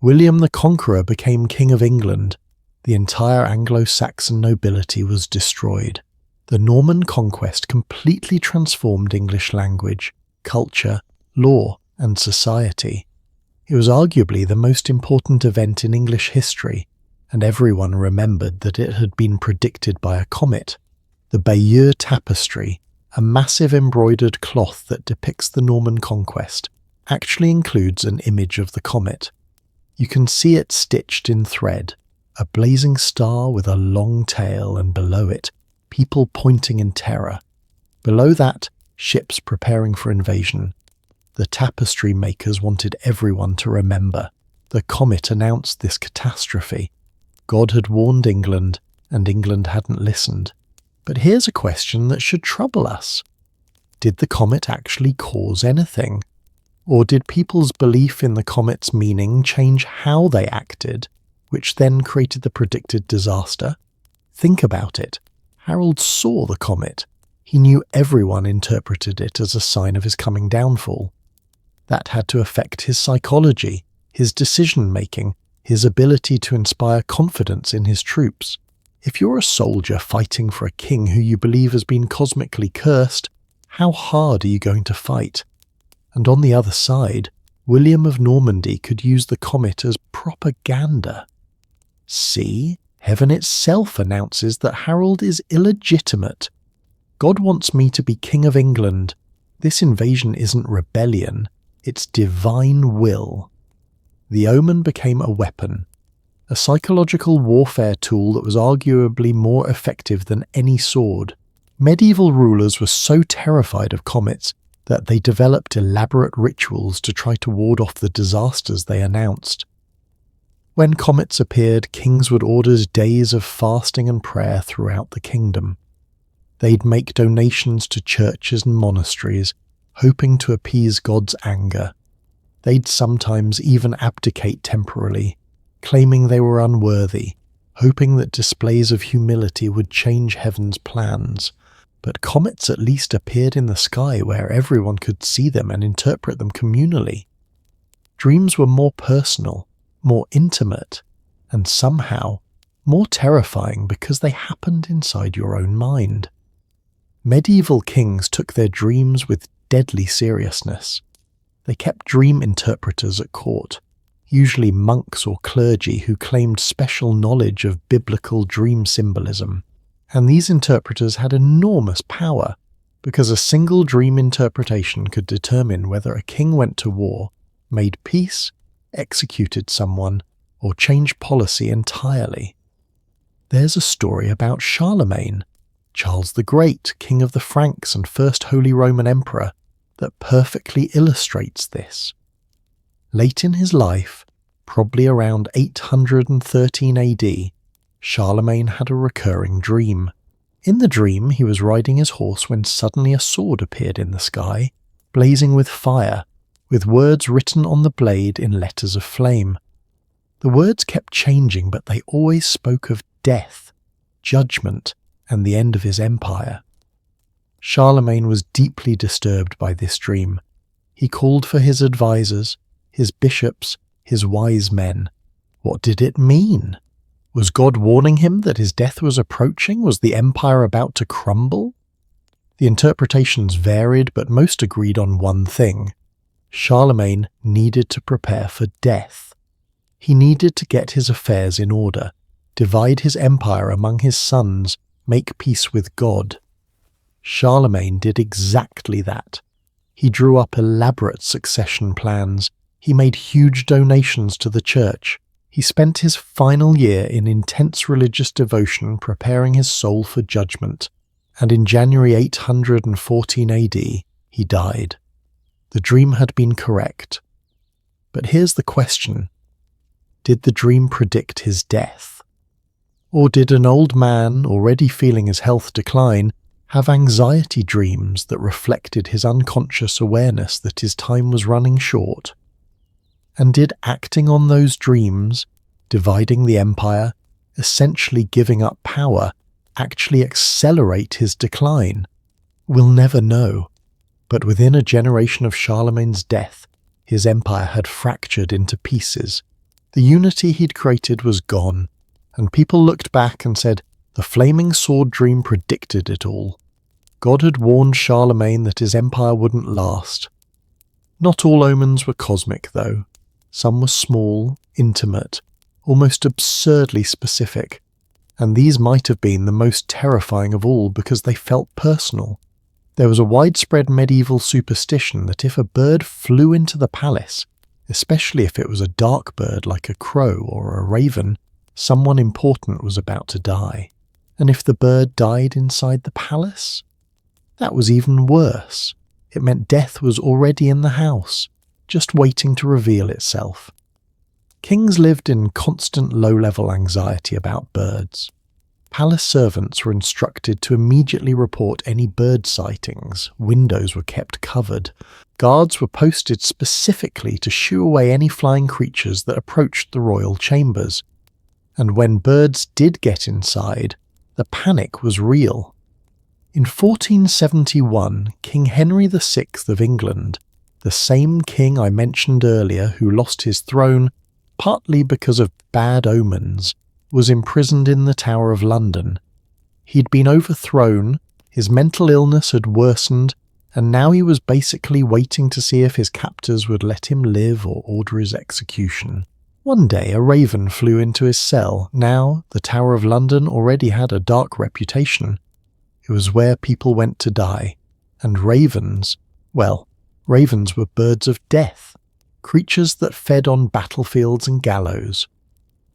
William the Conqueror became King of England. The entire Anglo-Saxon nobility was destroyed. The Norman conquest completely transformed English language, culture, law, and society. It was arguably the most important event in English history, and everyone remembered that it had been predicted by a comet. The Bayeux Tapestry, a massive embroidered cloth that depicts the Norman conquest, actually includes an image of the comet. You can see it stitched in thread, a blazing star with a long tail, and below it, people pointing in terror. Below that, ships preparing for invasion. The tapestry makers wanted everyone to remember. The comet announced this catastrophe. God had warned England, and England hadn't listened. But here's a question that should trouble us. Did the comet actually cause anything? Or did people's belief in the comet's meaning change how they acted, which then created the predicted disaster? Think about it. Harold saw the comet. He knew everyone interpreted it as a sign of his coming downfall. That had to affect his psychology, his decision-making, his ability to inspire confidence in his troops. If you're a soldier fighting for a king who you believe has been cosmically cursed, how hard are you going to fight? And on the other side, William of Normandy could use the comet as propaganda. See, heaven itself announces that Harold is illegitimate. God wants me to be King of England. This invasion isn't rebellion, it's divine will. The omen became a weapon, a psychological warfare tool that was arguably more effective than any sword. Medieval rulers were so terrified of comets, that they developed elaborate rituals to try to ward off the disasters they announced. When comets appeared, kings would order days of fasting and prayer throughout the kingdom. They'd make donations to churches and monasteries, hoping to appease God's anger. They'd sometimes even abdicate temporarily, claiming they were unworthy, hoping that displays of humility would change heaven's plans. But comets at least appeared in the sky where everyone could see them and interpret them communally. Dreams were more personal, more intimate, and somehow more terrifying because they happened inside your own mind. Medieval kings took their dreams with deadly seriousness. They kept dream interpreters at court, usually monks or clergy who claimed special knowledge of biblical dream symbolism. And these interpreters had enormous power, because a single dream interpretation could determine whether a king went to war, made peace, executed someone, or changed policy entirely. There's a story about Charlemagne, Charles the Great, King of the Franks and first Holy Roman Emperor, that perfectly illustrates this. Late in his life, probably around 813 AD, Charlemagne had a recurring dream. In the dream, he was riding his horse when suddenly a sword appeared in the sky, blazing with fire, with words written on the blade in letters of flame. The words kept changing, but they always spoke of death, judgment, and the end of his empire. Charlemagne was deeply disturbed by this dream. He called for his advisors, his bishops, his wise men. What did it mean? Was God warning him that his death was approaching? Was the empire about to crumble? The interpretations varied, but most agreed on one thing. Charlemagne needed to prepare for death. He needed to get his affairs in order, divide his empire among his sons, make peace with God. Charlemagne did exactly that. He drew up elaborate succession plans. He made huge donations to the church. He spent his final year in intense religious devotion preparing his soul for judgment, and in January 814 AD, he died. The dream had been correct. But here's the question. Did the dream predict his death? Or did an old man, already feeling his health decline, have anxiety dreams that reflected his unconscious awareness that his time was running short? And did acting on those dreams, dividing the empire, essentially giving up power, actually accelerate his decline? We'll never know. But within a generation of Charlemagne's death, his empire had fractured into pieces. The unity he'd created was gone, and people looked back and said, the flaming sword dream predicted it all. God had warned Charlemagne that his empire wouldn't last. Not all omens were cosmic, though. Some were small, intimate, almost absurdly specific, and these might have been the most terrifying of all because they felt personal. There was a widespread medieval superstition that if a bird flew into the palace, especially if it was a dark bird like a crow or a raven, someone important was about to die. And if the bird died inside the palace? That was even worse. It meant death was already in the house, just waiting to reveal itself. Kings lived in constant low-level anxiety about birds. Palace servants were instructed to immediately report any bird sightings. Windows were kept covered. Guards were posted specifically to shoo away any flying creatures that approached the royal chambers. And when birds did get inside, the panic was real. In 1471, King Henry VI of England, the same king I mentioned earlier who lost his throne partly because of bad omens, was imprisoned in the Tower of London. He'd been overthrown, his mental illness had worsened, and now he was basically waiting to see if his captors would let him live or order his execution. One day a raven flew into his cell. Now, the Tower of London already had a dark reputation. It was where people went to die. And ravens, well, ravens were birds of death, creatures that fed on battlefields and gallows.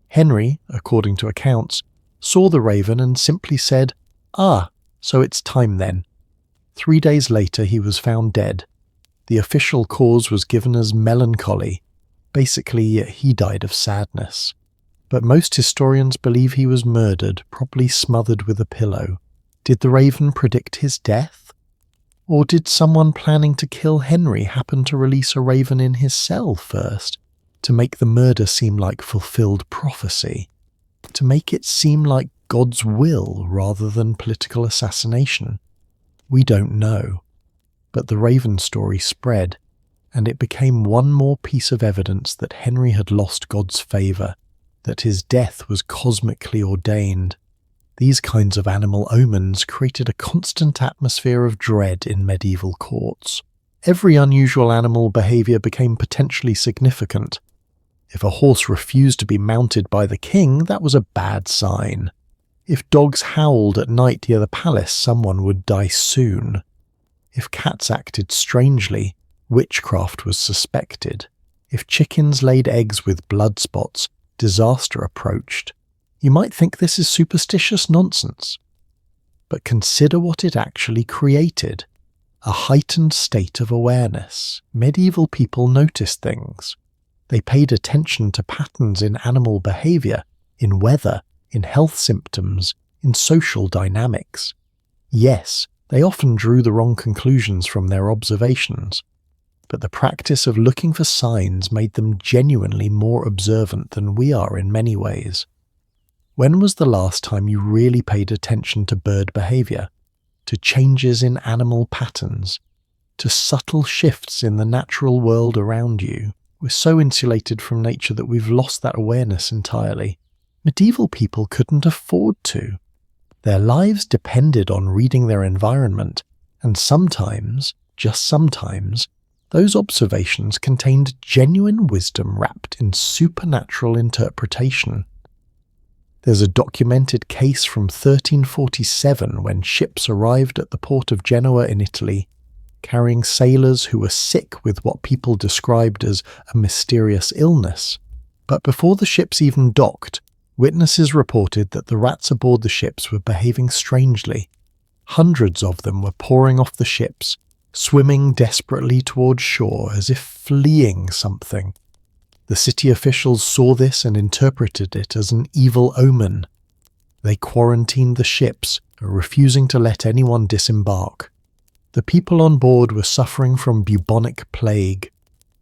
Henry, according to accounts, saw the raven and simply said, "Ah, so it's time then." 3 days later he was found dead, The official cause was given as melancholy. Basically, he died of sadness. But most historians believe he was murdered, probably smothered with a pillow. Did the raven predict his death? Or did someone planning to kill Henry happen to release a raven in his cell first, to make the murder seem like fulfilled prophecy? To make it seem like God's will rather than political assassination? We don't know. But the raven story spread, and it became one more piece of evidence that Henry had lost God's favour, that his death was cosmically ordained. These kinds of animal omens created a constant atmosphere of dread in medieval courts. Every unusual animal behaviour became potentially significant. If a horse refused to be mounted by the king, that was a bad sign. If dogs howled at night near the palace, someone would die soon. If cats acted strangely, witchcraft was suspected. If chickens laid eggs with blood spots, disaster approached. You might think this is superstitious nonsense. But consider what it actually created. A heightened state of awareness. Medieval people noticed things. They paid attention to patterns in animal behaviour, in weather, in health symptoms, in social dynamics. Yes, they often drew the wrong conclusions from their observations, but the practice of looking for signs made them genuinely more observant than we are in many ways. When was the last time you really paid attention to bird behaviour, to changes in animal patterns, to subtle shifts in the natural world around you? We're so insulated from nature that we've lost that awareness entirely. Medieval people couldn't afford to. Their lives depended on reading their environment, and sometimes, just sometimes, those observations contained genuine wisdom wrapped in supernatural interpretation. There's a documented case from 1347 when ships arrived at the port of Genoa in Italy, carrying sailors who were sick with what people described as a mysterious illness. But before the ships even docked, witnesses reported that the rats aboard the ships were behaving strangely. Hundreds of them were pouring off the ships, swimming desperately towards shore as if fleeing something. The city officials saw this and interpreted it as an evil omen. They quarantined the ships, refusing to let anyone disembark. The people on board were suffering from bubonic plague,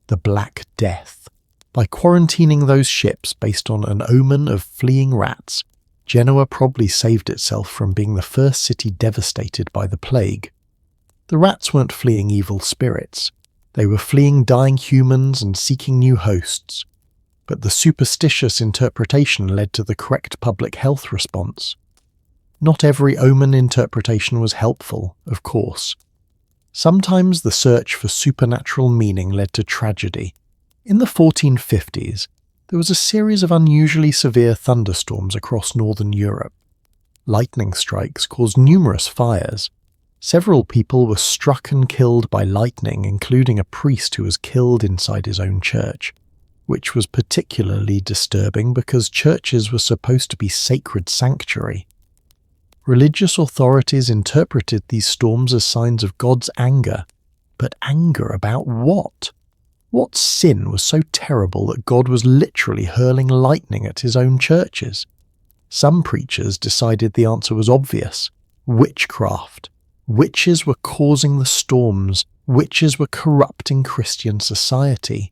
the Black Death. By quarantining those ships based on an omen of fleeing rats, Genoa probably saved itself from being the first city devastated by the plague. The rats weren't fleeing evil spirits. They were fleeing dying humans and seeking new hosts. But the superstitious interpretation led to the correct public health response. Not every omen interpretation was helpful, of course. Sometimes the search for supernatural meaning led to tragedy. In the 1450s, there was a series of unusually severe thunderstorms across northern Europe. Lightning strikes caused numerous fires. Several people were struck and killed by lightning, including a priest who was killed inside his own church, which was particularly disturbing because churches were supposed to be sacred sanctuary. Religious authorities interpreted these storms as signs of God's anger. But anger about what? What sin was so terrible that God was literally hurling lightning at his own churches? Some preachers decided the answer was obvious. Witchcraft. Witches were causing the storms. Witches were corrupting Christian society.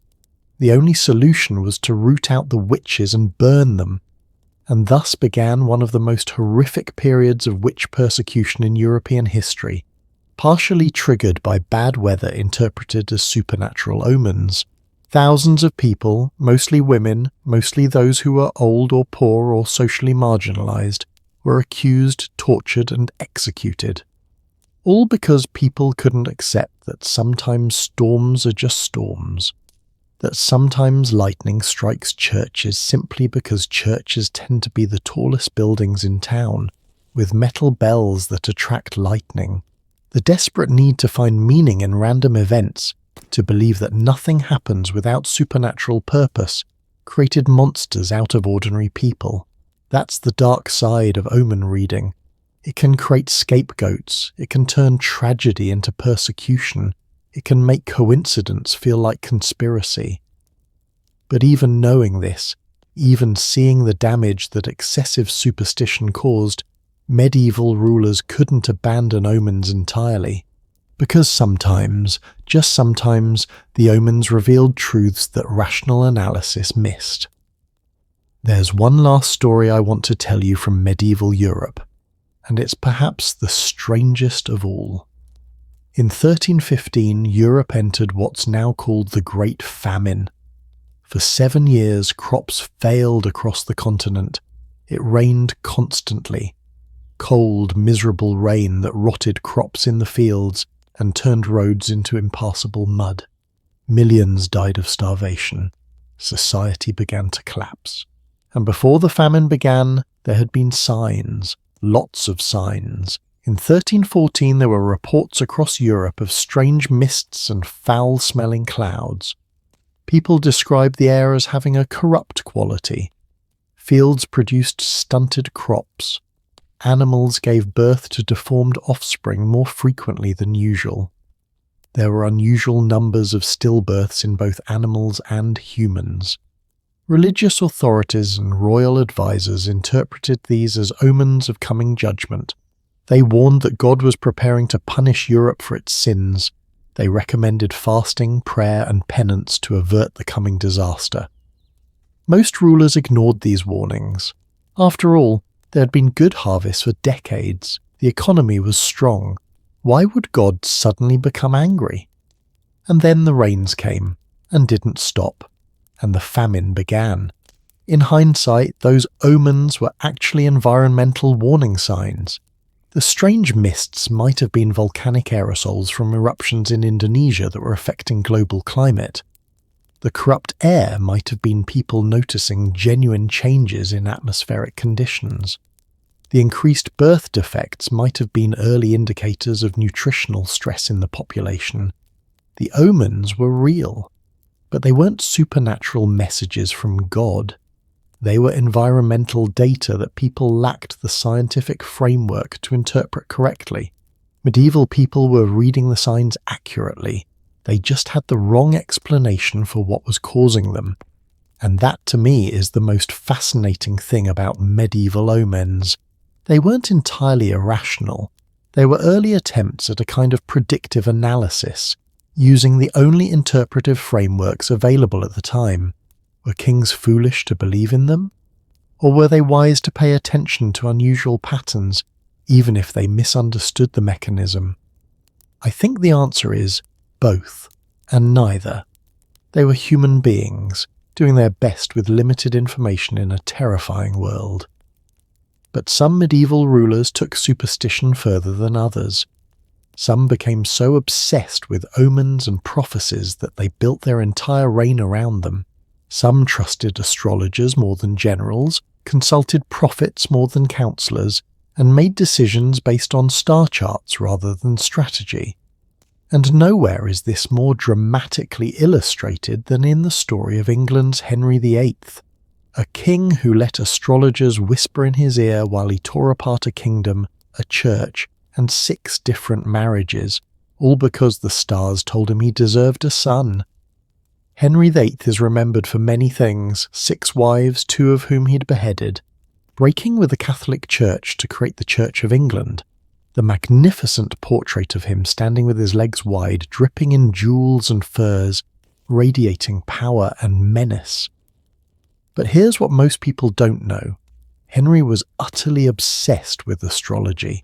The only solution was to root out the witches and burn them. And thus began one of the most horrific periods of witch persecution in European history, partially triggered by bad weather interpreted as supernatural omens. Thousands of people, mostly women, mostly those who were old or poor or socially marginalized, were accused, tortured, and executed. All because people couldn't accept that sometimes storms are just storms. That sometimes lightning strikes churches simply because churches tend to be the tallest buildings in town, with metal bells that attract lightning. The desperate need to find meaning in random events, to believe that nothing happens without supernatural purpose, created monsters out of ordinary people. That's the dark side of omen reading. It can create scapegoats, it can turn tragedy into persecution, It can make coincidence feel like conspiracy. But even knowing this, even seeing the damage that excessive superstition caused, medieval rulers couldn't abandon omens entirely. Because sometimes, just sometimes, the omens revealed truths that rational analysis missed. There's one last story I want to tell you from medieval Europe, and it's perhaps the strangest of all. In 1315, Europe entered what's now called the Great Famine. For 7 years, crops failed across the continent. It rained constantly. Cold, miserable rain that rotted crops in the fields and turned roads into impassable mud. Millions died of starvation. Society began to collapse. And before the famine began, there had been signs, lots of signs. In 1314 there were reports across Europe of strange mists and foul-smelling clouds. People described the air as having a corrupt quality. Fields produced stunted crops. Animals gave birth to deformed offspring more frequently than usual. There were unusual numbers of stillbirths in both animals and humans. Religious authorities and royal advisors interpreted these as omens of coming judgment. They warned that God was preparing to punish Europe for its sins. They recommended fasting, prayer, and penance to avert the coming disaster. Most rulers ignored these warnings. After all, there had been good harvests for decades. The economy was strong. Why would God suddenly become angry? And then the rains came, and didn't stop, and the famine began. In hindsight, those omens were actually environmental warning signs. The strange mists might have been volcanic aerosols from eruptions in Indonesia that were affecting global climate. The corrupt air might have been people noticing genuine changes in atmospheric conditions. The increased birth defects might have been early indicators of nutritional stress in the population. The omens were real, but they weren't supernatural messages from God. They were environmental data that people lacked the scientific framework to interpret correctly. Medieval people were reading the signs accurately. They just had the wrong explanation for what was causing them. And that, to me, is the most fascinating thing about medieval omens. They weren't entirely irrational. They were early attempts at a kind of predictive analysis, using the only interpretive frameworks available at the time. Were kings foolish to believe in them? Or were they wise to pay attention to unusual patterns, even if they misunderstood the mechanism? I think the answer is both, and neither. They were human beings, doing their best with limited information in a terrifying world. But some medieval rulers took superstition further than others. Some became so obsessed with omens and prophecies that they built their entire reign around them. Some trusted astrologers more than generals, consulted prophets more than counselors, and made decisions based on star charts rather than strategy. And nowhere is this more dramatically illustrated than in the story of England's Henry VIII, a king who let astrologers whisper in his ear while he tore apart a kingdom, a church, and 6 different marriages, all because the stars told him he deserved a son. Henry VIII is remembered for many things: 6 wives, 2 of whom he'd beheaded, breaking with the Catholic Church to create the Church of England, the magnificent portrait of him standing with his legs wide, dripping in jewels and furs, radiating power and menace. But here's what most people don't know. Henry was utterly obsessed with astrology.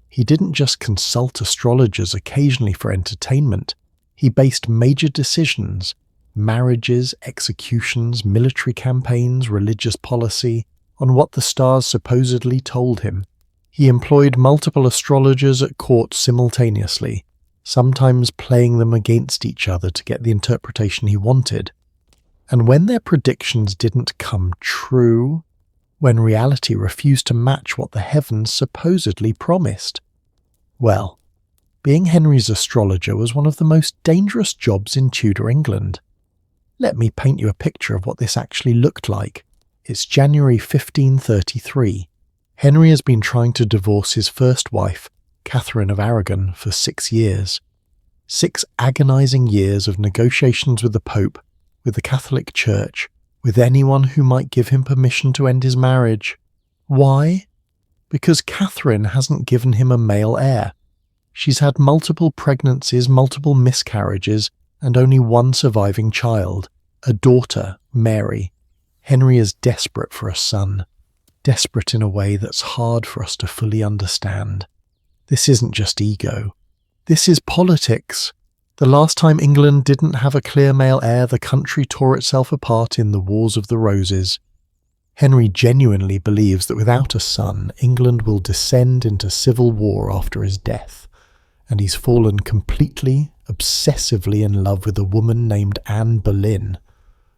He didn't just consult astrologers occasionally for entertainment. He based major decisions, marriages, executions, military campaigns, religious policy, on what the stars supposedly told him. He employed multiple astrologers at court simultaneously, sometimes playing them against each other to get the interpretation he wanted. And when their predictions didn't come true, when reality refused to match what the heavens supposedly promised, well, being Henry's astrologer was one of the most dangerous jobs in Tudor England. Let me paint you a picture of what this actually looked like. It's January 1533. Henry has been trying to divorce his first wife, Catherine of Aragon, for 6 years. 6 agonizing years of negotiations with the Pope, with the Catholic Church, with anyone who might give him permission to end his marriage. Why? Because Catherine hasn't given him a male heir. She's had multiple pregnancies, multiple miscarriages, and only one surviving child, a daughter, Mary. Henry is desperate for a son, desperate in a way that's hard for us to fully understand. This isn't just ego. This is politics. The last time England didn't have a clear male heir, the country tore itself apart in the Wars of the Roses. Henry genuinely believes that without a son, England will descend into civil war after his death, and he's fallen completely, obsessively in love with a woman named Anne Boleyn,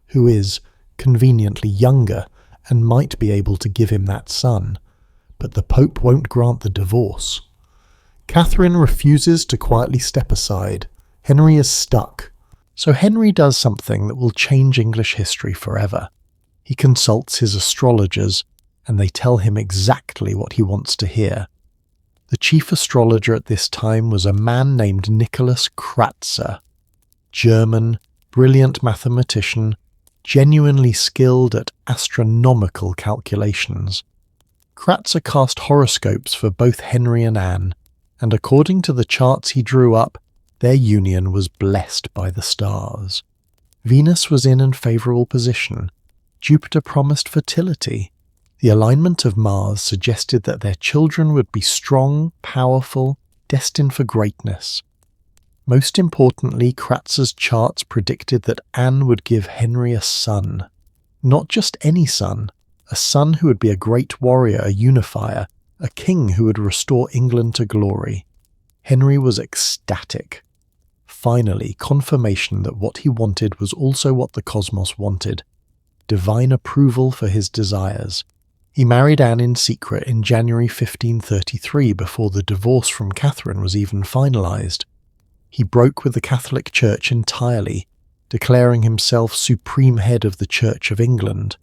who is conveniently younger and might be able to give him that son, but the Pope won't grant the divorce. Catherine refuses to quietly step aside. Henry is stuck. So Henry does something that will change English history forever. He consults his astrologers, and they tell him exactly what he wants to hear. The chief astrologer at this time was a man named Nicholas Kratzer, German, brilliant mathematician, genuinely skilled at astronomical calculations. Kratzer cast horoscopes for both Henry and Anne, and according to the charts he drew up, their union was blessed by the stars. Venus was in an favourable position. Jupiter promised fertility. The alignment of Mars suggested that their children would be strong, powerful, destined for greatness. Most importantly, Kratzer's charts predicted that Anne would give Henry a son. Not just any son, a son who would be a great warrior, a unifier, a king who would restore England to glory. Henry was ecstatic. Finally, confirmation that what he wanted was also what the cosmos wanted. Divine approval for his desires. He married Anne in secret in January 1533 before the divorce from Catherine was even finalised. He broke with the Catholic Church entirely, declaring himself supreme head of the Church of England,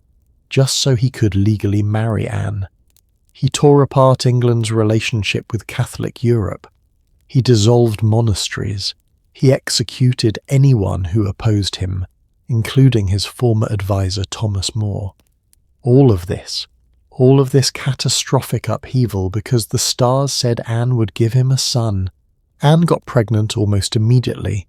just so he could legally marry Anne. He tore apart England's relationship with Catholic Europe. He dissolved monasteries. He executed anyone who opposed him, including his former advisor Thomas More. All of this catastrophic upheaval because the stars said Anne would give him a son. Anne got pregnant almost immediately.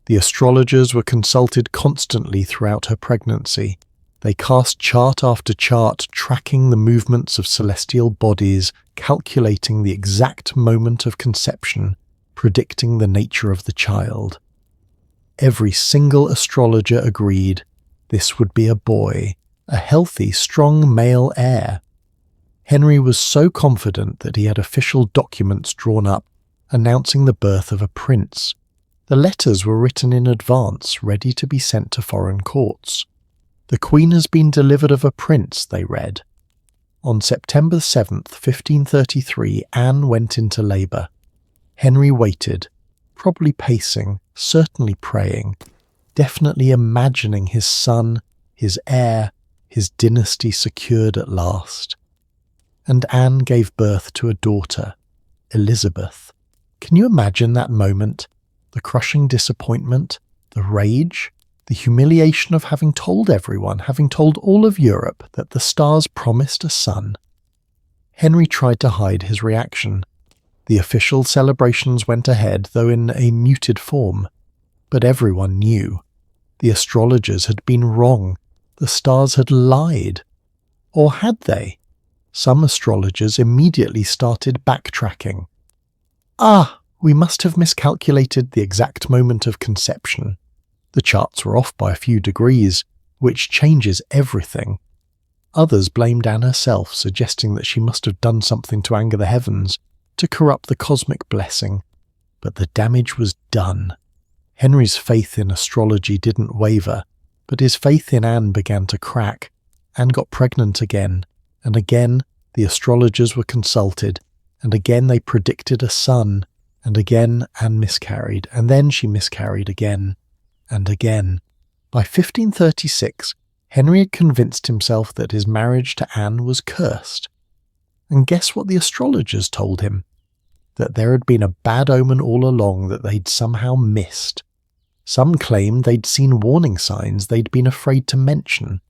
The astrologers were consulted constantly throughout her pregnancy. They cast chart after chart, tracking the movements of celestial bodies, calculating the exact moment of conception, predicting the nature of the child. Every single astrologer agreed this would be a boy, a healthy, strong male heir. Henry was so confident that he had official documents drawn up announcing the birth of a prince. The letters were written in advance, ready to be sent to foreign courts. "The Queen has been delivered of a prince," they read. On September 7th, 1533, Anne went into labour. Henry waited, probably pacing, certainly praying, definitely imagining his son, his heir, his dynasty secured at last. And Anne gave birth to a daughter, Elizabeth. Can you imagine that moment? The crushing disappointment, the rage, the humiliation of having told everyone, having told all of Europe that the stars promised a son. Henry tried to hide his reaction. The official celebrations went ahead, though in a muted form. But everyone knew. The astrologers had been wrong. The stars had lied. Or had they? Some astrologers immediately started backtracking. We must have miscalculated the exact moment of conception. The charts were off by a few degrees, which changes everything. Others blamed Anne herself, suggesting that she must have done something to anger the heavens, to corrupt the cosmic blessing. But the damage was done. Henry's faith in astrology didn't waver, but his faith in Anne began to crack. Anne got pregnant again, and again the astrologers were consulted, and again they predicted a son, and again Anne miscarried, and then she miscarried again, and again. By 1536, Henry had convinced himself that his marriage to Anne was cursed. And guess what the astrologers told him? that there had been a bad omen all along that they'd somehow missed. Some claimed they'd seen warning signs they'd been afraid to mention.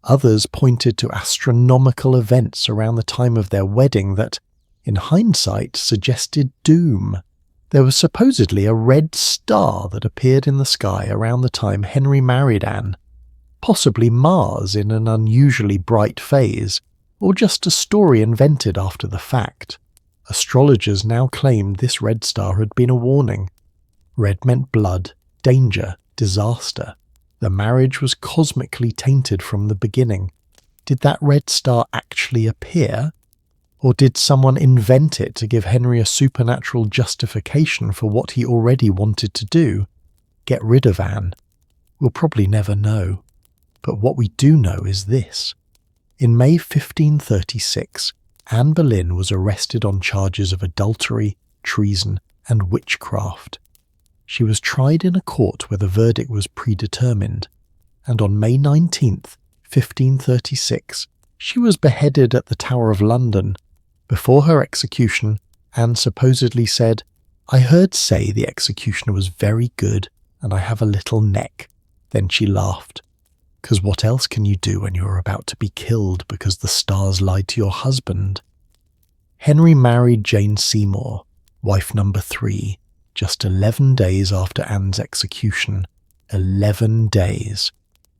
Others pointed to astronomical events around the time of their wedding that, in hindsight, suggested doom. There was supposedly a red star that appeared in the sky around the time Henry married Anne, possibly Mars in an unusually bright phase, or just a story invented after the fact. Astrologers now claimed this red star had been a warning. Red meant blood, danger, disaster. The marriage was cosmically tainted from the beginning. Did that red star actually appear? Or did someone invent it to give Henry a supernatural justification for what he already wanted to do? Get rid of Anne? We'll probably never know. But what we do know is this. In May 1536, Anne Boleyn was arrested on charges of adultery, treason, and witchcraft. She was tried in a court where the verdict was predetermined, and on May 19th, 1536, she was beheaded at the Tower of London. Before her execution, Anne supposedly said, "I heard say the executioner was very good, and I have a little neck." Then she laughed. 'Cause what else can you do when you're about to be killed because the stars lied to your husband? Henry married Jane Seymour, wife number 3, just 11 days after Anne's execution. 11 days.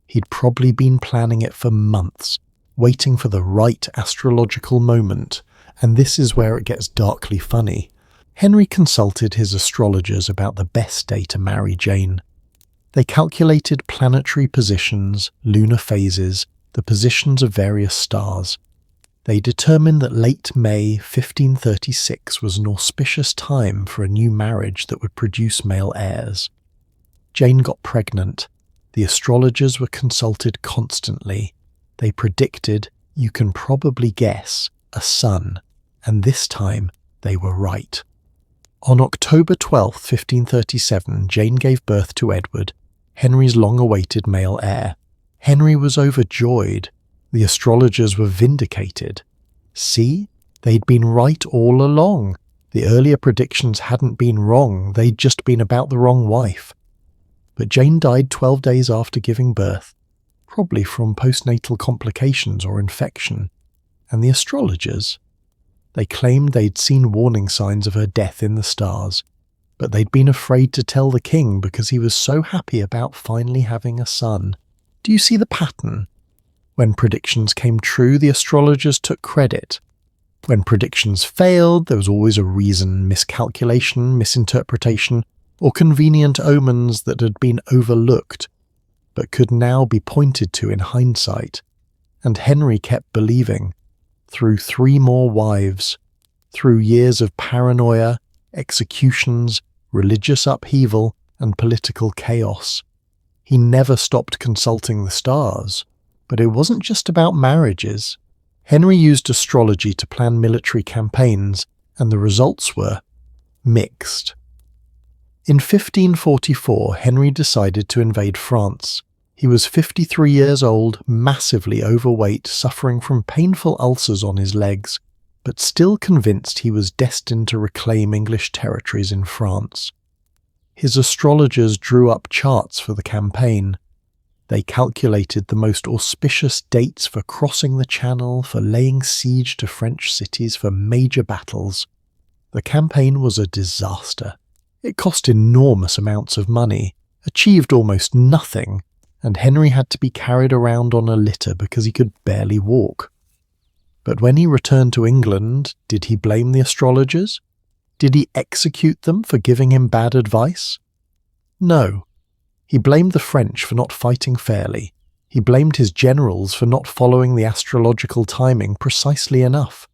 He'd probably been planning it for months, waiting for the right astrological moment, and this is where it gets darkly funny. Henry consulted his astrologers about the best day to marry Jane. They calculated planetary positions, lunar phases, the positions of various stars. They determined that late May 1536 was an auspicious time for a new marriage that would produce male heirs. Jane got pregnant. The astrologers were consulted constantly. They predicted, you can probably guess, a son, and this time they were right. On October 12, 1537, Jane gave birth to Edward, Henry's long-awaited male heir. Henry was overjoyed. The astrologers were vindicated. See? They'd been right all along. The earlier predictions hadn't been wrong, they'd just been about the wrong wife. But Jane died 12 days after giving birth, probably from postnatal complications or infection. And the astrologers? They claimed they'd seen warning signs of her death in the stars, but they'd been afraid to tell the king because he was so happy about finally having a son. Do you see the pattern? When predictions came true, the astrologers took credit. When predictions failed, there was always a reason, miscalculation, misinterpretation, or convenient omens that had been overlooked, but could now be pointed to in hindsight. And Henry kept believing, through 3 more wives, through years of paranoia, executions, religious upheaval, and political chaos. He never stopped consulting the stars, but it wasn't just about marriages. Henry used astrology to plan military campaigns, and the results were mixed. In 1544, Henry decided to invade France. He was 53 years old, massively overweight, suffering from painful ulcers on his legs, but still convinced he was destined to reclaim English territories in France. His astrologers drew up charts for the campaign. They calculated the most auspicious dates for crossing the Channel, for laying siege to French cities, for major battles. The campaign was a disaster. It cost enormous amounts of money, achieved almost nothing, and Henry had to be carried around on a litter because he could barely walk. But when he returned to England, did he blame the astrologers? Did he execute them for giving him bad advice? No. He blamed the French for not fighting fairly. He blamed his generals for not following the astrological timing precisely enough.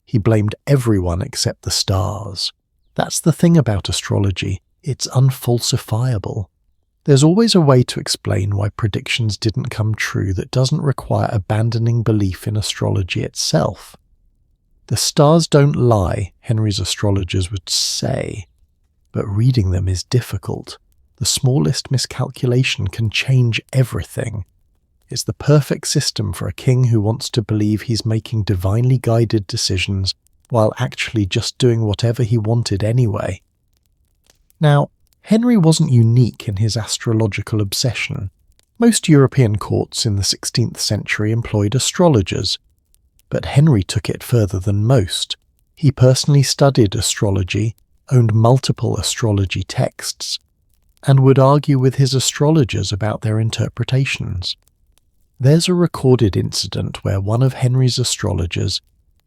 He blamed everyone except the stars. That's the thing about astrology. It's unfalsifiable. There's always a way to explain why predictions didn't come true that doesn't require abandoning belief in astrology itself. The stars don't lie, Henry's astrologers would say, but reading them is difficult. The smallest miscalculation can change everything. It's the perfect system for a king who wants to believe he's making divinely guided decisions while actually just doing whatever he wanted anyway. Now, Henry wasn't unique in his astrological obsession. Most European courts in the 16th century employed astrologers, but Henry took it further than most. He personally studied astrology, owned multiple astrology texts, and would argue with his astrologers about their interpretations. There's a recorded incident where one of Henry's astrologers,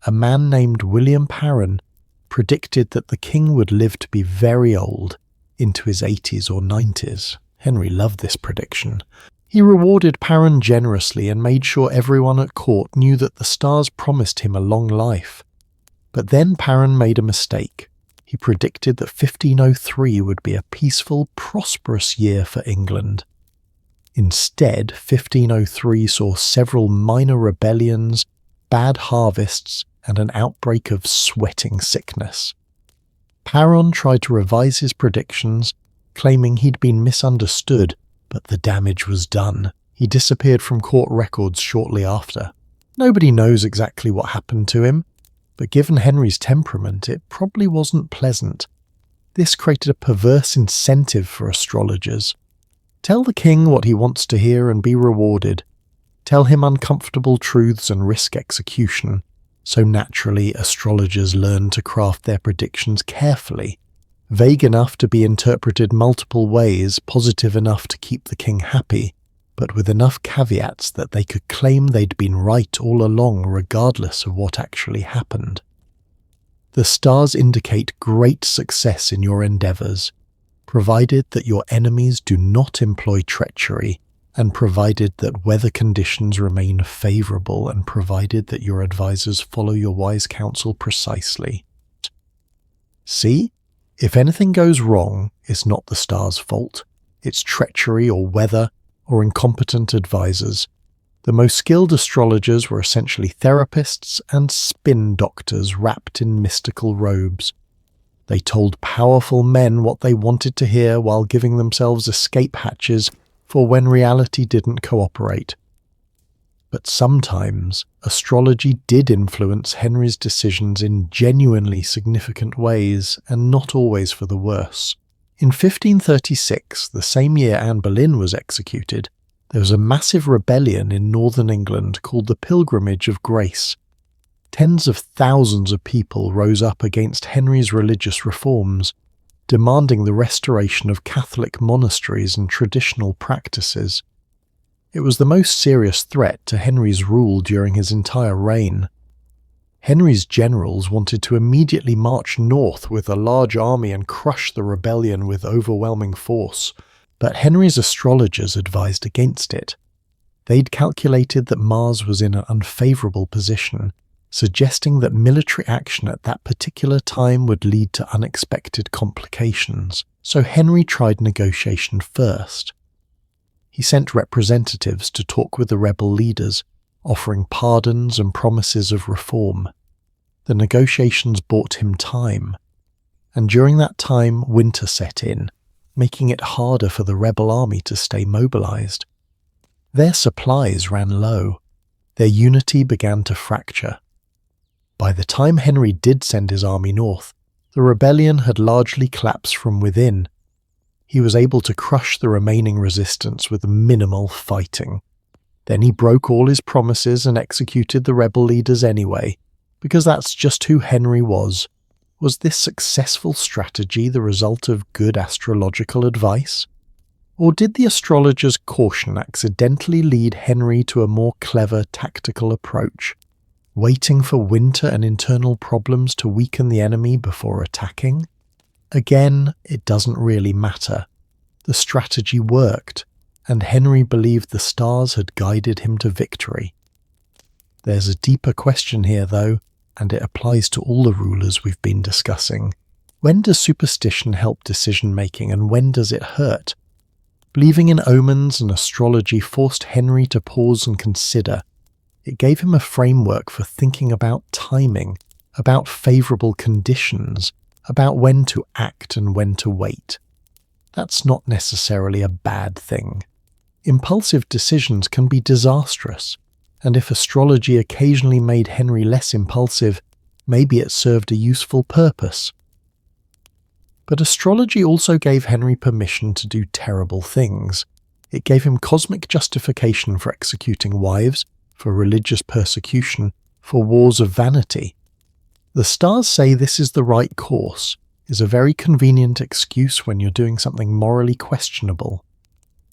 a man named William Parran, predicted that the king would live to be very old, into his 80s or 90s. Henry loved this prediction. He rewarded Parran generously and made sure everyone at court knew that the stars promised him a long life. But then Parran made a mistake. He predicted that 1503 would be a peaceful, prosperous year for England. Instead, 1503 saw several minor rebellions, bad harvests, and an outbreak of sweating sickness. Parran tried to revise his predictions, claiming he'd been misunderstood, but the damage was done. He disappeared from court records shortly after. Nobody knows exactly what happened to him, but given Henry's temperament, it probably wasn't pleasant. This created a perverse incentive for astrologers. Tell the king what he wants to hear and be rewarded. Tell him uncomfortable truths and risk execution. So naturally, astrologers learn to craft their predictions carefully, vague enough to be interpreted multiple ways, positive enough to keep the king happy, but with enough caveats that they could claim they'd been right all along regardless of what actually happened. The stars indicate great success in your endeavours, provided that your enemies do not employ treachery, and provided that weather conditions remain favourable, and provided that your advisors follow your wise counsel precisely. See? If anything goes wrong, it's not the stars' fault. It's treachery or weather or incompetent advisors. The most skilled astrologers were essentially therapists and spin doctors wrapped in mystical robes. They told powerful men what they wanted to hear while giving themselves escape hatches for when reality didn't cooperate. But sometimes, astrology did influence Henry's decisions in genuinely significant ways, and not always for the worse. In 1536, the same year Anne Boleyn was executed, there was a massive rebellion in northern England called the Pilgrimage of Grace. Tens of thousands of people rose up against Henry's religious reforms, demanding the restoration of Catholic monasteries and traditional practices. It was the most serious threat to Henry's rule during his entire reign. Henry's generals wanted to immediately march north with a large army and crush the rebellion with overwhelming force, but Henry's astrologers advised against it. They'd calculated that Mars was in an unfavourable position, suggesting that military action at that particular time would lead to unexpected complications, so Henry tried negotiation first. He sent representatives to talk with the rebel leaders, offering pardons and promises of reform. The negotiations bought him time, and during that time winter set in, making it harder for the rebel army to stay mobilized. Their supplies ran low. Their unity began to fracture. By the time Henry did send his army north, the rebellion had largely collapsed from within. He was able to crush the remaining resistance with minimal fighting. Then he broke all his promises and executed the rebel leaders anyway, because that's just who Henry was. Was this successful strategy the result of good astrological advice? Or did the astrologer's caution accidentally lead Henry to a more clever tactical approach, waiting for winter and internal problems to weaken the enemy before attacking? Again, it doesn't really matter. The strategy worked, and Henry believed the stars had guided him to victory. There's a deeper question here, though, and it applies to all the rulers we've been discussing. When does superstition help decision-making, and when does it hurt? Believing in omens and astrology forced Henry to pause and consider. It gave him a framework for thinking about timing, about favourable conditions, about when to act and when to wait. That's not necessarily a bad thing. Impulsive decisions can be disastrous, and if astrology occasionally made Henry less impulsive, Maybe it served a useful purpose. But astrology also gave Henry permission to do terrible things. It gave him cosmic justification for executing wives, for religious persecution, for wars of vanity. The stars say this is the right course, is a very convenient excuse when you're doing something morally questionable,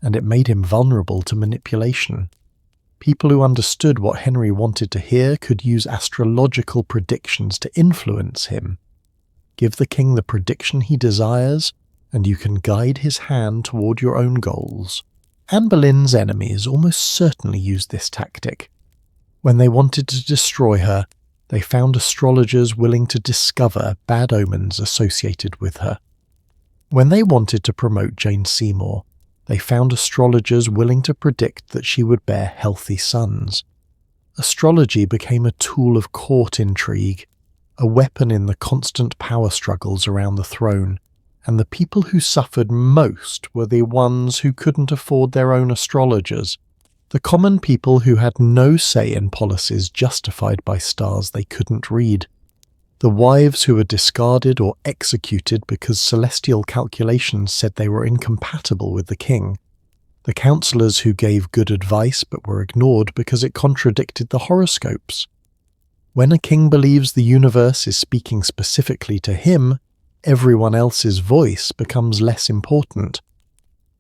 and it made him vulnerable to manipulation. People who understood what Henry wanted to hear could use astrological predictions to influence him. Give the king the prediction he desires, and you can guide his hand toward your own goals. Anne Boleyn's enemies almost certainly used this tactic. When they wanted to destroy her, they found astrologers willing to discover bad omens associated with her. When they wanted to promote Jane Seymour, they found astrologers willing to predict that she would bear healthy sons. Astrology became a tool of court intrigue, a weapon in the constant power struggles around the throne, and the people who suffered most were the ones who couldn't afford their own astrologers, the common people who had no say in policies justified by stars they couldn't read, the wives who were discarded or executed because celestial calculations said they were incompatible with the king, the counsellors who gave good advice but were ignored because it contradicted the horoscopes. When a king believes the universe is speaking specifically to him, everyone else's voice becomes less important.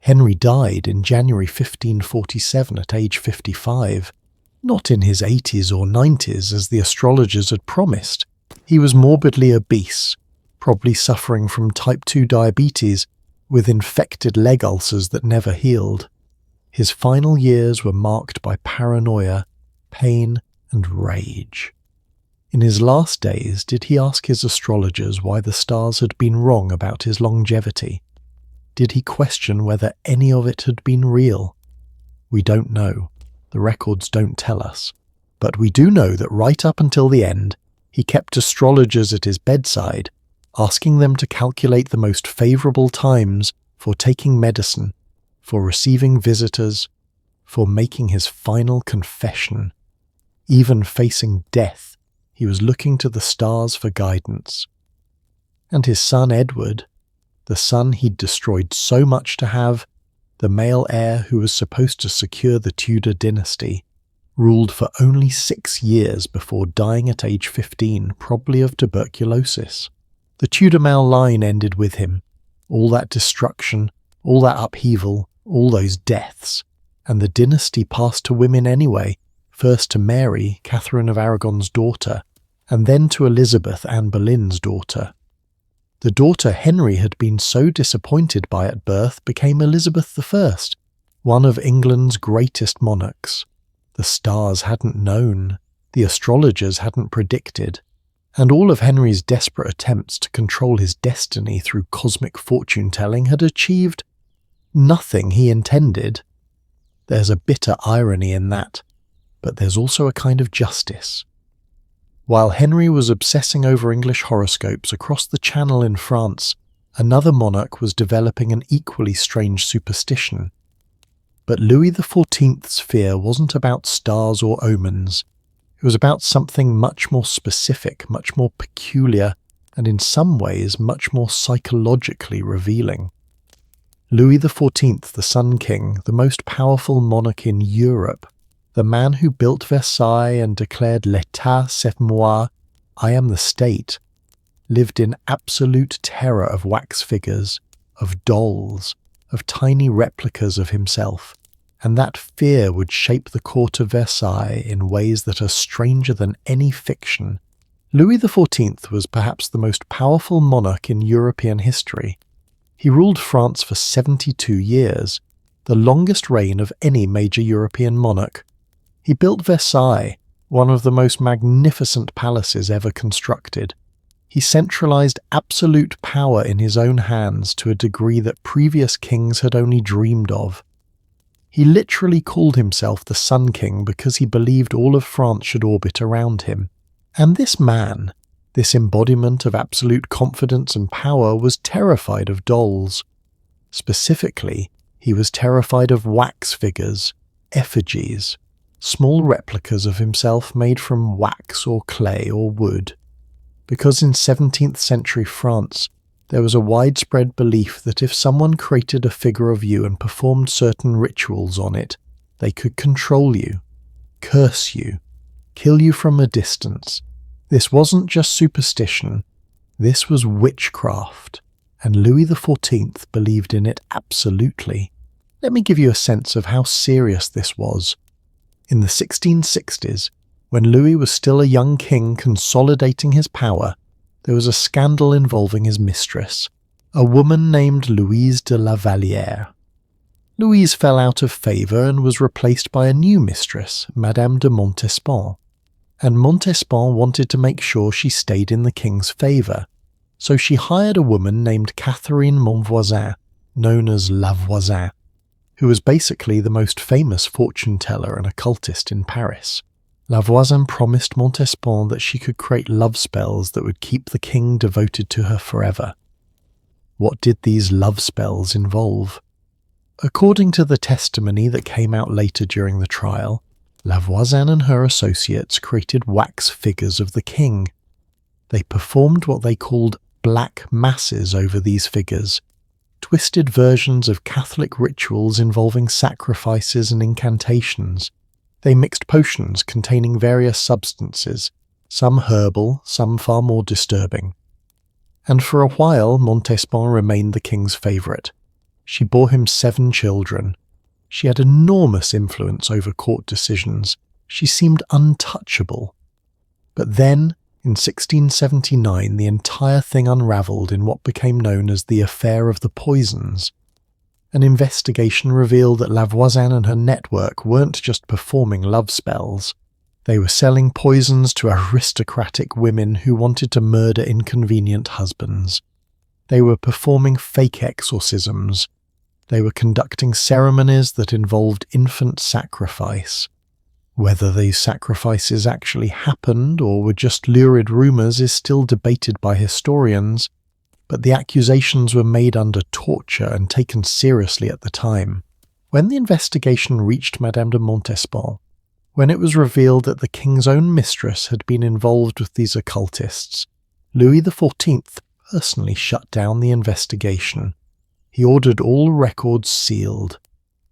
Henry died in January 1547 at age 55, not in his 80s or 90s as the astrologers had promised. He was morbidly obese, probably suffering from type 2 diabetes with infected leg ulcers that never healed. His final years were marked by paranoia, pain, and rage. In his last days, did he ask his astrologers why the stars had been wrong about his longevity? Did he question whether any of it had been real? We don't know. The records don't tell us. But we do know that right up until the end, he kept astrologers at his bedside, asking them to calculate the most favourable times for taking medicine, for receiving visitors, for making his final confession. Even facing death, he was looking to the stars for guidance. And his son Edward, the son he'd destroyed so much to have, the male heir who was supposed to secure the Tudor dynasty, ruled for only 6 years before dying at age 15, probably of tuberculosis. The Tudor male line ended with him. All that destruction, all that upheaval, all those deaths. And the dynasty passed to women anyway, first to Mary, Catherine of Aragon's daughter, and then to Elizabeth, Anne Boleyn's daughter. The daughter Henry had been so disappointed by at birth became Elizabeth I, one of England's greatest monarchs. The stars hadn't known, the astrologers hadn't predicted, and all of Henry's desperate attempts to control his destiny through cosmic fortune-telling had achieved nothing he intended. There's a bitter irony in that, but there's also a kind of justice. While Henry was obsessing over English horoscopes across the Channel in France, another monarch was developing an equally strange superstition. But Louis XIV's fear wasn't about stars or omens. It was about something much more specific, much more peculiar, and in some ways much more psychologically revealing. Louis XIV, the Sun King, the most powerful monarch in Europe, the man who built Versailles and declared "L'État c'est moi," I am the state, lived in absolute terror of wax figures, of dolls, of tiny replicas of himself, and that fear would shape the court of Versailles in ways that are stranger than any fiction. Louis XIV was perhaps the most powerful monarch in European history. He ruled France for 72 years, the longest reign of any major European monarch. He built Versailles, one of the most magnificent palaces ever constructed. He centralized absolute power in his own hands to a degree that previous kings had only dreamed of. He literally called himself the Sun King because he believed all of France should orbit around him. And this man, this embodiment of absolute confidence and power, was terrified of dolls. Specifically, he was terrified of wax figures, effigies, small replicas of himself made from wax or clay or wood. because in 17th century France there was a widespread belief that if someone created a figure of you and performed certain rituals on it, they could control you, curse you, kill you from a distance. This wasn't just superstition, this was witchcraft, and Louis XIV believed in it absolutely. Let me give you a sense of how serious this was. In the 1660s, when Louis was still a young king consolidating his power, there was a scandal involving his mistress, a woman named Louise de la Vallière. Louise fell out of favour and was replaced by a new mistress, Madame de Montespan. And Montespan wanted to make sure she stayed in the king's favour, so she hired a woman named Catherine Monvoisin, known as La Voisin, who was basically the most famous fortune-teller and occultist in Paris. La Voisin promised Montespan that she could create love spells that would keep the king devoted to her forever. What did these love spells involve? According to the testimony that came out later during the trial, La Voisin and her associates created wax figures of the king. They performed what they called black masses over these figures, twisted versions of Catholic rituals involving sacrifices and incantations. They mixed potions containing various substances, some herbal, some far more disturbing. And for a while Montespan remained the king's favourite. She bore him 7 children. She had enormous influence over court decisions. She seemed untouchable. But then, in 1679, the entire thing unravelled in what became known as the Affair of the Poisons. An investigation revealed that La Voisin and her network weren't just performing love spells. They were selling poisons to aristocratic women who wanted to murder inconvenient husbands. They were performing fake exorcisms. They were conducting ceremonies that involved infant sacrifice. Whether these sacrifices actually happened or were just lurid rumours is still debated by historians, but the accusations were made under torture and taken seriously at the time. When the investigation reached Madame de Montespan, when it was revealed that the king's own mistress had been involved with these occultists, Louis XIV personally shut down the investigation. He ordered all records sealed.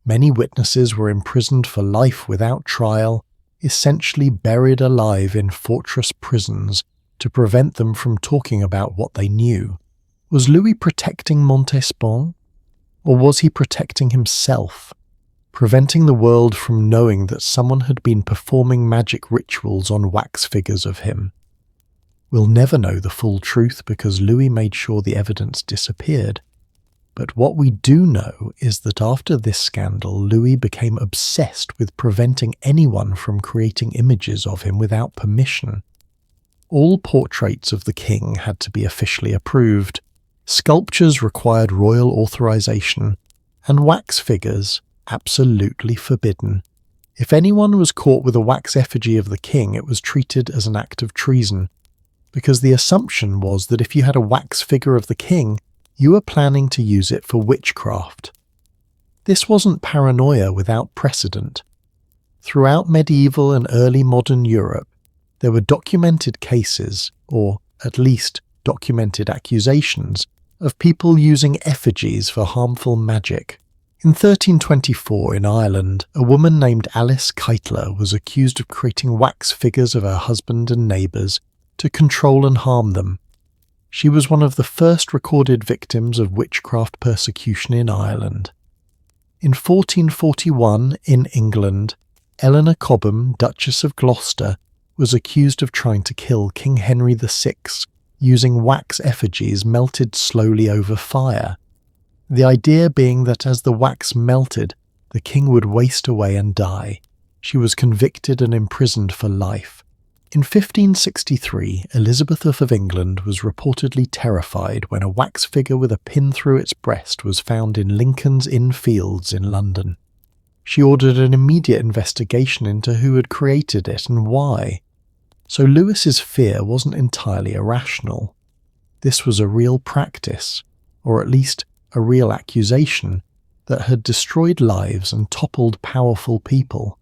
Many witnesses were imprisoned for life without trial, essentially buried alive in fortress prisons to prevent them from talking about what they knew. Was Louis protecting Montespan? Or was he protecting himself, preventing the world from knowing that someone had been performing magic rituals on wax figures of him? We'll never know the full truth because Louis made sure the evidence disappeared. But what we do know is that after this scandal, Louis became obsessed with preventing anyone from creating images of him without permission. All portraits of the king had to be officially approved, sculptures required royal authorization, and wax figures absolutely forbidden. If anyone was caught with a wax effigy of the king, it was treated as an act of treason, because the assumption was that if you had a wax figure of the king, you were planning to use it for witchcraft. This wasn't paranoia without precedent. Throughout medieval and early modern Europe, there were documented cases, or at least documented accusations, of people using effigies for harmful magic. In 1324 in Ireland, a woman named Alice Keitler was accused of creating wax figures of her husband and neighbours to control and harm them. She was one of the first recorded victims of witchcraft persecution in Ireland. In 1441, in England, Eleanor Cobham, Duchess of Gloucester, was accused of trying to kill King Henry VI using wax effigies melted slowly over fire. The idea being that as the wax melted, the king would waste away and die. She was convicted and imprisoned for life. In 1563, Elizabeth of England was reportedly terrified when a wax figure with a pin through its breast was found in Lincoln's Inn Fields in London. She ordered an immediate investigation into who had created it and why. So Louis's fear wasn't entirely irrational. This was a real practice, or at least a real accusation, that had destroyed lives and toppled powerful people.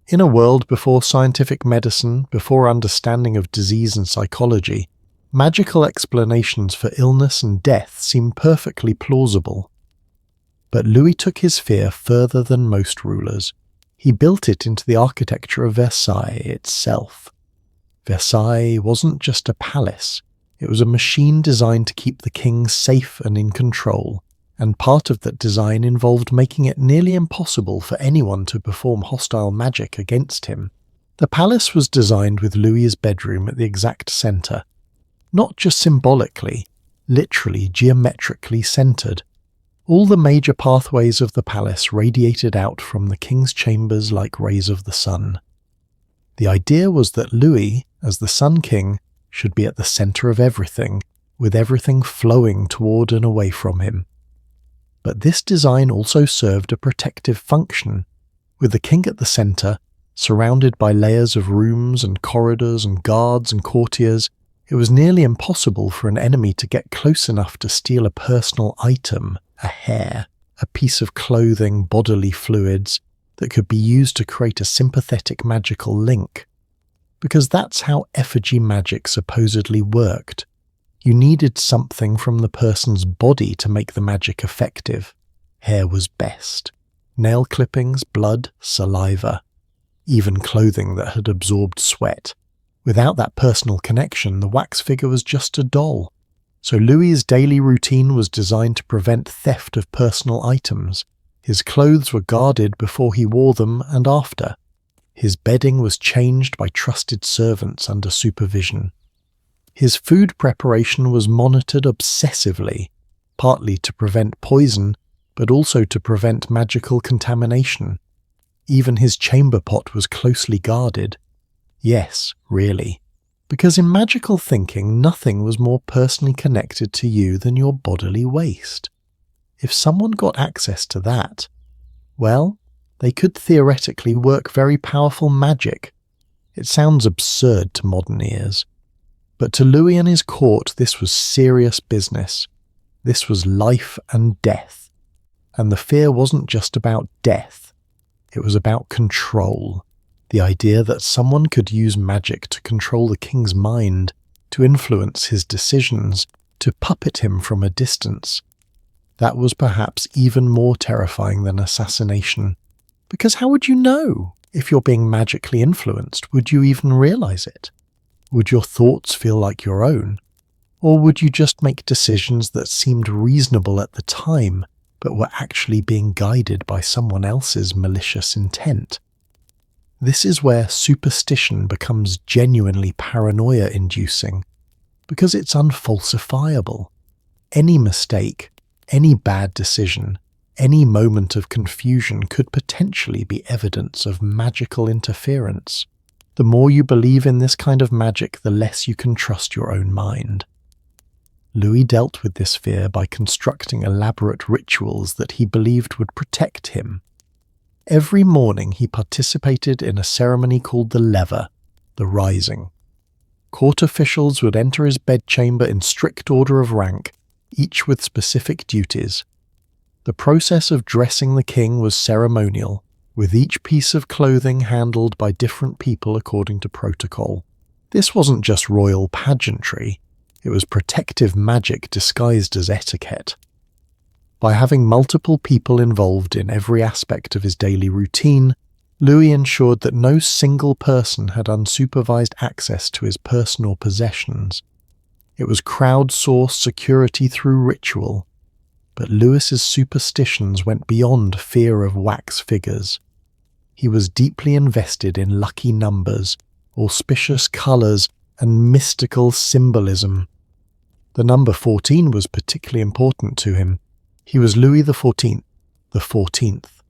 In a world before scientific medicine, before understanding of disease and psychology, Magical explanations for illness and death seem perfectly plausible. But Louis took his fear further than most rulers. He built it into the architecture of Versailles itself. Versailles wasn't just a palace, it was a machine designed to keep the king safe and in control, and part of that design involved making it nearly impossible for anyone to perform hostile magic against him. The palace was designed with Louis's bedroom at the exact centre, not just symbolically, literally geometrically centred. All the major pathways of the palace radiated out from the king's chambers like rays of the sun. The idea was that Louis, as the Sun King, should be at the centre of everything, with everything flowing toward and away from him. But this design also served a protective function, with the king at the centre, surrounded by layers of rooms and corridors and guards and courtiers. It was nearly impossible for an enemy to get close enough to steal a personal item, a hair, a piece of clothing, bodily fluids, that could be used to create a sympathetic magical link. Because that's how effigy magic supposedly worked. You needed something from the person's body to make the magic effective. Hair was best. Nail clippings, blood, saliva. Even clothing that had absorbed sweat. Without that personal connection, the wax figure was just a doll. So Louis's daily routine was designed to prevent theft of personal items. His clothes were guarded before he wore them and after. His bedding was changed by trusted servants under supervision. His food preparation was monitored obsessively, partly to prevent poison, but also to prevent magical contamination. Even his chamber pot was closely guarded. Yes, really. Because in magical thinking, nothing was more personally connected to you than your bodily waste. If someone got access to that, well, they could theoretically work very powerful magic. It sounds absurd to modern ears. But to Louis and his court, this was serious business. This was life and death. And the fear wasn't just about death. It was about control. The idea that someone could use magic to control the king's mind, to influence his decisions, to puppet him from a distance. That was perhaps even more terrifying than assassination. Because how would you know if you're being magically influenced? Would you even realize it? Would your thoughts feel like your own? Or would you just make decisions that seemed reasonable at the time, but were actually being guided by someone else's malicious intent? This is where superstition becomes genuinely paranoia-inducing, because it's unfalsifiable. Any mistake, any bad decision, any moment of confusion could potentially be evidence of magical interference. The more you believe in this kind of magic, the less you can trust your own mind. Louis dealt with this fear by constructing elaborate rituals that he believed would protect him. Every morning he participated in a ceremony called the lever, the rising. Court officials would enter his bedchamber in strict order of rank, each with specific duties. The process of dressing the king was ceremonial, with each piece of clothing handled by different people according to protocol. This wasn't just royal pageantry, it was protective magic disguised as etiquette. By having multiple people involved in every aspect of his daily routine, Louis ensured that no single person had unsupervised access to his personal possessions. It was crowdsourced security through ritual, but Louis's superstitions went beyond fear of wax figures. He was deeply invested in lucky numbers, auspicious colours, and mystical symbolism. The number 14 was particularly important to him. He was Louis XIV, the 14th.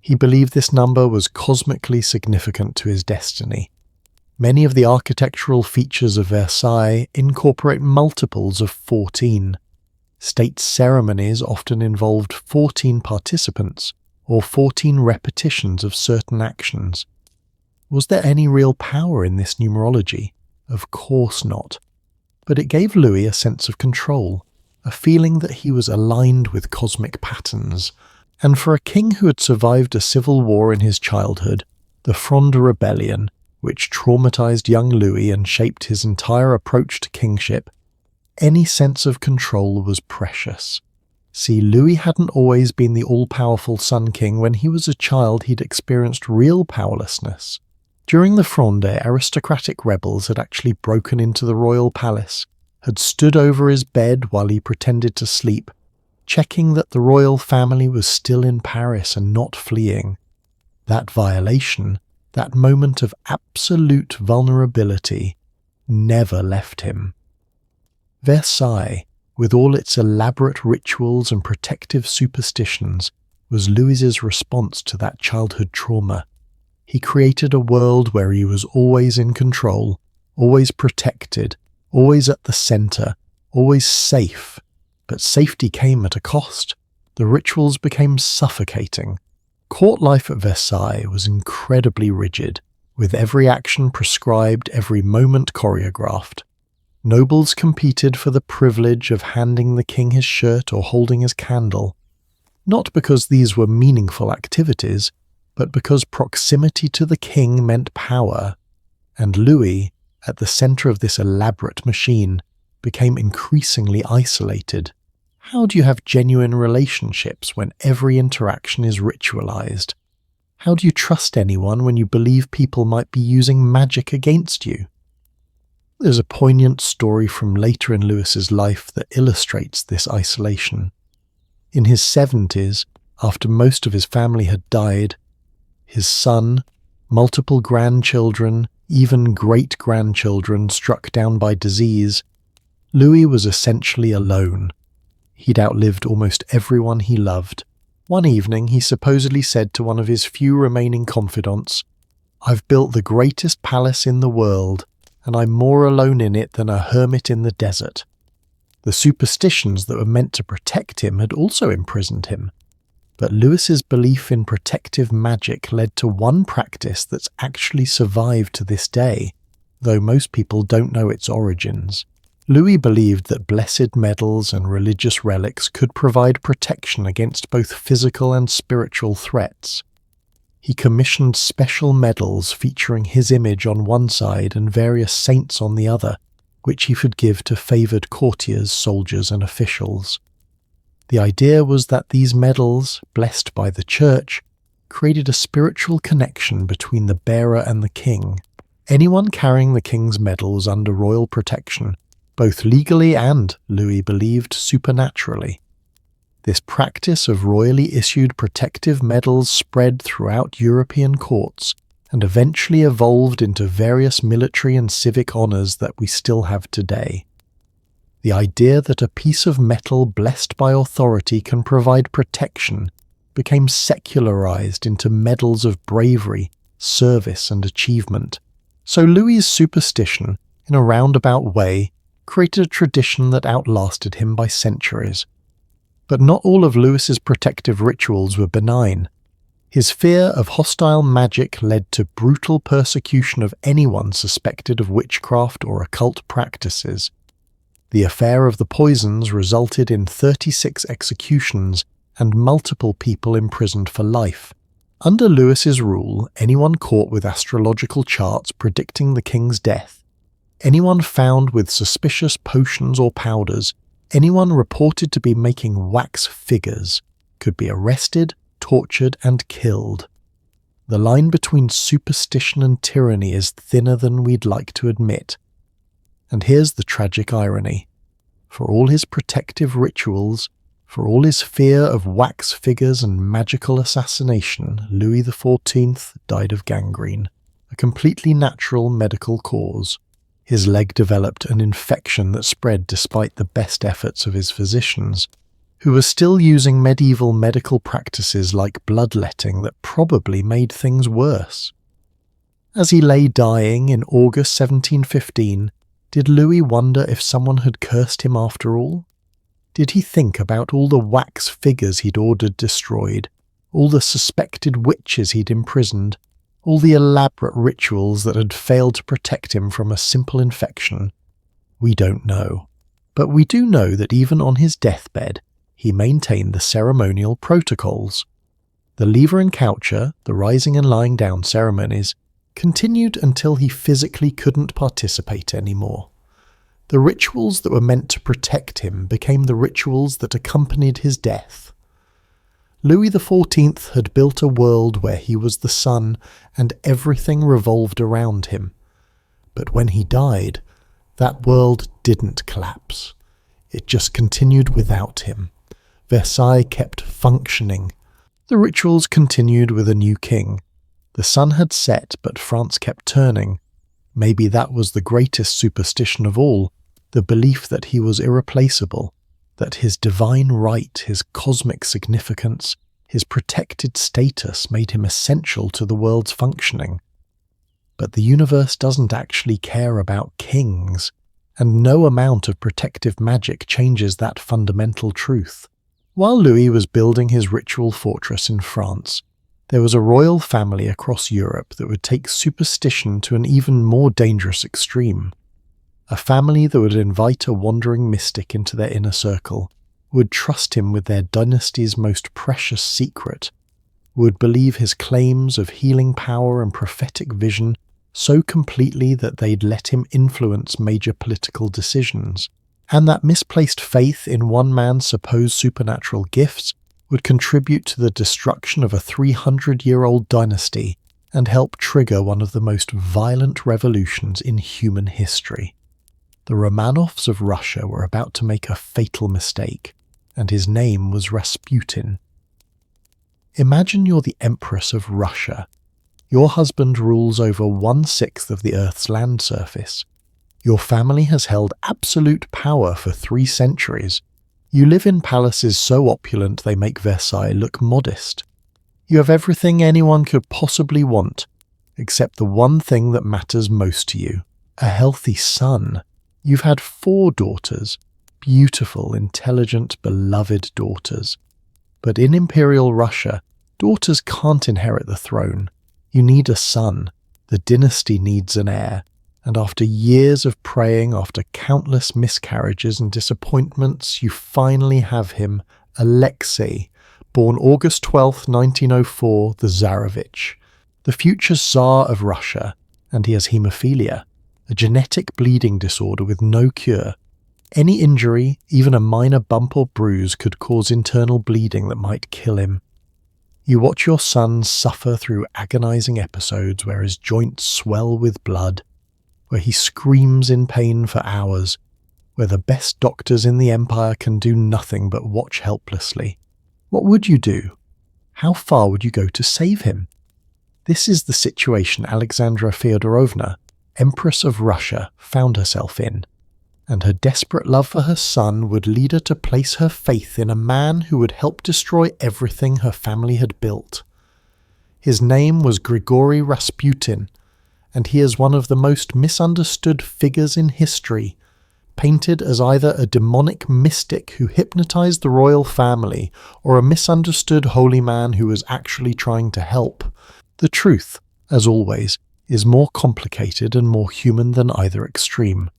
He believed this number was cosmically significant to his destiny. Many of the architectural features of Versailles incorporate multiples of 14. State ceremonies often involved 14 participants, or 14 repetitions of certain actions. Was there any real power in this numerology? Of course not. But it gave Louis a sense of control, a feeling that he was aligned with cosmic patterns. And for a king who had survived a civil war in his childhood, the Fronde Rebellion, which traumatized young Louis and shaped his entire approach to kingship, Any sense of control was precious. See, Louis hadn't always been the all-powerful Sun King. When he was a child, he'd experienced real powerlessness. During the Fronde, aristocratic rebels had actually broken into the royal palace, had stood over his bed while he pretended to sleep, checking that the royal family was still in Paris and not fleeing. That violation, that moment of absolute vulnerability, never left him. Versailles, with all its elaborate rituals and protective superstitions, was Louis's response to that childhood trauma. He created a world where he was always in control, always protected, always at the centre, always safe. But safety came at a cost. The rituals became suffocating. Court life at Versailles was incredibly rigid, with every action prescribed, every moment choreographed. Nobles competed for the privilege of handing the king his shirt or holding his candle, not because these were meaningful activities, but because proximity to the king meant power, and Louis, at the centre of this elaborate machine, became increasingly isolated. How do you have genuine relationships when every interaction is ritualized? How do you trust anyone when you believe people might be using magic against you? There's a poignant story from later in Louis's life that illustrates this isolation. In his 70s, after most of his family had died, his son, multiple grandchildren, even great-grandchildren struck down by disease, Louis was essentially alone. He'd outlived almost everyone he loved. One evening, he supposedly said to one of his few remaining confidants, "I've built the greatest palace in the world, and I'm more alone in it than a hermit in the desert." The superstitions that were meant to protect him had also imprisoned him. But Louis's belief in protective magic led to one practice that's actually survived to this day, though most people don't know its origins. Louis believed that blessed medals and religious relics could provide protection against both physical and spiritual threats. He commissioned special medals featuring his image on one side and various saints on the other, which he could give to favoured courtiers, soldiers and officials. The idea was that these medals, blessed by the church, created a spiritual connection between the bearer and the king. Anyone carrying the king's medal was under royal protection, both legally and, Louis believed, supernaturally. This practice of royally issued protective medals spread throughout European courts and eventually evolved into various military and civic honours that we still have today. The idea that a piece of metal blessed by authority can provide protection became secularized into medals of bravery, service and achievement. So Louis's superstition, in a roundabout way, created a tradition that outlasted him by centuries. But not all of Louis's protective rituals were benign. His fear of hostile magic led to brutal persecution of anyone suspected of witchcraft or occult practices. The affair of the poisons resulted in 36 executions and multiple people imprisoned for life. Under Louis's rule, anyone caught with astrological charts predicting the king's death, anyone found with suspicious potions or powders, anyone reported to be making wax figures, could be arrested, tortured and killed. The line between superstition and tyranny is thinner than we'd like to admit. And here's the tragic irony. For all his protective rituals, for all his fear of wax figures and magical assassination, Louis XIV died of gangrene, a completely natural medical cause. His leg developed an infection that spread despite the best efforts of his physicians, who were still using medieval medical practices like bloodletting that probably made things worse. As he lay dying in August 1715, did Louis wonder if someone had cursed him after all? Did he think about all the wax figures he'd ordered destroyed, all the suspected witches he'd imprisoned, all the elaborate rituals that had failed to protect him from a simple infection? We don't know. But we do know that even on his deathbed, he maintained the ceremonial protocols. The lever and coucher, the rising and lying down ceremonies, continued until he physically couldn't participate anymore. The rituals that were meant to protect him became the rituals that accompanied his death. Louis XIV had built a world where he was the sun and everything revolved around him. But when he died, that world didn't collapse. It just continued without him. Versailles kept functioning. The rituals continued with a new king. The sun had set, but France kept turning. Maybe that was the greatest superstition of all, the belief that he was irreplaceable, that his divine right, his cosmic significance, his protected status made him essential to the world's functioning. But the universe doesn't actually care about kings, and no amount of protective magic changes that fundamental truth. While Louis was building his ritual fortress in France, there was a royal family across Europe that would take superstition to an even more dangerous extreme. A family that would invite a wandering mystic into their inner circle, would trust him with their dynasty's most precious secret, would believe his claims of healing power and prophetic vision so completely that they'd let him influence major political decisions, and that misplaced faith in one man's supposed supernatural gifts would contribute to the destruction of a 300-year-old dynasty and help trigger one of the most violent revolutions in human history. The Romanovs of Russia were about to make a fatal mistake, and his name was Rasputin. Imagine you're the Empress of Russia. Your husband rules over 1/6 of the Earth's land surface. Your family has held absolute power for 3 centuries. You live in palaces so opulent they make Versailles look modest. You have everything anyone could possibly want, except the one thing that matters most to you, a healthy son. You've had 4 daughters, beautiful, intelligent, beloved daughters. But in Imperial Russia, daughters can't inherit the throne. You need a son. The dynasty needs an heir. And after years of praying, after countless miscarriages and disappointments, you finally have him, Alexei, born August 12, 1904, the Tsarevich, the future Tsar of Russia, and he has haemophilia, a genetic bleeding disorder with no cure. Any injury, even a minor bump or bruise, could cause internal bleeding that might kill him. You watch your son suffer through agonizing episodes where his joints swell with blood, where he screams in pain for hours, where the best doctors in the empire can do nothing but watch helplessly. What would you do? How far would you go to save him? This is the situation Alexandra Feodorovna, Empress of Russia, found herself in, and her desperate love for her son would lead her to place her faith in a man who would help destroy everything her family had built. His name was Grigory Rasputin, and he is one of the most misunderstood figures in history, painted as either a demonic mystic who hypnotized the royal family or a misunderstood holy man who was actually trying to help. The truth, as always, is more complicated and more human than either extreme.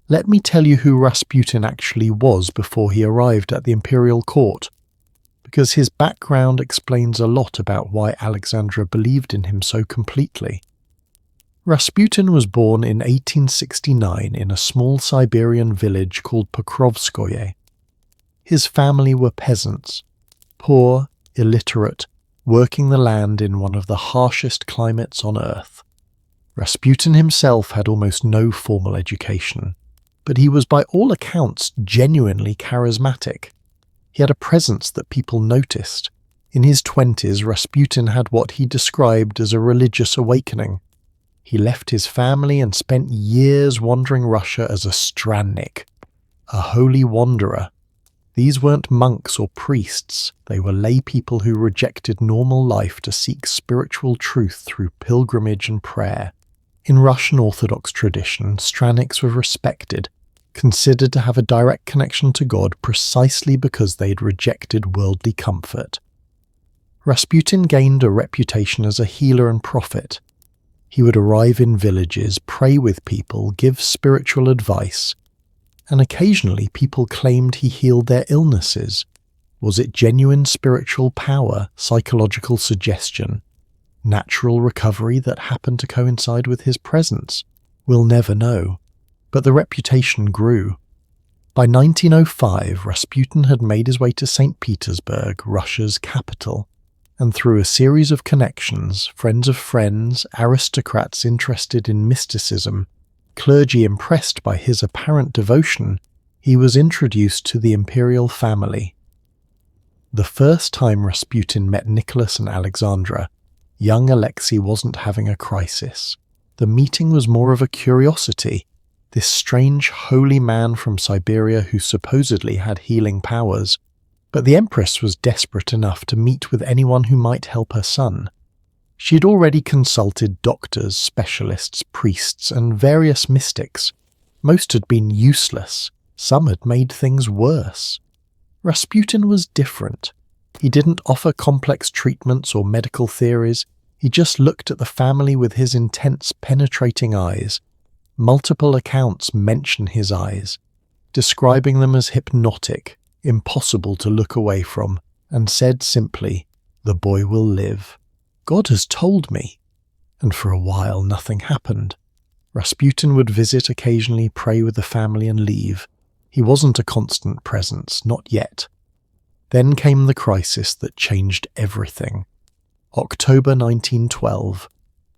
Let me tell you who Rasputin actually was before he arrived at the imperial court, because his background explains a lot about why Alexandra believed in him so completely. Rasputin was born in 1869 in a small Siberian village called Pokrovskoye. His family were peasants, poor, illiterate, working the land in one of the harshest climates on earth. Rasputin himself had almost no formal education, but he was by all accounts genuinely charismatic. He had a presence that people noticed. In his 20s, Rasputin had what he described as a religious awakening. He left his family and spent years wandering Russia as a strannik, a holy wanderer. These weren't monks or priests, they were lay people who rejected normal life to seek spiritual truth through pilgrimage and prayer. In Russian Orthodox tradition, stranniks were respected, considered to have a direct connection to God precisely because they'd rejected worldly comfort. Rasputin gained a reputation as a healer and prophet. He would arrive in villages, pray with people, give spiritual advice, and occasionally people claimed he healed their illnesses. Was it genuine spiritual power, psychological suggestion, natural recovery that happened to coincide with his presence? We'll never know. But the reputation grew. By 1905, Rasputin had made his way to St. Petersburg, Russia's capital, and through a series of connections, friends of friends, aristocrats interested in mysticism, clergy impressed by his apparent devotion, he was introduced to the imperial family. The first time Rasputin met Nicholas and Alexandra, young Alexei wasn't having a crisis. The meeting was more of a curiosity. This strange holy man from Siberia who supposedly had healing powers, but the Empress was desperate enough to meet with anyone who might help her son. She had already consulted doctors, specialists, priests, and various mystics. Most had been useless. Some had made things worse. Rasputin was different. He didn't offer complex treatments or medical theories. He just looked at the family with his intense, penetrating eyes. Multiple accounts mention his eyes, describing them as hypnotic, impossible to look away from, and said simply, "The boy will live. God has told me." And for a while nothing happened. Rasputin would visit occasionally, pray with the family and leave. He wasn't a constant presence, not yet. Then came the crisis that changed everything. October 1912.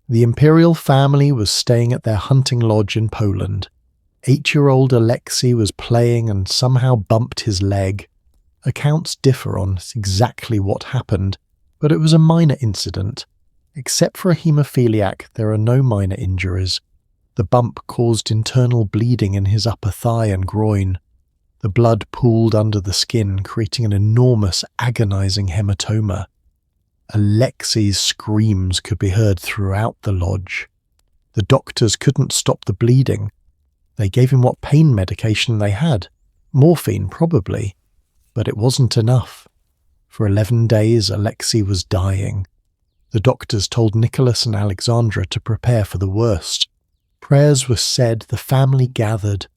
The imperial family was staying at their hunting lodge in Poland. 8-year-old Alexei was playing and somehow bumped his leg. Accounts differ on exactly what happened, but it was a minor incident. Except for a haemophiliac, there are no minor injuries. The bump caused internal bleeding in his upper thigh and groin. The blood pooled under the skin, creating an enormous, agonizing hematoma. Alexei's screams could be heard throughout the lodge. The doctors couldn't stop the bleeding. They gave him what pain medication they had, morphine probably, but it wasn't enough. For 11 days, Alexei was dying. The doctors told Nicholas and Alexandra to prepare for the worst. Prayers were said, the family gathered.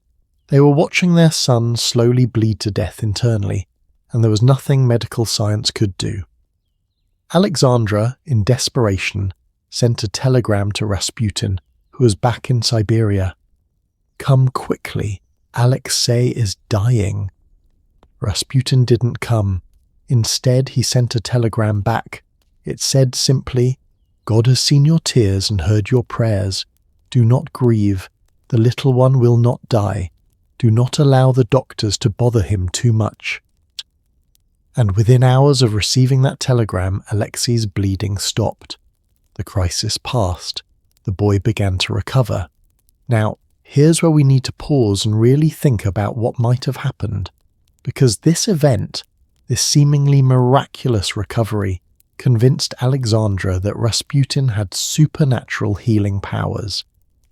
They were watching their son slowly bleed to death internally, and there was nothing medical science could do. Alexandra, in desperation, sent a telegram to Rasputin, who was back in Siberia. "Come quickly, Alexei is dying." Rasputin didn't come. Instead, he sent a telegram back. It said simply, "God has seen your tears and heard your prayers. Do not grieve. The little one will not die. Do not allow the doctors to bother him too much." And within hours of receiving that telegram, Alexei's bleeding stopped. The crisis passed. The boy began to recover. Now, here's where we need to pause and really think about what might have happened. Because this event, this seemingly miraculous recovery, convinced Alexandra that Rasputin had supernatural healing powers.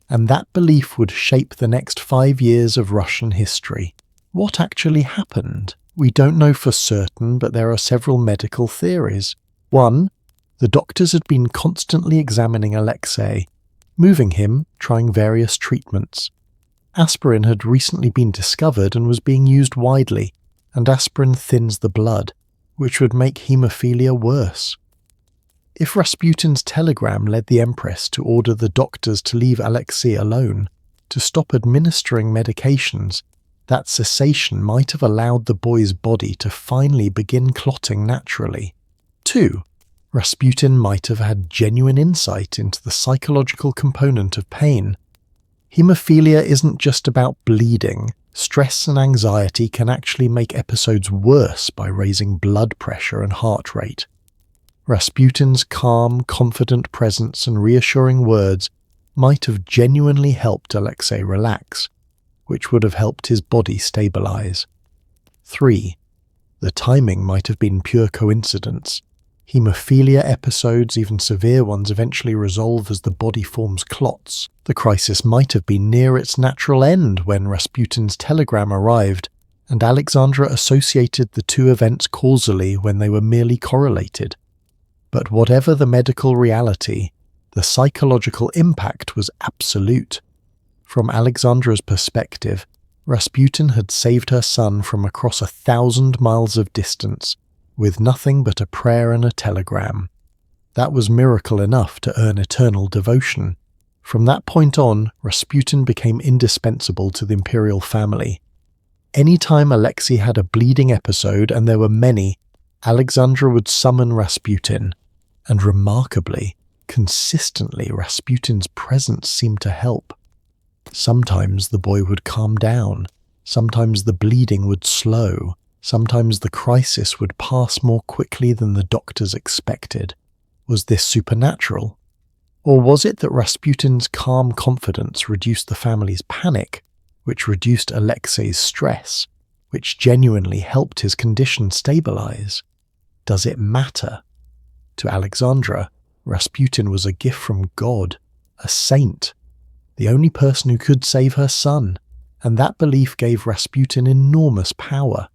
And that belief would shape the next 5 years of Russian history. What actually happened? We don't know for certain, but there are several medical theories. One, the doctors had been constantly examining Alexei, moving him, trying various treatments. Aspirin had recently been discovered and was being used widely, and aspirin thins the blood, which would make haemophilia worse. If Rasputin's telegram led the Empress to order the doctors to leave Alexei alone, to stop administering medications, that cessation might have allowed the boy's body to finally begin clotting naturally. 2. Rasputin might have had genuine insight into the psychological component of pain. Haemophilia isn't just about bleeding. Stress and anxiety can actually make episodes worse by raising blood pressure and heart rate. Rasputin's calm, confident presence and reassuring words might have genuinely helped Alexei relax, which would have helped his body stabilize. 3. The timing might have been pure coincidence. Haemophilia episodes, even severe ones, eventually resolve as the body forms clots. The crisis might have been near its natural end when Rasputin's telegram arrived, and Alexandra associated the two events causally when they were merely correlated. But whatever the medical reality, the psychological impact was absolute. From Alexandra's perspective, Rasputin had saved her son from across 1,000 miles of distance, with nothing but a prayer and a telegram. That was miracle enough to earn eternal devotion. From that point on, Rasputin became indispensable to the imperial family. Anytime Alexei had a bleeding episode, and there were many, Alexandra would summon Rasputin, and remarkably, consistently, Rasputin's presence seemed to help. Sometimes the boy would calm down, sometimes the bleeding would slow, sometimes the crisis would pass more quickly than the doctors expected. Was this supernatural? Or was it that Rasputin's calm confidence reduced the family's panic, which reduced Alexei's stress, which genuinely helped his condition stabilize? Does it matter? To Alexandra, Rasputin was a gift from God, a saint, the only person who could save her son, and that belief gave Rasputin enormous power.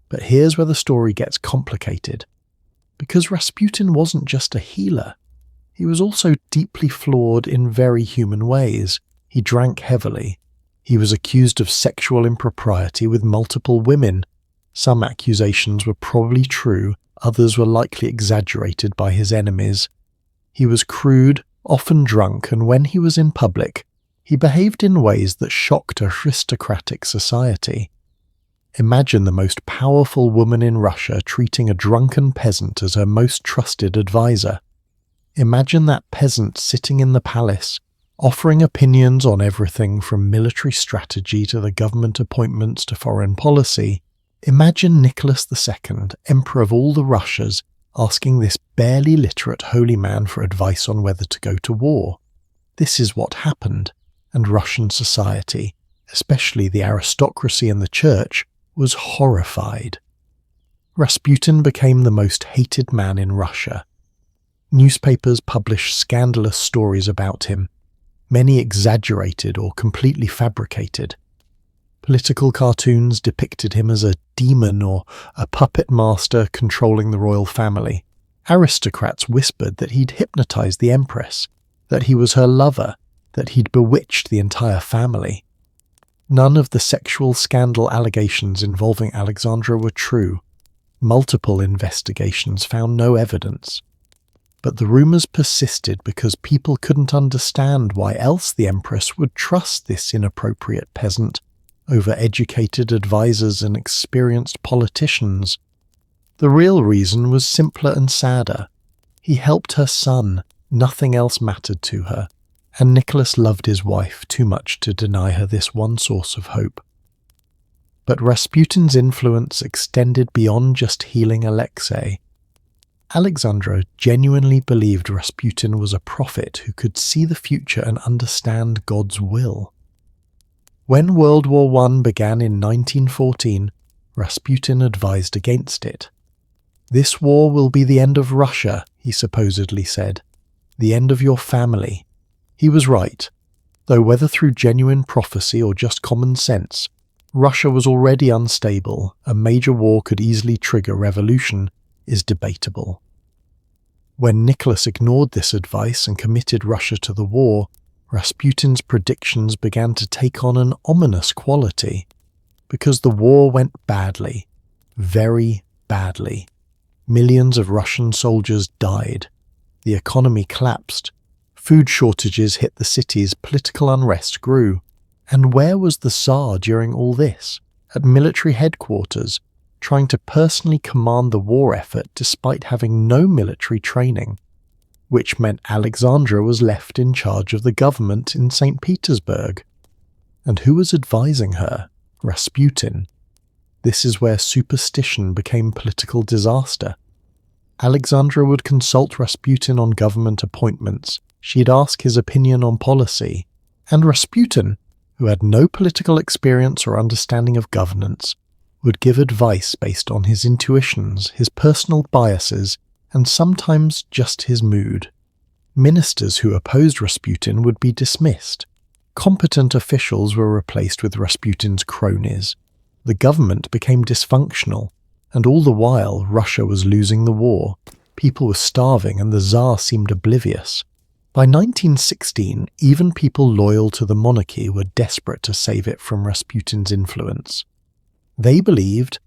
But here's where the story gets complicated. Because Rasputin wasn't just a healer, he was also deeply flawed in very human ways. He drank heavily. He was accused of sexual impropriety with multiple women. Some accusations were probably true, others were likely exaggerated by his enemies. He was crude, often drunk, and when he was in public, he behaved in ways that shocked aristocratic society. Imagine the most powerful woman in Russia treating a drunken peasant as her most trusted advisor. Imagine that peasant sitting in the palace, offering opinions on everything from military strategy to the government appointments to foreign policy. Imagine Nicholas II, Emperor of all the Russias, asking this barely literate holy man for advice on whether to go to war. This is what happened, and Russian society, especially the aristocracy and the church, was horrified. Rasputin became the most hated man in Russia. Newspapers published scandalous stories about him, many exaggerated or completely fabricated. Political cartoons depicted him as a demon or a puppet master controlling the royal family. Aristocrats whispered that he'd hypnotized the empress, that he was her lover, that he'd bewitched the entire family. None of the sexual scandal allegations involving Alexandra were true. Multiple investigations found no evidence. But the rumours persisted because people couldn't understand why else the empress would trust this inappropriate peasant over educated advisors and experienced politicians. The real reason was simpler and sadder. He helped her son, nothing else mattered to her, and Nicholas loved his wife too much to deny her this one source of hope. But Rasputin's influence extended beyond just healing Alexei. Alexandra genuinely believed Rasputin was a prophet who could see the future and understand God's will. When World War I began in 1914, Rasputin advised against it. "This war will be the end of Russia," he supposedly said. "The end of your family." He was right, though whether through genuine prophecy or just common sense, Russia was already unstable, a major war could easily trigger revolution, is debatable. When Nicholas ignored this advice and committed Russia to the war, Rasputin's predictions began to take on an ominous quality, because the war went badly, very badly. Millions of Russian soldiers died. The economy collapsed. Food shortages hit the cities, political unrest grew. And where was the Tsar during all this? At military headquarters, trying to personally command the war effort despite having no military training, which meant Alexandra was left in charge of the government in St. Petersburg. And who was advising her? Rasputin. This is where superstition became political disaster. Alexandra would consult Rasputin on government appointments. She'd ask his opinion on policy. And Rasputin, who had no political experience or understanding of governance, would give advice based on his intuitions, his personal biases, and sometimes just his mood. Ministers who opposed Rasputin would be dismissed. Competent officials were replaced with Rasputin's cronies. The government became dysfunctional, and all the while Russia was losing the war. People were starving and the Tsar seemed oblivious. By 1916, even people loyal to the monarchy were desperate to save it from Rasputin's influence. They believed,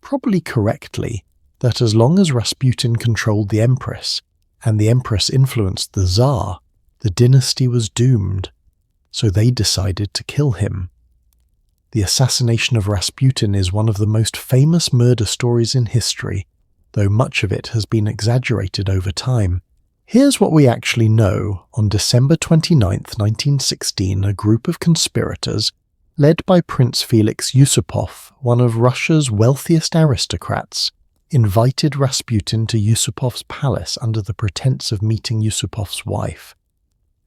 probably correctly, that as long as Rasputin controlled the empress, and the empress influenced the Tsar, The dynasty was doomed, so they decided to kill him. The assassination of Rasputin is one of the most famous murder stories in history, though much of it has been exaggerated over time. Here's what we actually know. On December 29, 1916, a group of conspirators, led by Prince Felix Yusupov, one of Russia's wealthiest aristocrats, invited Rasputin to Yusupov's palace under the pretense of meeting Yusupov's wife.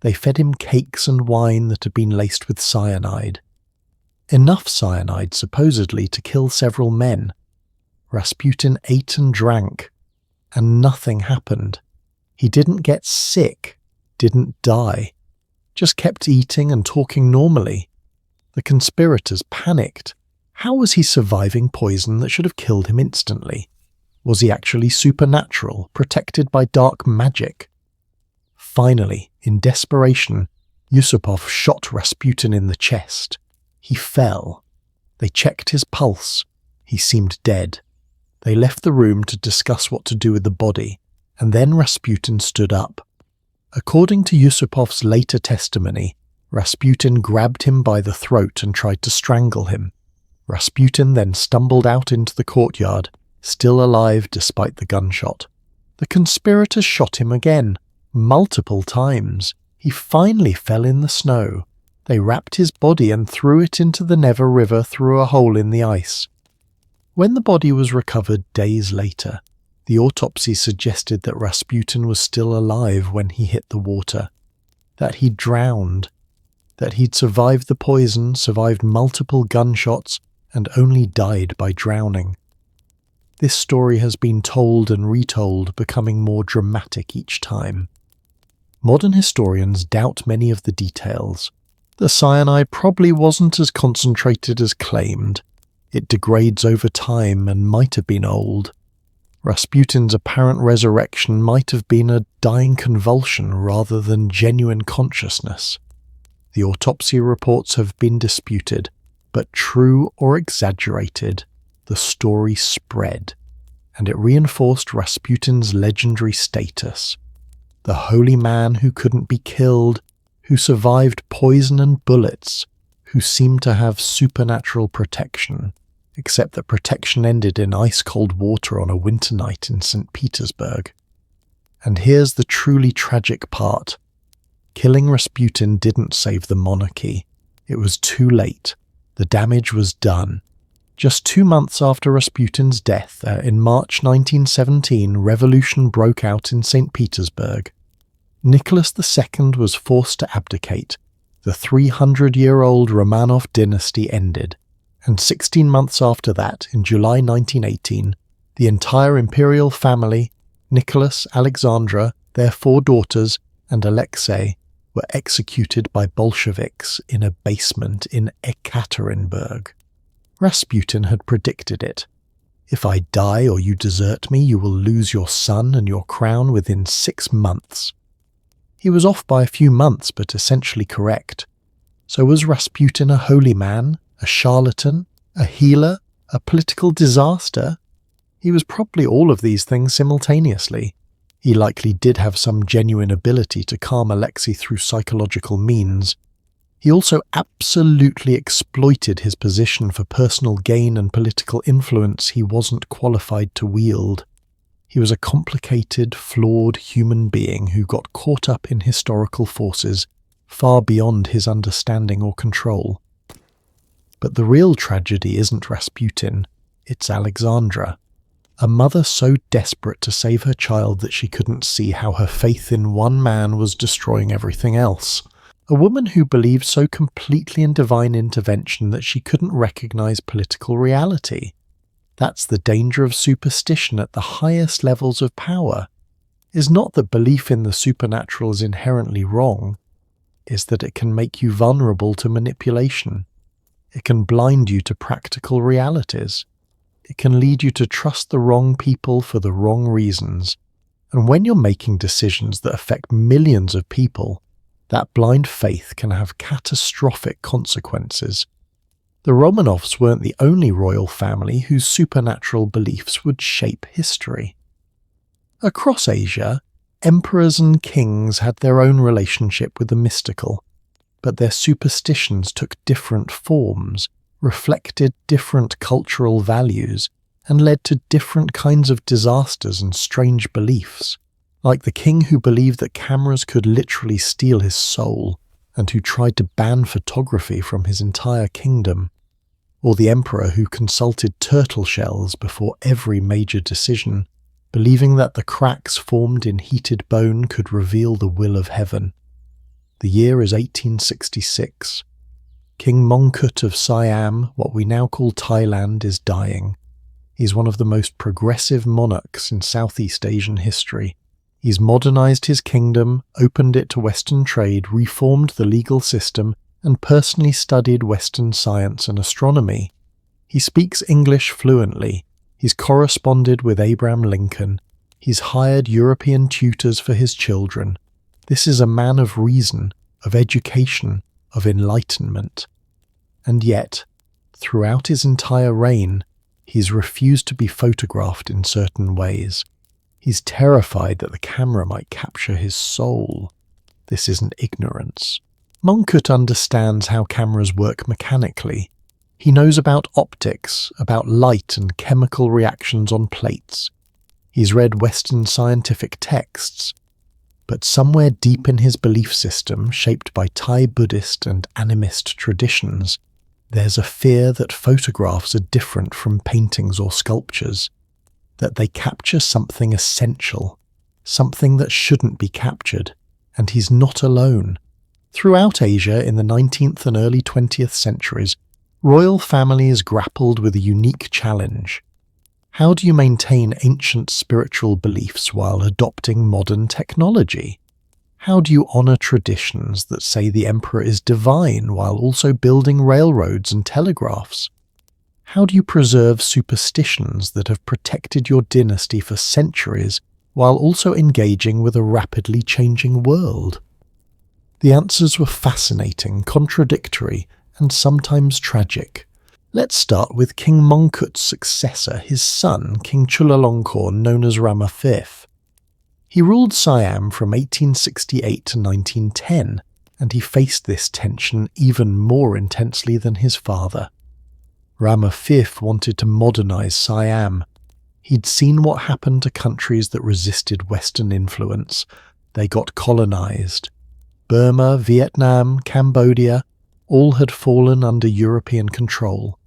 They fed him cakes and wine that had been laced with cyanide. Enough cyanide, supposedly, to kill several men. Rasputin ate and drank, and nothing happened. He didn't get sick, didn't die, just kept eating and talking normally. The conspirators panicked. How was he surviving poison that should have killed him instantly? Was he actually supernatural, protected by dark magic? Finally, in desperation, Yusupov shot Rasputin in the chest. He fell. They checked his pulse. He seemed dead. They left the room to discuss what to do with the body, and then Rasputin stood up. According to Yusupov's later testimony, Rasputin grabbed him by the throat and tried to strangle him. Rasputin then stumbled out into the courtyard, still alive despite the gunshot. The conspirators shot him again, multiple times. He finally fell in the snow. They wrapped his body and threw it into the Neva River through a hole in the ice. When the body was recovered days later, the autopsy suggested that Rasputin was still alive when he hit the water, that he'd drowned, that he'd survived the poison, survived multiple gunshots, and only died by drowning. This story has been told and retold, becoming more dramatic each time. Modern historians doubt many of the details. The cyanide probably wasn't as concentrated as claimed. It degrades over time and might have been old. Rasputin's apparent resurrection might have been a dying convulsion rather than genuine consciousness. The autopsy reports have been disputed, but true or exaggerated, the story spread, and it reinforced Rasputin's legendary status. The holy man who couldn't be killed, who survived poison and bullets, who seemed to have supernatural protection, except that protection ended in ice-cold water on a winter night in St. Petersburg. And here's the truly tragic part. Killing Rasputin didn't save the monarchy. It was too late. The damage was done. Just 2 months after Rasputin's death, in March 1917, revolution broke out in St. Petersburg. Nicholas II was forced to abdicate. The 300-year-old Romanov dynasty ended, and 16 months after that, in July 1918, the entire imperial family, Nicholas, Alexandra, their 4 daughters, and Alexei, were executed by Bolsheviks in a basement in Ekaterinburg. Rasputin had predicted it. If I die or you desert me, you will lose your son and your crown within 6 months. He was off by a few months, but essentially correct. So was Rasputin a holy man, a charlatan, a healer, a political disaster? He was probably all of these things simultaneously. He likely did have some genuine ability to calm Alexei through psychological means. He also absolutely exploited his position for personal gain and political influence he wasn't qualified to wield. He was a complicated, flawed human being who got caught up in historical forces far beyond his understanding or control. But the real tragedy isn't Rasputin, it's Alexandra. A mother so desperate to save her child that she couldn't see how her faith in one man was destroying everything else. A woman who believed so completely in divine intervention that she couldn't recognize political reality. That's the danger of superstition at the highest levels of power, is not that belief in the supernatural is inherently wrong, is that it can make you vulnerable to manipulation. It can blind you to practical realities. It can lead you to trust the wrong people for the wrong reasons. And when you're making decisions that affect millions of people, that blind faith can have catastrophic consequences. The Romanovs weren't the only royal family whose supernatural beliefs would shape history. Across Asia, Emperors and kings had their own relationship with the mystical, but their superstitions took different forms, reflected different cultural values, and led to different kinds of disasters and strange beliefs, like the king who believed that cameras could literally steal his soul and who tried to ban photography from his entire kingdom, or the emperor who consulted turtle shells before every major decision, believing that the cracks formed in heated bone could reveal the will of heaven. The year is 1866. King Mongkut of Siam, what we now call Thailand, is dying. He's one of the most progressive monarchs in Southeast Asian history. He's modernized his kingdom, opened it to Western trade, reformed the legal system, and personally studied Western science and astronomy. He speaks English fluently. He's corresponded with Abraham Lincoln. He's hired European tutors for his children. This is a man of reason, of education, of enlightenment. And yet, throughout his entire reign, he's refused to be photographed in certain ways. He's terrified that the camera might capture his soul. This isn't ignorance. Mongkut understands how cameras work mechanically. He knows about optics, about light and chemical reactions on plates. He's read Western scientific texts. But somewhere deep in his belief system, shaped by Thai Buddhist and animist traditions, there's a fear that photographs are different from paintings or sculptures, that they capture something essential, something that shouldn't be captured, and he's not alone. Throughout Asia in the 19th and early 20th centuries, royal families grappled with a unique challenge. How do you maintain ancient spiritual beliefs while adopting modern technology? How do you honor traditions that say the emperor is divine while also building railroads and telegraphs? How do you preserve superstitions that have protected your dynasty for centuries while also engaging with a rapidly changing world? The answers were fascinating, contradictory, and sometimes tragic. Let's start with King Mongkut's successor, his son, King Chulalongkorn, known as Rama V. He ruled Siam from 1868 to 1910, and he faced this tension even more intensely than his father. Rama V wanted to modernize Siam. He'd seen what happened to countries that resisted Western influence. They got colonized. Burma, Vietnam, Cambodia, all had fallen under European control.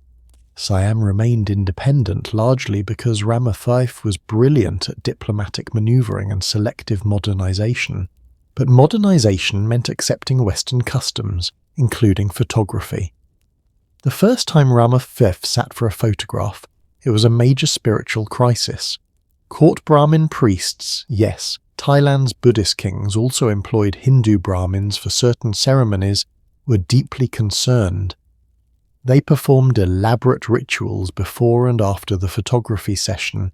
Siam remained independent largely because Rama V was brilliant at diplomatic maneuvering and selective modernization. But modernization meant accepting Western customs, including photography. The first time Rama V sat for a photograph, it was a major spiritual crisis. Court Brahmin priests, yes, Thailand's Buddhist kings also employed Hindu Brahmins for certain ceremonies, were deeply concerned. They performed elaborate rituals before and after the photography session.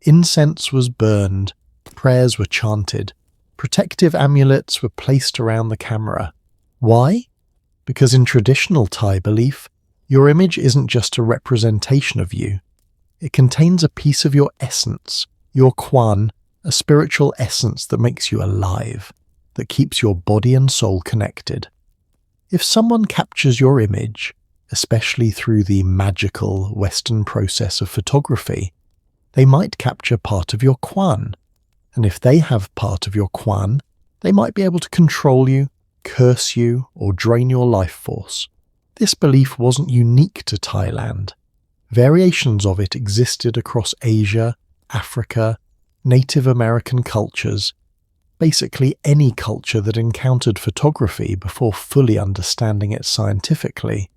Incense was burned, prayers were chanted, protective amulets were placed around the camera. Why? Because in traditional Thai belief, your image isn't just a representation of you. It contains a piece of your essence, your kwan, a spiritual essence that makes you alive, that keeps your body and soul connected. If someone captures your image, especially through the magical Western process of photography, they might capture part of your kwan. And if they have part of your kwan, they might be able to control you, curse you, or drain your life force. This belief wasn't unique to Thailand. Variations of it existed across Asia, Africa, Native American cultures, basically any culture that encountered photography before fully understanding it scientifically.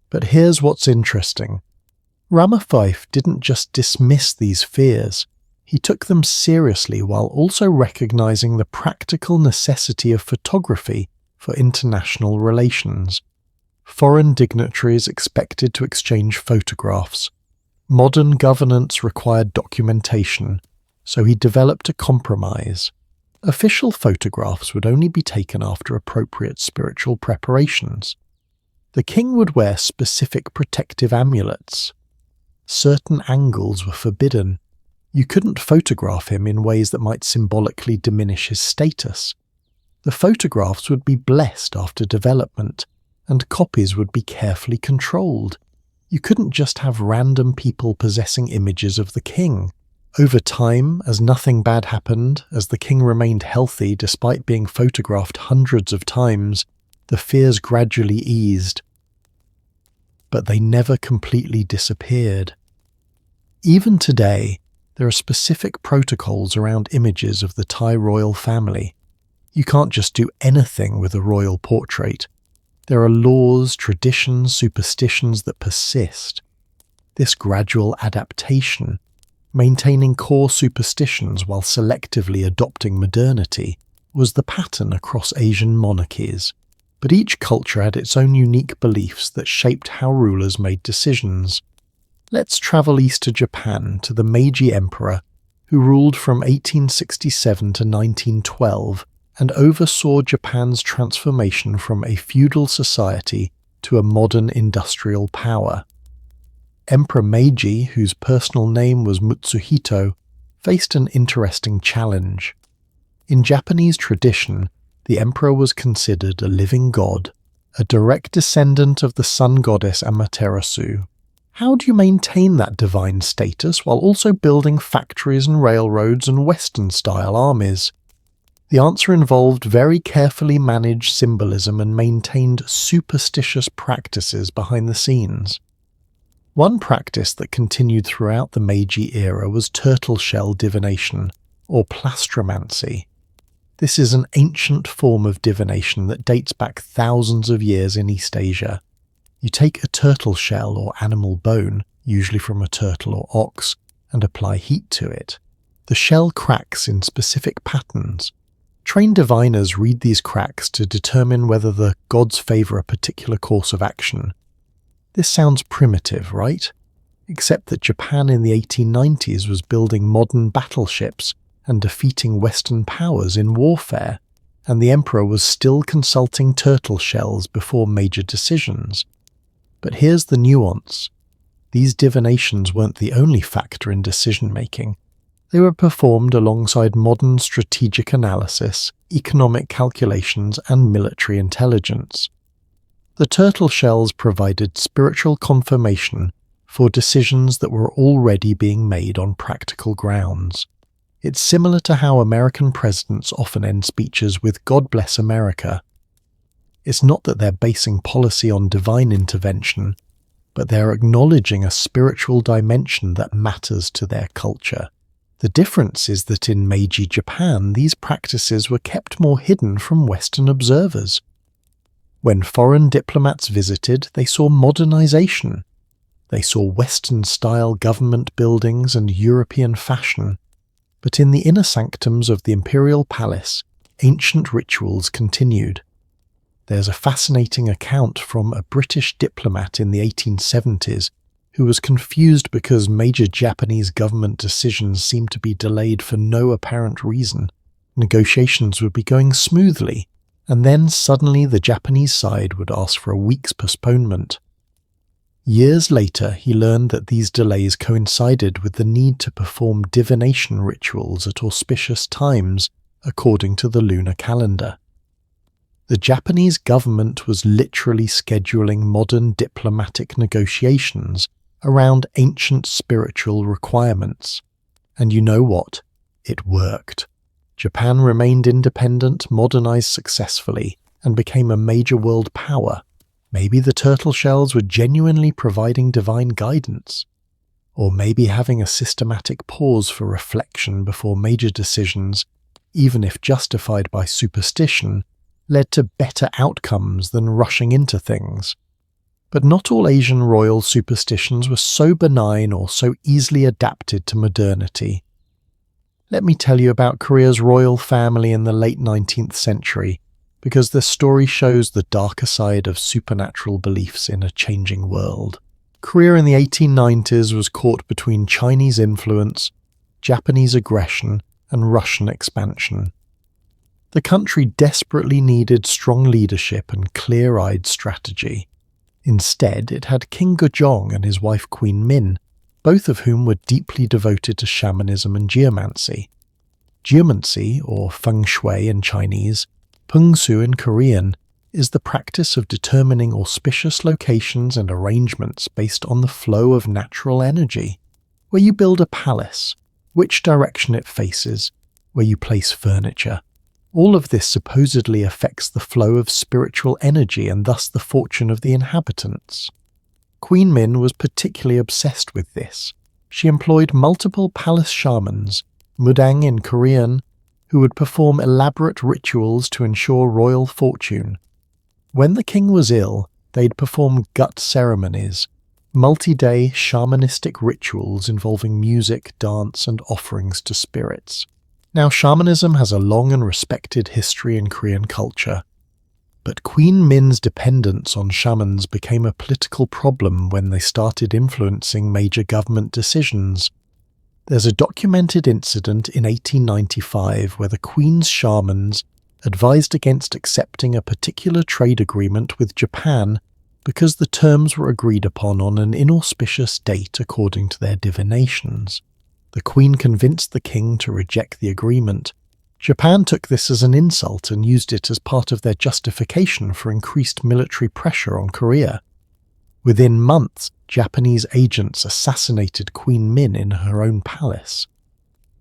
But here's what's interesting. Rama V didn't just dismiss these fears. He took them seriously while also recognizing the practical necessity of photography for international relations. Foreign dignitaries expected to exchange photographs. Modern governance required documentation, so he developed a compromise. Official photographs would only be taken after appropriate spiritual preparations. The king would wear specific protective amulets. Certain angles were forbidden. You couldn't photograph him in ways that might symbolically diminish his status. The photographs would be blessed after development, and copies would be carefully controlled. You couldn't just have random people possessing images of the king. Over time, as nothing bad happened, as the king remained healthy despite being photographed hundreds of times, the fears gradually eased. But they never completely disappeared. Even today, there are specific protocols around images of the Thai royal family. You can't just do anything with a royal portrait. There are laws, traditions, superstitions that persist. This gradual adaptation, maintaining core superstitions while selectively adopting modernity, was the pattern across Asian monarchies. But each culture had its own unique beliefs that shaped how rulers made decisions. Let's travel east to Japan, to the Meiji Emperor, who ruled from 1867 to 1912 and oversaw Japan's transformation from a feudal society to a modern industrial power. Emperor Meiji, whose personal name was Mutsuhito, faced an interesting challenge. In Japanese tradition, the emperor was considered a living god, a direct descendant of the sun goddess Amaterasu. How do you maintain that divine status while also building factories and railroads and Western-style armies? The answer involved very carefully managed symbolism and maintained superstitious practices behind the scenes. One practice that continued throughout the Meiji era was turtle shell divination, or plastromancy. This is an ancient form of divination that dates back thousands of years in East Asia. You take a turtle shell or animal bone, usually from a turtle or ox, and apply heat to it. The shell cracks in specific patterns. Trained diviners read these cracks to determine whether the gods favour a particular course of action. This sounds primitive, right? Except that Japan in the 1890s was building modern battleships and defeating Western powers in warfare, and the emperor was still consulting turtle shells before major decisions. But here's the nuance. These divinations weren't the only factor in decision-making. They were performed alongside modern strategic analysis, economic calculations, and military intelligence. The turtle shells provided spiritual confirmation for decisions that were already being made on practical grounds. It's similar to how American presidents often end speeches with "God bless America." It's not that they're basing policy on divine intervention, but they're acknowledging a spiritual dimension that matters to their culture. The difference is that in Meiji Japan, these practices were kept more hidden from Western observers. When foreign diplomats visited, they saw modernization. They saw Western-style government buildings and European fashion. But in the inner sanctums of the imperial palace, ancient rituals continued. There's a fascinating account from a British diplomat in the 1870s who was confused because major Japanese government decisions seemed to be delayed for no apparent reason. Negotiations would be going smoothly, and then suddenly the Japanese side would ask for a week's postponement. Years later, he learned that these delays coincided with the need to perform divination rituals at auspicious times according to the lunar calendar. The Japanese government was literally scheduling modern diplomatic negotiations around ancient spiritual requirements. And you know what? It worked. Japan remained independent, modernized successfully, and became a major world power. Maybe the turtle shells were genuinely providing divine guidance. Or maybe having a systematic pause for reflection before major decisions, even if justified by superstition, led to better outcomes than rushing into things. But not all Asian royal superstitions were so benign or so easily adapted to modernity. Let me tell you about Korea's royal family in the late 19th century, because their story shows the darker side of supernatural beliefs in a changing world. Korea in the 1890s was caught between Chinese influence, Japanese aggression, and Russian expansion. The country desperately needed strong leadership and clear-eyed strategy. Instead, it had King Gojong and his wife Queen Min, both of whom were deeply devoted to shamanism and geomancy. Geomancy, or feng shui in Chinese, pengsu in Korean, is the practice of determining auspicious locations and arrangements based on the flow of natural energy. Where you build a palace, which direction it faces, where you place furniture. All of this supposedly affects the flow of spiritual energy and thus the fortune of the inhabitants. Queen Min was particularly obsessed with this. She employed multiple palace shamans, mudang in Korean, who would perform elaborate rituals to ensure royal fortune. When the king was ill, they'd perform gut ceremonies, multi-day shamanistic rituals involving music, dance, and offerings to spirits. Now, shamanism has a long and respected history in Korean culture, but Queen Min's dependence on shamans became a political problem when they started influencing major government decisions. There's a documented incident in 1895 where the Queen's shamans advised against accepting a particular trade agreement with Japan because the terms were agreed upon on an inauspicious date according to their divinations. The Queen convinced the king to reject the agreement. Japan took this as an insult and used it as part of their justification for increased military pressure on Korea. Within months, Japanese agents assassinated Queen Min in her own palace.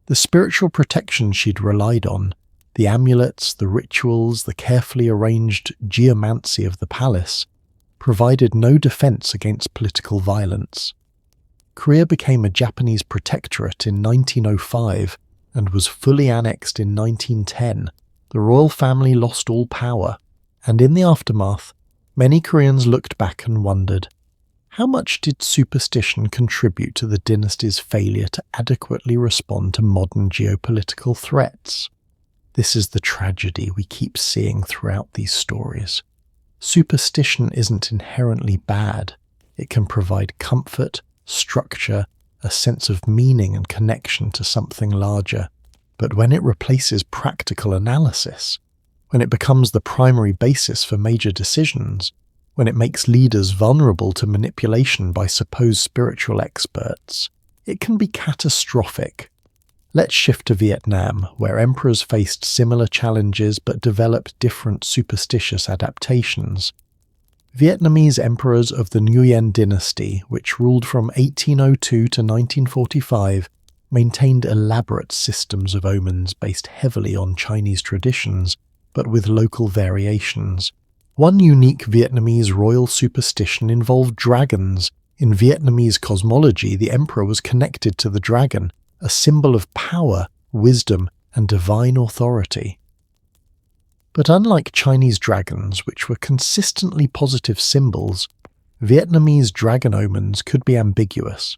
The spiritual protection she'd relied on, the amulets, the rituals, the carefully arranged geomancy of the palace, provided no defense against political violence. Korea became a Japanese protectorate in 1905 and was fully annexed in 1910. The royal family lost all power, and in the aftermath, many Koreans looked back and wondered, how much did superstition contribute to the dynasty's failure to adequately respond to modern geopolitical threats? This is the tragedy we keep seeing throughout these stories. Superstition isn't inherently bad. It can provide comfort, structure, a sense of meaning and connection to something larger. But when it replaces practical analysis, when it becomes the primary basis for major decisions, when it makes leaders vulnerable to manipulation by supposed spiritual experts, it can be catastrophic. Let's shift to Vietnam, where emperors faced similar challenges but developed different superstitious adaptations. Vietnamese emperors of the Nguyen dynasty, which ruled from 1802 to 1945, maintained elaborate systems of omens based heavily on Chinese traditions, but with local variations. One unique Vietnamese royal superstition involved dragons. In Vietnamese cosmology, the emperor was connected to the dragon, a symbol of power, wisdom, and divine authority. But unlike Chinese dragons, which were consistently positive symbols, Vietnamese dragon omens could be ambiguous.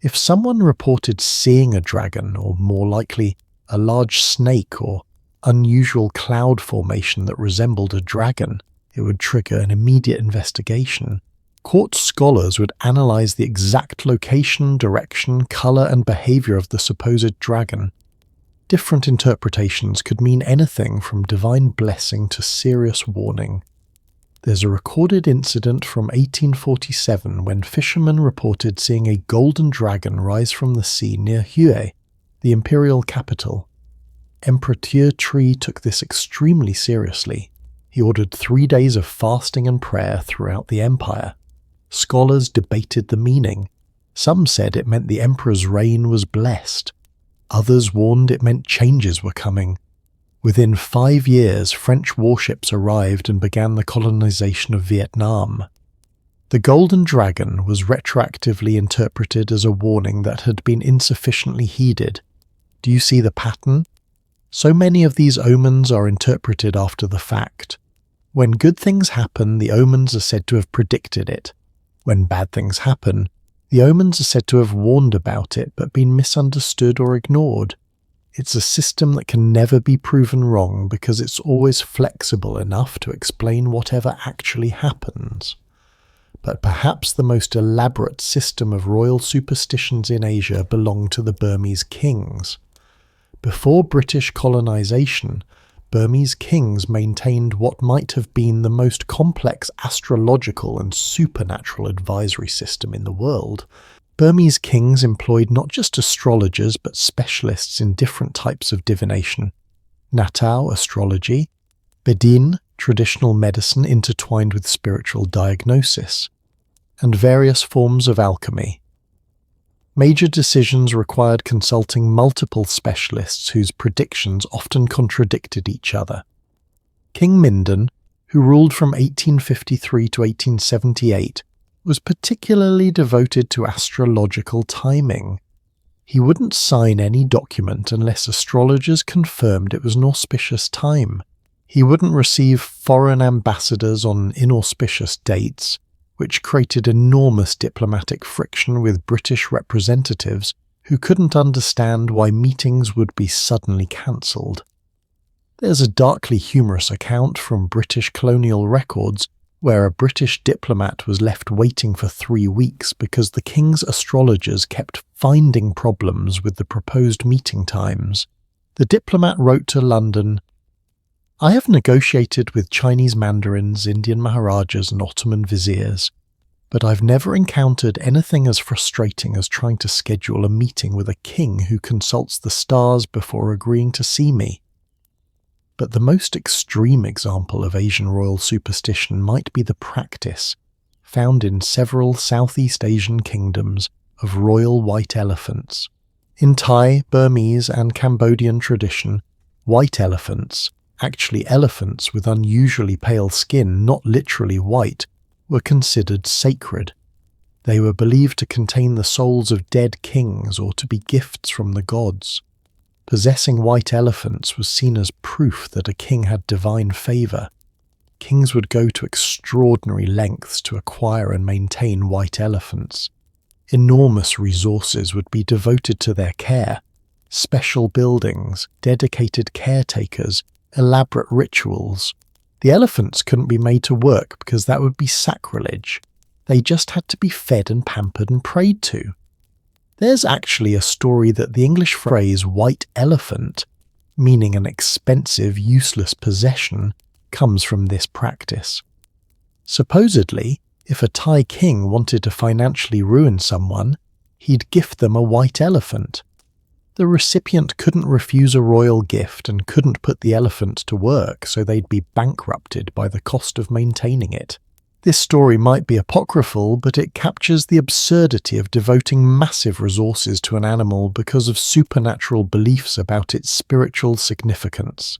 If someone reported seeing a dragon, or more likely, a large snake or unusual cloud formation that resembled a dragon, it would trigger an immediate investigation. Court scholars would analyze the exact location, direction, color, and behavior of the supposed dragon. Different interpretations could mean anything from divine blessing to serious warning. There's a recorded incident from 1847 when fishermen reported seeing a golden dragon rise from the sea near Hue, the imperial capital. Emperor Tri took this extremely seriously. He ordered 3 days of fasting and prayer throughout the empire. Scholars debated the meaning. Some said it meant the emperor's reign was blessed. Others warned it meant changes were coming. Within 5 years, French warships arrived and began the colonization of Vietnam. The Golden Dragon was retroactively interpreted as a warning that had been insufficiently heeded. Do you see the pattern? So many of these omens are interpreted after the fact. When good things happen, the omens are said to have predicted it. When bad things happen, the omens are said to have warned about it but been misunderstood or ignored. It's a system that can never be proven wrong because it's always flexible enough to explain whatever actually happens. But perhaps the most elaborate system of royal superstitions in Asia belonged to the Burmese kings. Before British colonization, Burmese kings maintained what might have been the most complex astrological and supernatural advisory system in the world. Burmese kings employed not just astrologers but specialists in different types of divination. Natau, astrology; Bedin, traditional medicine intertwined with spiritual diagnosis; and various forms of alchemy. Major decisions required consulting multiple specialists whose predictions often contradicted each other. King Mindon, who ruled from 1853 to 1878, was particularly devoted to astrological timing. He wouldn't sign any document unless astrologers confirmed it was an auspicious time. He wouldn't receive foreign ambassadors on inauspicious dates, which created enormous diplomatic friction with British representatives who couldn't understand why meetings would be suddenly cancelled. There's a darkly humorous account from British colonial records where a British diplomat was left waiting for 3 weeks because the king's astrologers kept finding problems with the proposed meeting times. The diplomat wrote to London, "I have negotiated with Chinese mandarins, Indian maharajas and Ottoman viziers, but I've never encountered anything as frustrating as trying to schedule a meeting with a king who consults the stars before agreeing to see me." But the most extreme example of Asian royal superstition might be the practice, found in several Southeast Asian kingdoms, of royal white elephants. In Thai, Burmese and Cambodian tradition, white elephants, actually elephants with unusually pale skin, not literally white, were considered sacred. They were believed to contain the souls of dead kings or to be gifts from the gods. Possessing white elephants was seen as proof that a king had divine favour. Kings would go to extraordinary lengths to acquire and maintain white elephants. Enormous resources would be devoted to their care. Special buildings, dedicated caretakers, elaborate rituals. The elephants couldn't be made to work because that would be sacrilege. They just had to be fed and pampered and prayed to. There's actually a story that the English phrase white elephant, meaning an expensive, useless possession, comes from this practice. Supposedly, if a Thai king wanted to financially ruin someone, he'd gift them a white elephant. The recipient couldn't refuse a royal gift and couldn't put the elephant to work, so they'd be bankrupted by the cost of maintaining it. This story might be apocryphal, but it captures the absurdity of devoting massive resources to an animal because of supernatural beliefs about its spiritual significance.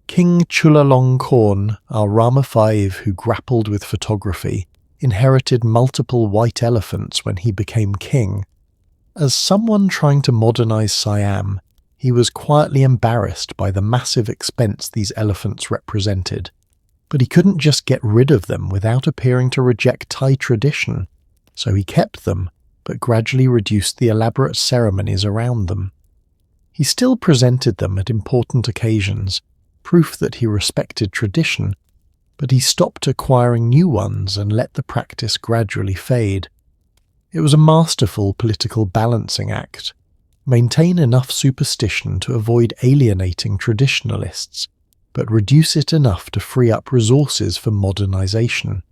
King Chulalongkorn, our Rama V who grappled with photography, inherited multiple white elephants when he became king. As someone trying to modernize Siam, he was quietly embarrassed by the massive expense these elephants represented. But he couldn't just get rid of them without appearing to reject Thai tradition, so he kept them, but gradually reduced the elaborate ceremonies around them. He still presented them at important occasions, proof that he respected tradition, but he stopped acquiring new ones and let the practice gradually fade. It was a masterful political balancing act. Maintain enough superstition to avoid alienating traditionalists, but reduce it enough to free up resources for modernization.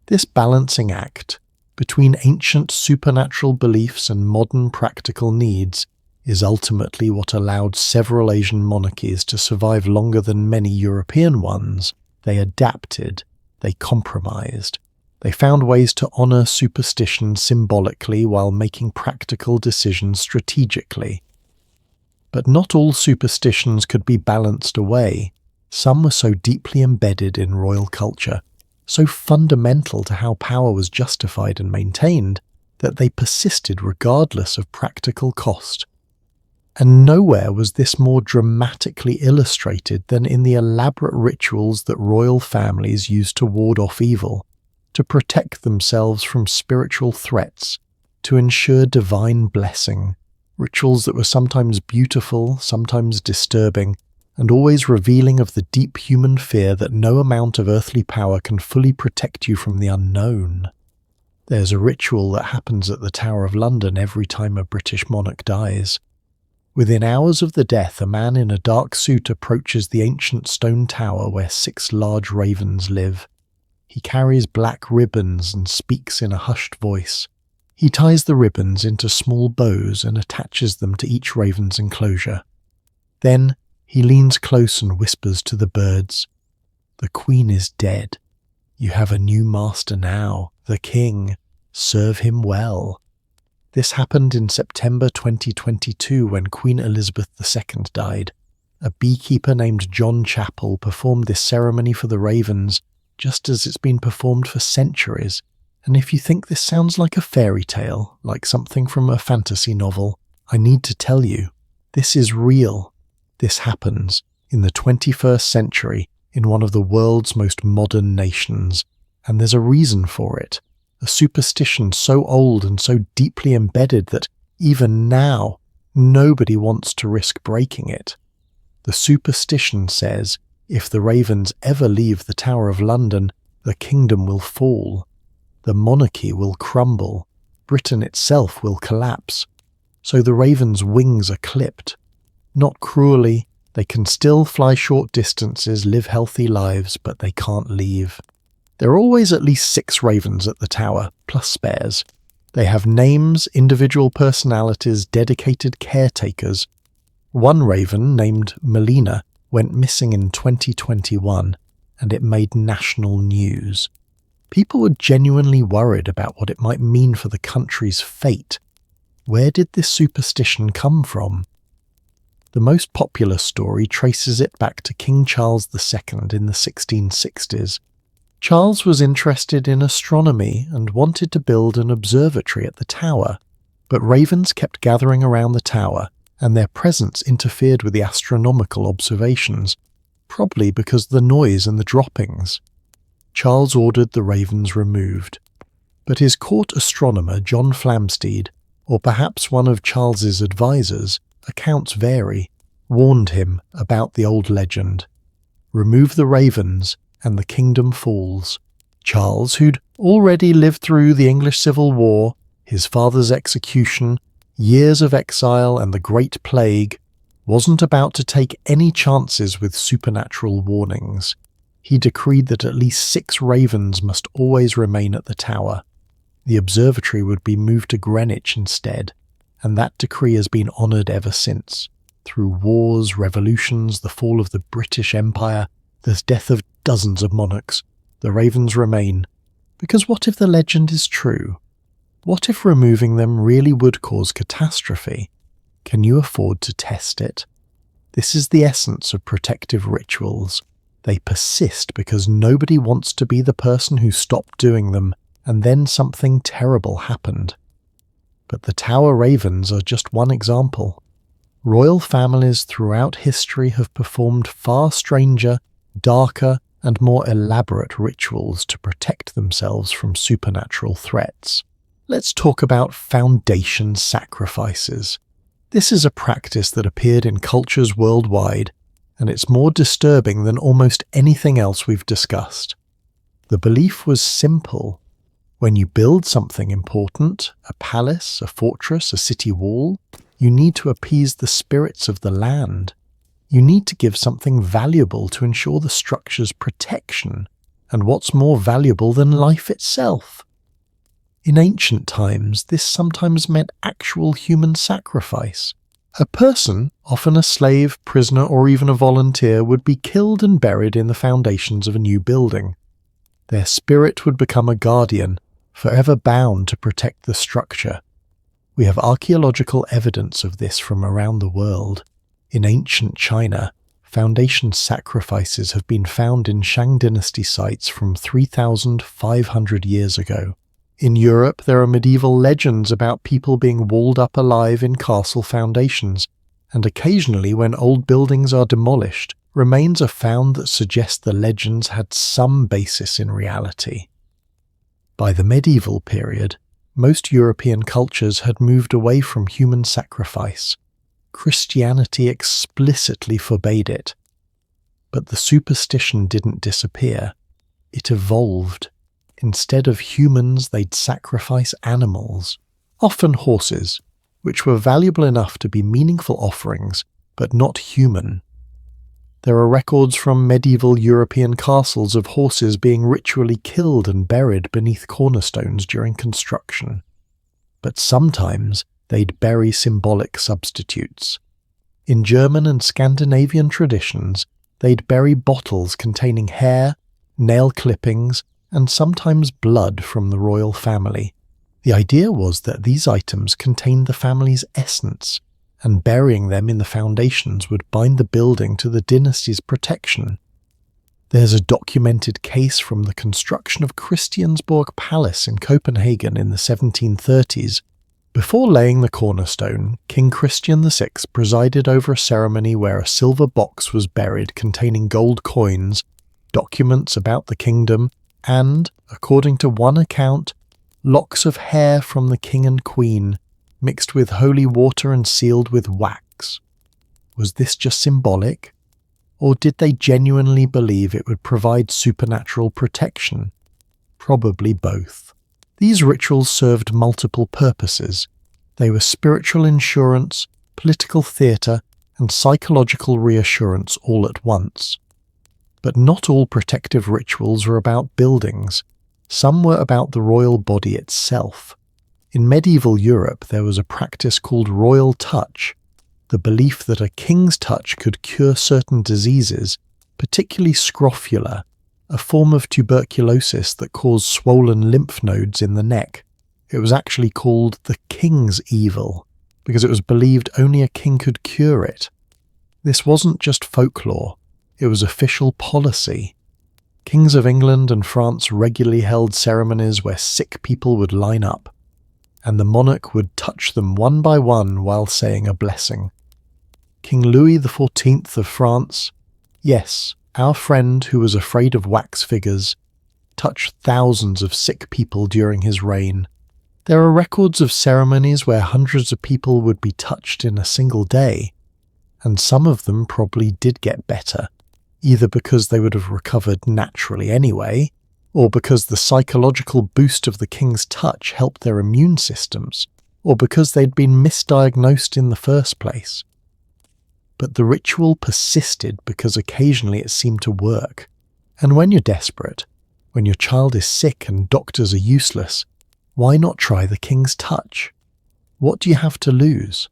This balancing act, between ancient supernatural beliefs and modern practical needs, is ultimately what allowed several Asian monarchies to survive longer than many European ones. They adapted, they compromised, they found ways to honor superstition symbolically while making practical decisions strategically. But not all superstitions could be balanced away. Some were so deeply embedded in royal culture, so fundamental to how power was justified and maintained, that they persisted regardless of practical cost. And nowhere was this more dramatically illustrated than in the elaborate rituals that royal families used to ward off evil, to protect themselves from spiritual threats, to ensure divine blessing, rituals that were sometimes beautiful, sometimes disturbing, and always revealing of the deep human fear that no amount of earthly power can fully protect you from the unknown. There's a ritual that happens at the Tower of London every time a British monarch dies. Within hours of the death, a man in a dark suit approaches the ancient stone tower where 6 large ravens live. He carries black ribbons and speaks in a hushed voice. He ties the ribbons into small bows and attaches them to each raven's enclosure. Then he leans close and whispers to the birds, "The queen is dead. You have a new master now, the king. Serve him well." This happened in September 2022 when Queen Elizabeth II died. A beekeeper named John Chappell performed this ceremony for the ravens, just as it's been performed for centuries. And if you think this sounds like a fairy tale, like something from a fantasy novel, I need to tell you, this is real. This happens in the 21st century in one of the world's most modern nations, and there's a reason for it. A superstition so old and so deeply embedded that even now nobody wants to risk breaking it. The superstition says if the ravens ever leave the Tower of London, the kingdom will fall. The monarchy will crumble. Britain itself will collapse. So the ravens' wings are clipped. Not cruelly, they can still fly short distances, live healthy lives, but they can't leave. There are always at least 6 ravens at the tower, plus spares. They have names, individual personalities, dedicated caretakers. One raven, named Melina, went missing in 2021, and it made national news. People were genuinely worried about what it might mean for the country's fate. Where did this superstition come from? The most popular story traces it back to King Charles II in the 1660s. Charles was interested in astronomy and wanted to build an observatory at the tower, but ravens kept gathering around the tower, and their presence interfered with the astronomical observations, probably because of the noise and the droppings. Charles ordered the ravens removed, but his court astronomer John Flamsteed, or perhaps one of Charles's advisors, accounts vary, warned him about the old legend. Remove the ravens, and the kingdom falls. Charles, who'd already lived through the English Civil War, his father's execution, years of exile and the Great Plague, wasn't about to take any chances with supernatural warnings. He decreed that at least 6 ravens must always remain at the tower. The observatory would be moved to Greenwich instead, and that decree has been honoured ever since. Through wars, revolutions, the fall of the British Empire, the death of dozens of monarchs, the ravens remain. Because what if the legend is true? What if removing them really would cause catastrophe? Can you afford to test it? This is the essence of protective rituals. They persist because nobody wants to be the person who stopped doing them and then something terrible happened. But the tower ravens are just one example. Royal families throughout history have performed far stranger, darker, and more elaborate rituals to protect themselves from supernatural threats. Let's talk about foundation sacrifices. This is a practice that appeared in cultures worldwide, and it's more disturbing than almost anything else we've discussed. The belief was simple. When you build something important, a palace, a fortress, a city wall, you need to appease the spirits of the land. You need to give something valuable to ensure the structure's protection, and what's more valuable than life itself? In ancient times, this sometimes meant actual human sacrifice. A person, often a slave, prisoner, or even a volunteer, would be killed and buried in the foundations of a new building. Their spirit would become a guardian, forever bound to protect the structure. We have archaeological evidence of this from around the world. In ancient China, foundation sacrifices have been found in Shang dynasty sites from 3,500 years ago. In Europe, there are medieval legends about people being walled up alive in castle foundations, and occasionally when old buildings are demolished, remains are found that suggest the legends had some basis in reality. By the medieval period, most European cultures had moved away from human sacrifice. Christianity explicitly forbade it. But the superstition didn't disappear. It evolved. Instead of humans, they'd sacrifice animals, often horses, which were valuable enough to be meaningful offerings, but not human. There are records from medieval European castles of horses being ritually killed and buried beneath cornerstones during construction. but sometimes they'd bury symbolic substitutes. In German and Scandinavian traditions, they'd bury bottles containing hair, nail clippings, and sometimes blood from the royal family. The idea was that these items contained the family's essence, and burying them in the foundations would bind the building to the dynasty's protection. There's a documented case from the construction of Christiansborg Palace in Copenhagen in the 1730s. Before laying the cornerstone, King Christian VI presided over a ceremony where a silver box was buried containing gold coins, documents about the kingdom, and, according to one account, locks of hair from the king and queen, mixed with holy water and sealed with wax. Was this just symbolic? Or did they genuinely believe it would provide supernatural protection? Probably both. These rituals served multiple purposes. They were spiritual insurance, political theatre, and psychological reassurance all at once. But not all protective rituals were about buildings. Some were about the royal body itself. In medieval Europe, there was a practice called royal touch, the belief that a king's touch could cure certain diseases, particularly scrofula, a form of tuberculosis that caused swollen lymph nodes in the neck. It was actually called the king's evil, because it was believed only a king could cure it. This wasn't just folklore, it was official policy. Kings of England and France regularly held ceremonies where sick people would line up, and the monarch would touch them one by one while saying a blessing. King Louis XIV of France, yes, our friend who was afraid of wax figures, touched thousands of sick people during his reign. There are records of ceremonies where hundreds of people would be touched in a single day, and some of them probably did get better, either because they would have recovered naturally anyway, or because the psychological boost of the king's touch helped their immune systems, or because they'd been misdiagnosed in the first place. But the ritual persisted because occasionally it seemed to work. And when you're desperate, when your child is sick and doctors are useless, why not try the king's touch? What do you have to lose?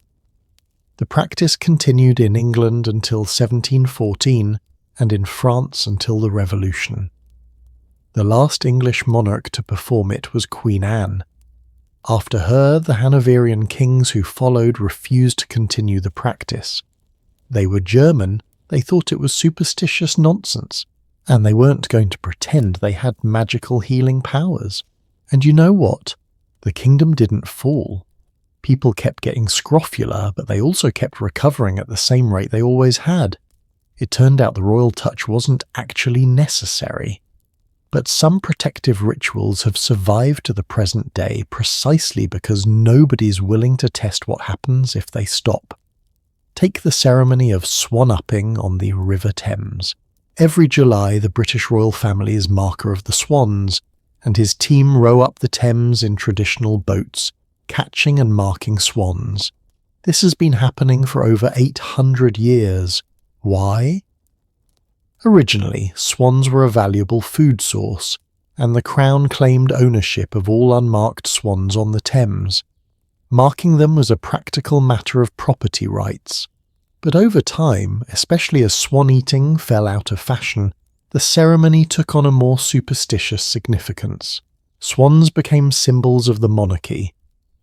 The practice continued in England until 1714 and in France until the Revolution. The last English monarch to perform it was Queen Anne. After her, the Hanoverian kings who followed refused to continue the practice. They were German, they thought it was superstitious nonsense, and they weren't going to pretend they had magical healing powers. And you know what? The kingdom didn't fall. People kept getting scrofula, but they also kept recovering at the same rate they always had. It turned out the royal touch wasn't actually necessary. But some protective rituals have survived to the present day precisely because nobody's willing to test what happens if they stop. Take the ceremony of swan-upping on the River Thames. Every July, the British royal family's marker of the swans, and his team row up the Thames in traditional boats, catching and marking swans. This has been happening for over 800 years. Why? Originally, swans were a valuable food source, and the Crown claimed ownership of all unmarked swans on the Thames. Marking them was a practical matter of property rights. But over time, especially as swan-eating fell out of fashion, the ceremony took on a more superstitious significance. Swans became symbols of the monarchy,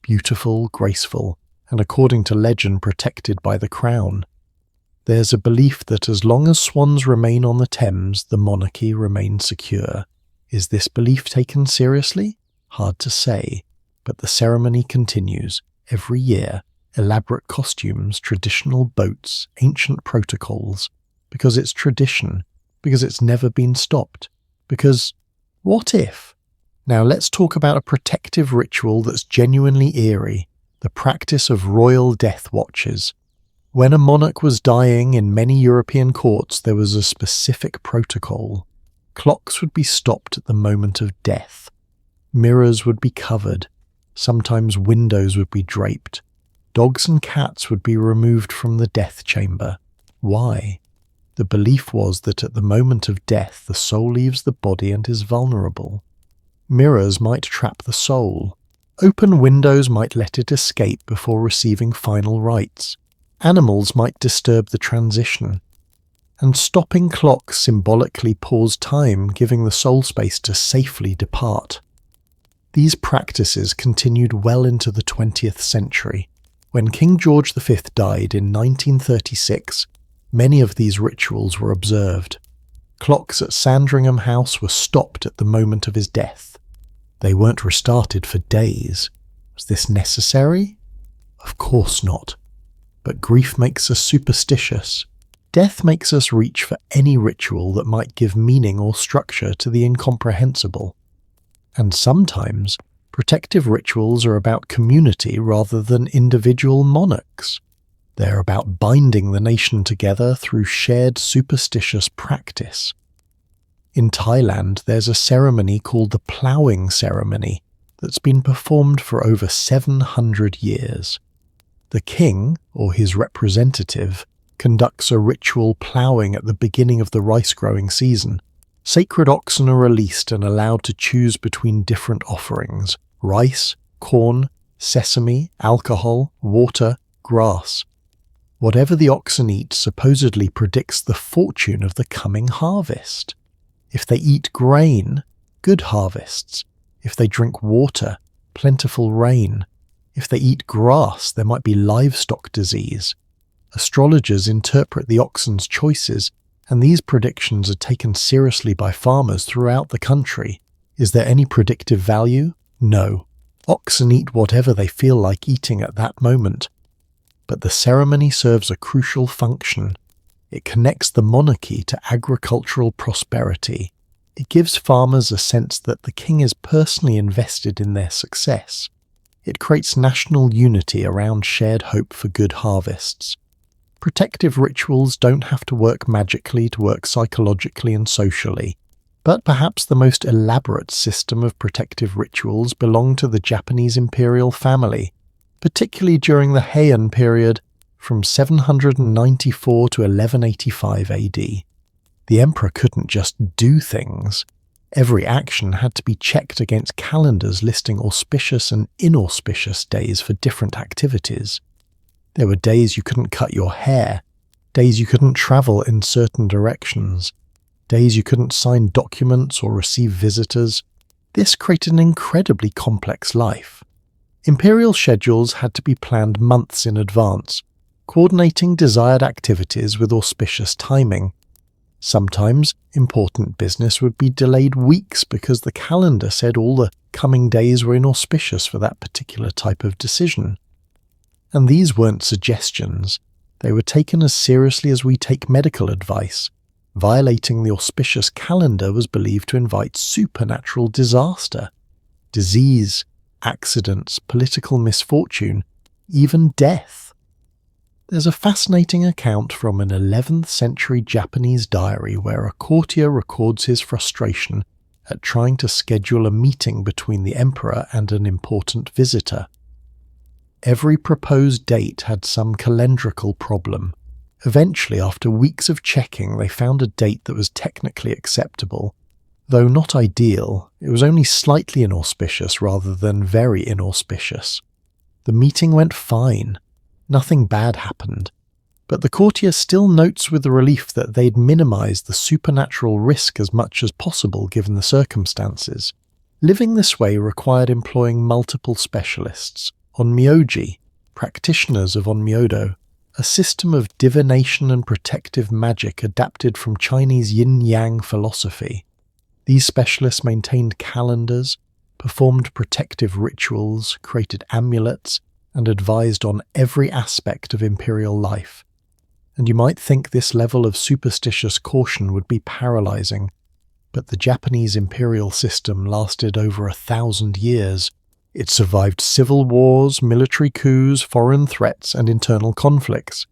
beautiful, graceful, and according to legend protected by the Crown. There's a belief that as long as swans remain on the Thames, the monarchy remains secure. Is this belief taken seriously? Hard to say. But the ceremony continues, every year, elaborate costumes, traditional boats, ancient protocols, because it's tradition, because it's never been stopped, because what if? Now let's talk about a protective ritual that's genuinely eerie, the practice of royal death watches. When a monarch was dying in many European courts, there was a specific protocol. Clocks would be stopped at the moment of death. Mirrors would be covered. Sometimes windows would be draped. Dogs and cats would be removed from the death chamber. Why? The belief was that at the moment of death the soul leaves the body and is vulnerable. Mirrors might trap the soul. Open windows might let it escape before receiving final rites. Animals might disturb the transition. And stopping clocks symbolically pause time, giving the soul space to safely depart. These practices continued well into the 20th century. When King George V died in 1936, many of these rituals were observed. Clocks at Sandringham House were stopped at the moment of his death. They weren't restarted for days. Was this necessary? Of course not. But grief makes us superstitious. Death makes us reach for any ritual that might give meaning or structure to the incomprehensible. And sometimes, protective rituals are about community rather than individual monarchs. They're about binding the nation together through shared superstitious practice. In Thailand, there's a ceremony called the ploughing ceremony that's been performed for over 700 years. The king, or his representative, conducts a ritual ploughing at the beginning of the rice-growing season. Sacred oxen are released and allowed to choose between different offerings: rice, corn, sesame, alcohol, water, grass. Whatever the oxen eat supposedly predicts the fortune of the coming harvest. If they eat grain, good harvests. If they drink water, plentiful rain. If they eat grass, there might be livestock disease. Astrologers interpret the oxen's choices, and these predictions are taken seriously by farmers throughout the country. Is there any predictive value? No. Oxen eat whatever they feel like eating at that moment. But the ceremony serves a crucial function. It connects the monarchy to agricultural prosperity. It gives farmers a sense that the king is personally invested in their success. It creates national unity around shared hope for good harvests. Protective rituals don't have to work magically to work psychologically and socially, but perhaps the most elaborate system of protective rituals belong to the Japanese imperial family, particularly during the Heian period from 794 to 1185 AD. The emperor couldn't just do things. Every action had to be checked against calendars listing auspicious and inauspicious days for different activities. There were days you couldn't cut your hair, days you couldn't travel in certain directions, days you couldn't sign documents or receive visitors. This created an incredibly complex life. Imperial schedules had to be planned months in advance, coordinating desired activities with auspicious timing. Sometimes important business would be delayed weeks because the calendar said all the coming days were inauspicious for that particular type of decision. And these weren't suggestions. They were taken as seriously as we take medical advice. Violating the auspicious calendar was believed to invite supernatural disaster, disease, accidents, political misfortune, even death. There's a fascinating account from an 11th century Japanese diary where a courtier records his frustration at trying to schedule a meeting between the emperor and an important visitor. Every proposed date had some calendrical problem. Eventually, after weeks of checking, they found a date that was technically acceptable. Though not ideal, it was only slightly inauspicious rather than very inauspicious. The meeting went fine. Nothing bad happened. But the courtier still notes with relief that they'd minimized the supernatural risk as much as possible given the circumstances. Living this way required employing multiple specialists. Onmyoji, practitioners of Onmyodo, a system of divination and protective magic adapted from Chinese yin-yang philosophy. These specialists maintained calendars, performed protective rituals, created amulets, and advised on every aspect of imperial life. And you might think this level of superstitious caution would be paralyzing, but the Japanese imperial system lasted over 1,000 years. It survived civil wars, military coups, foreign threats, and internal conflicts.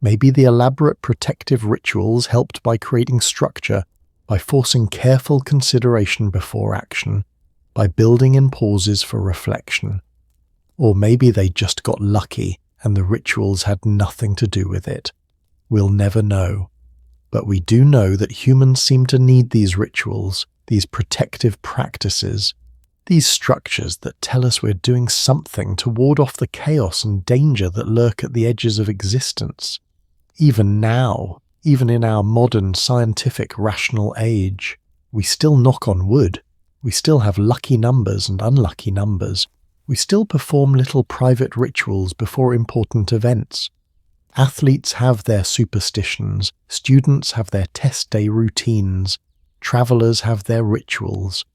Maybe the elaborate protective rituals helped by creating structure, by forcing careful consideration before action, by building in pauses for reflection. Or maybe they just got lucky and the rituals had nothing to do with it. We'll never know. But we do know that humans seem to need these rituals, these protective practices. These structures that tell us we're doing something to ward off the chaos and danger that lurk at the edges of existence. Even now, even in our modern scientific rational age, we still knock on wood. We still have lucky numbers and unlucky numbers. We still perform little private rituals before important events. Athletes have their superstitions, students have their test day routines, travellers have their rituals.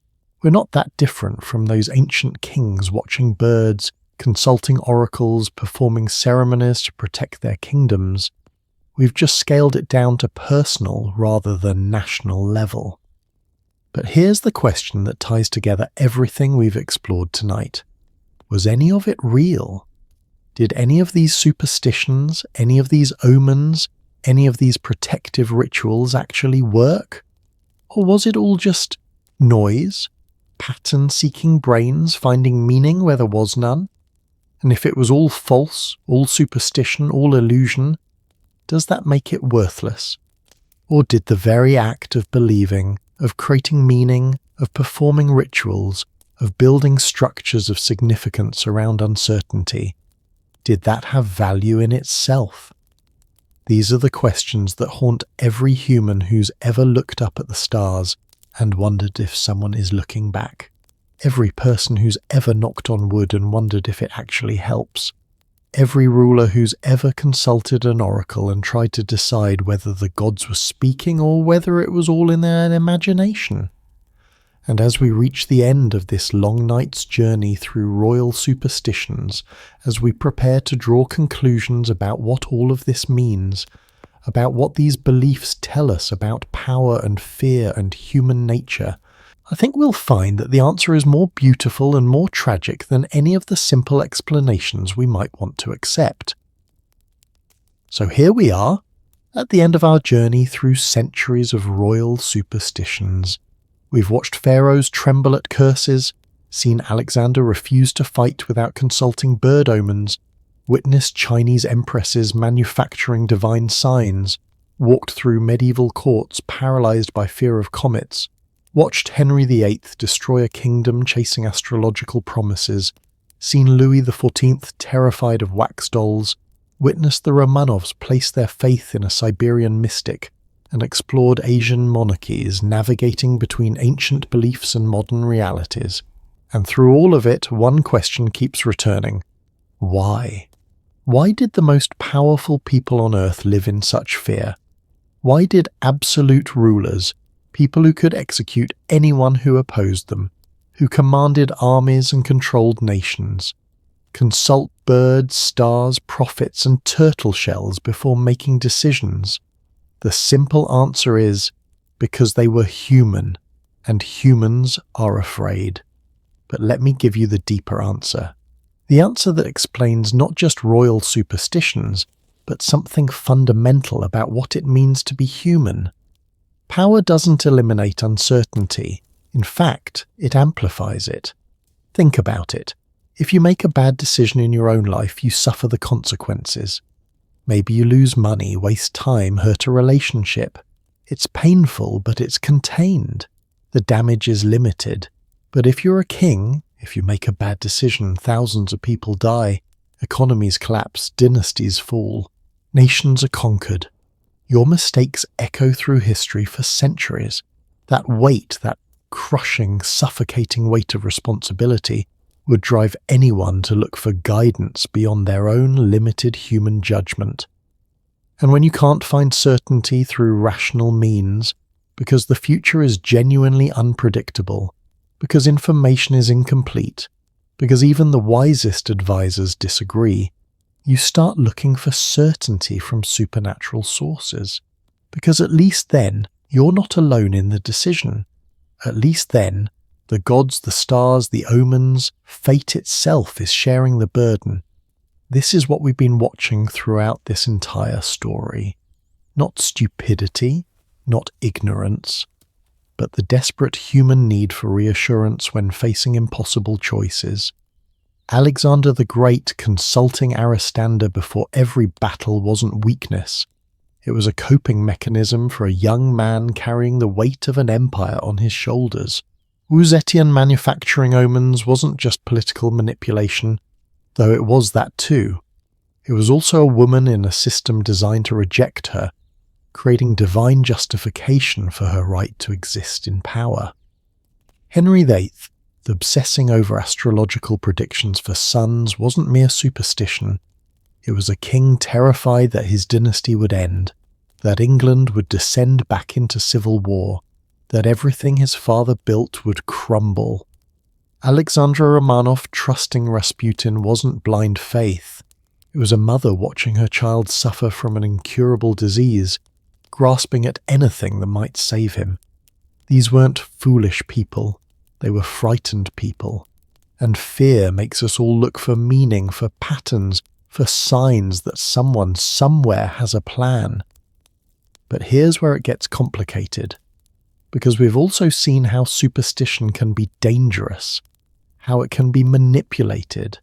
We're not that different from those ancient kings watching birds, consulting oracles, performing ceremonies to protect their kingdoms. We've just scaled it down to personal rather than national level. But here's the question that ties together everything we've explored tonight. Was any of it real? Did any of these superstitions, any of these omens, any of these protective rituals actually work? Or was it all just noise? Pattern-seeking brains finding meaning where there was none? And if it was all false, all superstition, all illusion, does that make it worthless? Or did the very act of believing, of creating meaning, of performing rituals, of building structures of significance around uncertainty, did that have value in itself? These are the questions that haunt every human who's ever looked up at the stars and wondered if someone is looking back. Every person who's ever knocked on wood and wondered if it actually helps. Every ruler who's ever consulted an oracle and tried to decide whether the gods were speaking or whether it was all in their imagination. And as we reach the end of this long night's journey through royal superstitions, as we prepare to draw conclusions about what all of this means, about what these beliefs tell us about power and fear and human nature, I think we'll find that the answer is more beautiful and more tragic than any of the simple explanations we might want to accept. So here we are, at the end of our journey through centuries of royal superstitions. We've watched pharaohs tremble at curses, seen Alexander refuse to fight without consulting bird omens, witnessed Chinese empresses manufacturing divine signs, walked through medieval courts paralysed by fear of comets, watched Henry VIII destroy a kingdom chasing astrological promises, seen Louis XIV terrified of wax dolls, witnessed the Romanovs place their faith in a Siberian mystic, and explored Asian monarchies navigating between ancient beliefs and modern realities. And through all of it, one question keeps returning. Why? Why did the most powerful people on earth live in such fear? Why did absolute rulers, people who could execute anyone who opposed them, who commanded armies and controlled nations, consult birds, stars, prophets, and turtle shells before making decisions? The simple answer is because they were human, and humans are afraid. But let me give you the deeper answer. The answer that explains not just royal superstitions, but something fundamental about what it means to be human. Power doesn't eliminate uncertainty. In fact, it amplifies it. Think about it. If you make a bad decision in your own life, you suffer the consequences. Maybe you lose money, waste time, hurt a relationship. It's painful, but it's contained. The damage is limited. But if you're a king, if you make a bad decision, thousands of people die, economies collapse, dynasties fall, nations are conquered. Your mistakes echo through history for centuries. That weight, that crushing, suffocating weight of responsibility would drive anyone to look for guidance beyond their own limited human judgment. And when you can't find certainty through rational means, because the future is genuinely unpredictable, because information is incomplete, because even the wisest advisors disagree, you start looking for certainty from supernatural sources. Because at least then, you're not alone in the decision. At least then, the gods, the stars, the omens, fate itself is sharing the burden. This is what we've been watching throughout this entire story. Not stupidity, not ignorance, but the desperate human need for reassurance when facing impossible choices. Alexander the Great consulting Aristander before every battle wasn't weakness. It was a coping mechanism for a young man carrying the weight of an empire on his shoulders. Wu Zetian manufacturing omens wasn't just political manipulation, though it was that too. It was also a woman in a system designed to reject her, creating divine justification for her right to exist in power. Henry VIII, obsessing over astrological predictions for sons, wasn't mere superstition. It was a king terrified that his dynasty would end, that England would descend back into civil war, that everything his father built would crumble. Alexandra Romanov trusting Rasputin wasn't blind faith. It was a mother watching her child suffer from an incurable disease, grasping at anything that might save him. These weren't foolish people, they were frightened people. And fear makes us all look for meaning, for patterns, for signs that someone somewhere has a plan. But here's where it gets complicated, because we've also seen how superstition can be dangerous, how it can be manipulated,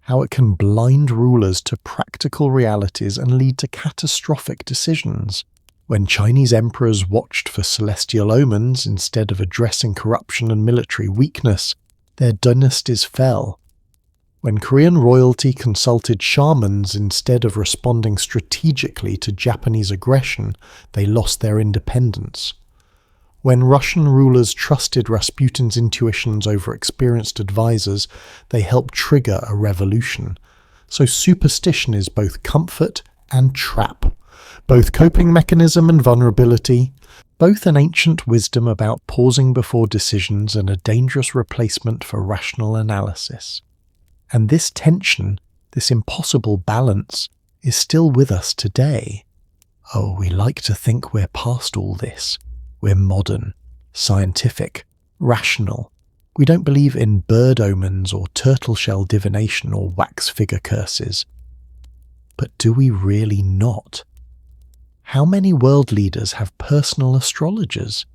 how it can blind rulers to practical realities and lead to catastrophic decisions. When Chinese emperors watched for celestial omens instead of addressing corruption and military weakness, their dynasties fell. When Korean royalty consulted shamans instead of responding strategically to Japanese aggression, they lost their independence. When Russian rulers trusted Rasputin's intuitions over experienced advisors, they helped trigger a revolution. So superstition is both comfort and trap, both coping mechanism and vulnerability, both an ancient wisdom about pausing before decisions and a dangerous replacement for rational analysis. And this tension, this impossible balance, is still with us today. Oh, we like to think we're past all this. We're modern, scientific, rational. We don't believe in bird omens or turtle shell divination or wax figure curses. But do we really not? How many world leaders have personal astrologers?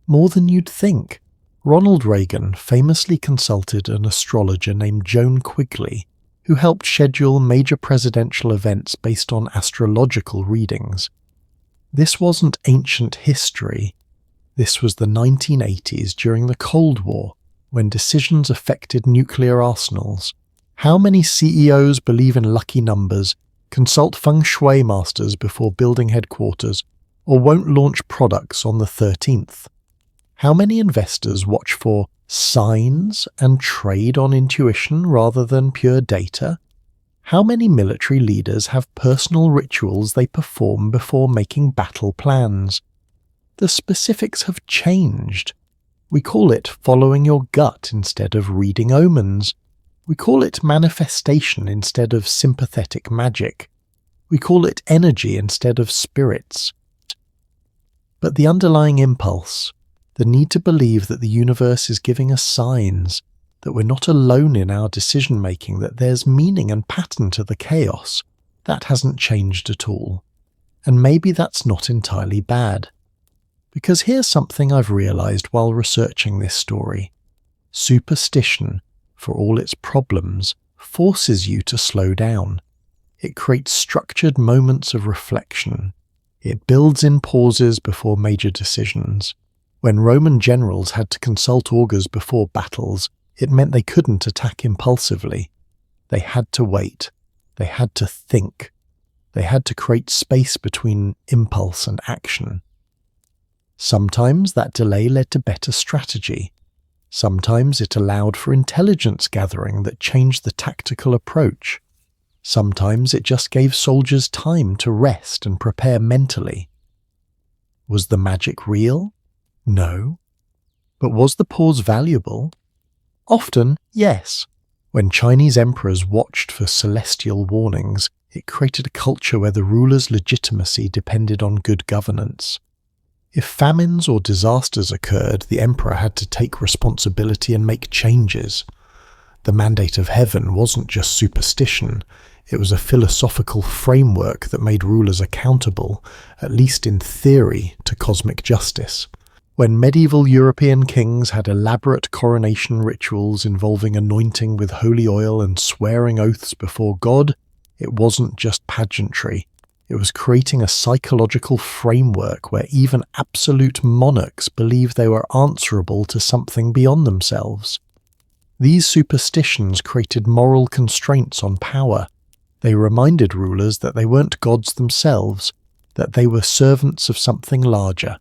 More than you'd think. Ronald Reagan famously consulted an astrologer named Joan Quigley, who helped schedule major presidential events based on astrological readings. This wasn't ancient history. This was the 1980s during the Cold War, when decisions affected nuclear arsenals. How many CEOs believe in lucky numbers, consult feng shui masters before building headquarters, or won't launch products on the 13th? How many investors watch for signs and trade on intuition rather than pure data? How many military leaders have personal rituals they perform before making battle plans? The specifics have changed. We call it following your gut instead of reading omens. We call it manifestation instead of sympathetic magic. We call it energy instead of spirits. But the underlying impulse, the need to believe that the universe is giving us signs, that we're not alone in our decision-making, that there's meaning and pattern to the chaos, that hasn't changed at all. And maybe that's not entirely bad. Because here's something I've realized while researching this story. Superstition, for all its problems, forces you to slow down. It creates structured moments of reflection. It builds in pauses before major decisions. When Roman generals had to consult augurs before battles, it meant they couldn't attack impulsively. They had to wait. They had to think. They had to create space between impulse and action. Sometimes that delay led to better strategy. Sometimes it allowed for intelligence gathering that changed the tactical approach. Sometimes it just gave soldiers time to rest and prepare mentally. Was the magic real? No. But was the pause valuable? Often, yes. When Chinese emperors watched for celestial warnings, it created a culture where the ruler's legitimacy depended on good governance. If famines or disasters occurred, the emperor had to take responsibility and make changes. The mandate of heaven wasn't just superstition, it was a philosophical framework that made rulers accountable, at least in theory, to cosmic justice. When medieval European kings had elaborate coronation rituals involving anointing with holy oil and swearing oaths before God, it wasn't just pageantry, It was creating a psychological framework where even absolute monarchs believed they were answerable to something beyond themselves. These superstitions created moral constraints on power. They reminded rulers that they weren't gods themselves, that they were servants of something larger,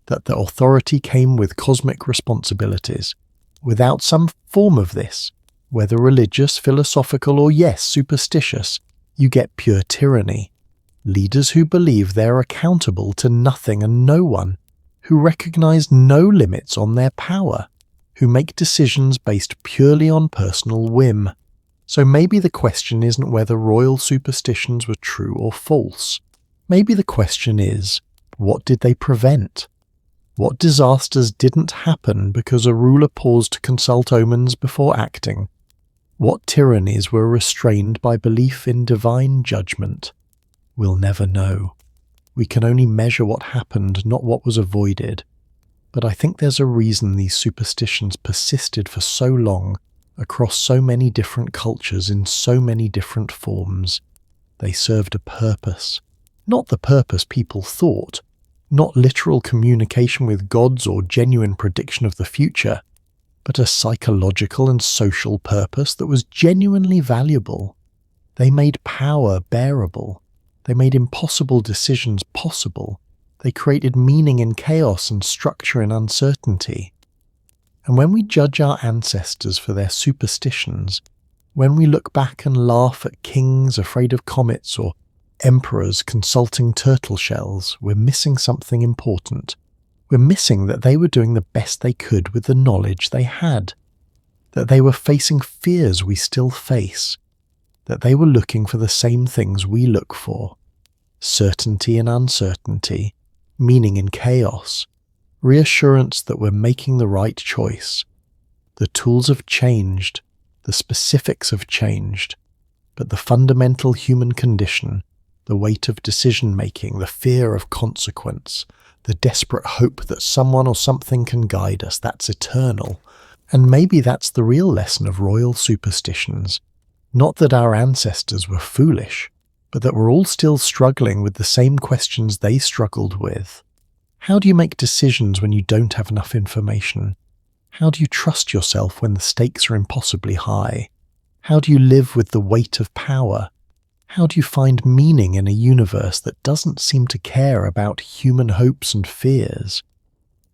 that the authority came with cosmic responsibilities. Without some form of this, whether religious, philosophical, or yes, superstitious, you get pure tyranny. Leaders who believe they are accountable to nothing and no one, who recognize no limits on their power, who make decisions based purely on personal whim. So maybe the question isn't whether royal superstitions were true or false. Maybe the question is, what did they prevent? What disasters didn't happen because a ruler paused to consult omens before acting? What tyrannies were restrained by belief in divine judgment? We'll never know. We can only measure what happened, not what was avoided. But I think there's a reason these superstitions persisted for so long, across so many different cultures in so many different forms. They served a purpose. Not the purpose people thought, not literal communication with gods or genuine prediction of the future, but a psychological and social purpose that was genuinely valuable. They made power bearable. They made impossible decisions possible. They created meaning in chaos and structure in uncertainty. And when we judge our ancestors for their superstitions, when we look back and laugh at kings afraid of comets or emperors consulting turtle shells, we're missing something important. We're missing that they were doing the best they could with the knowledge they had, that they were facing fears we still face, that they were looking for the same things we look for: certainty in uncertainty, meaning in chaos, reassurance that we're making the right choice. The tools have changed, the specifics have changed, but the fundamental human condition, the weight of decision-making, the fear of consequence, the desperate hope that someone or something can guide us, that's eternal. And maybe that's the real lesson of royal superstitions. Not that our ancestors were foolish, but that we're all still struggling with the same questions they struggled with. How do you make decisions when you don't have enough information? How do you trust yourself when the stakes are impossibly high? How do you live with the weight of power? How do you find meaning in a universe that doesn't seem to care about human hopes and fears?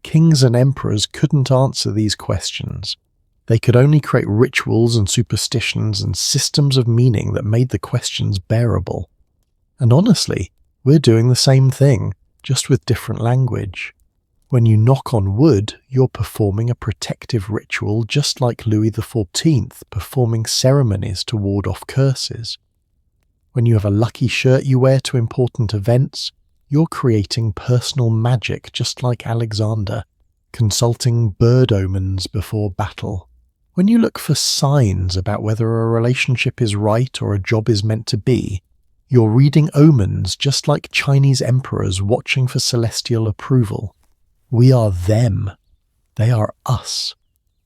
Kings and emperors couldn't answer these questions. They could only create rituals and superstitions and systems of meaning that made the questions bearable. And honestly, we're doing the same thing, just with different language. When you knock on wood, you're performing a protective ritual just like Louis XIV performing ceremonies to ward off curses. When you have a lucky shirt you wear to important events, you're creating personal magic just like Alexander, consulting bird omens before battle. When you look for signs about whether a relationship is right or a job is meant to be, you're reading omens just like Chinese emperors watching for celestial approval. We are them. They are us.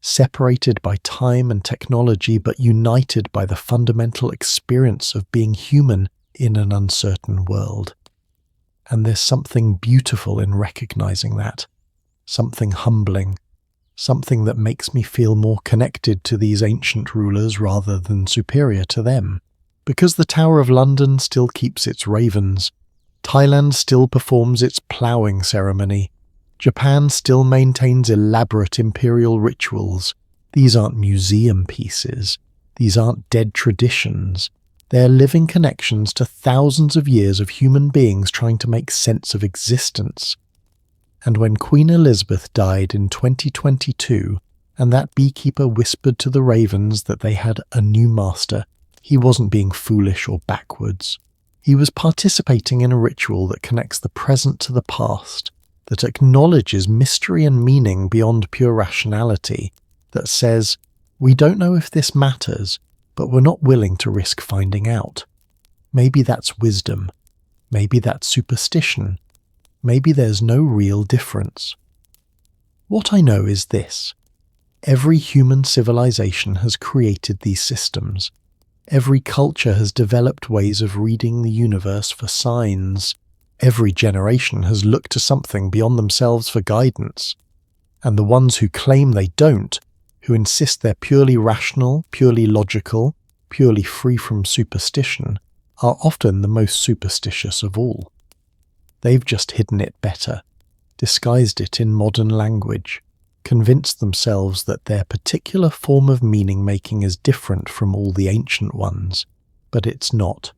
Separated by time and technology, but united by the fundamental experience of being human in an uncertain world. And there's something beautiful in recognizing that, something humbling, something that makes me feel more connected to these ancient rulers rather than superior to them. Because the Tower of London still keeps its ravens, Thailand still performs its ploughing ceremony, Japan still maintains elaborate imperial rituals. These aren't museum pieces. These aren't dead traditions. They're living connections to thousands of years of human beings trying to make sense of existence. And when Queen Elizabeth died in 2022, and that beekeeper whispered to the ravens that they had a new master, he wasn't being foolish or backwards. He was participating in a ritual that connects the present to the past, that acknowledges mystery and meaning beyond pure rationality, that says, we don't know if this matters, but we're not willing to risk finding out. Maybe that's wisdom. Maybe that's superstition. Maybe there's no real difference. What I know is this. Every human civilization has created these systems. Every culture has developed ways of reading the universe for signs. Every generation has looked to something beyond themselves for guidance. And the ones who claim they don't, who insist they're purely rational, purely logical, purely free from superstition, are often the most superstitious of all. They've just hidden it better, disguised it in modern language, convinced themselves that their particular form of meaning-making is different from all the ancient ones, but it's not.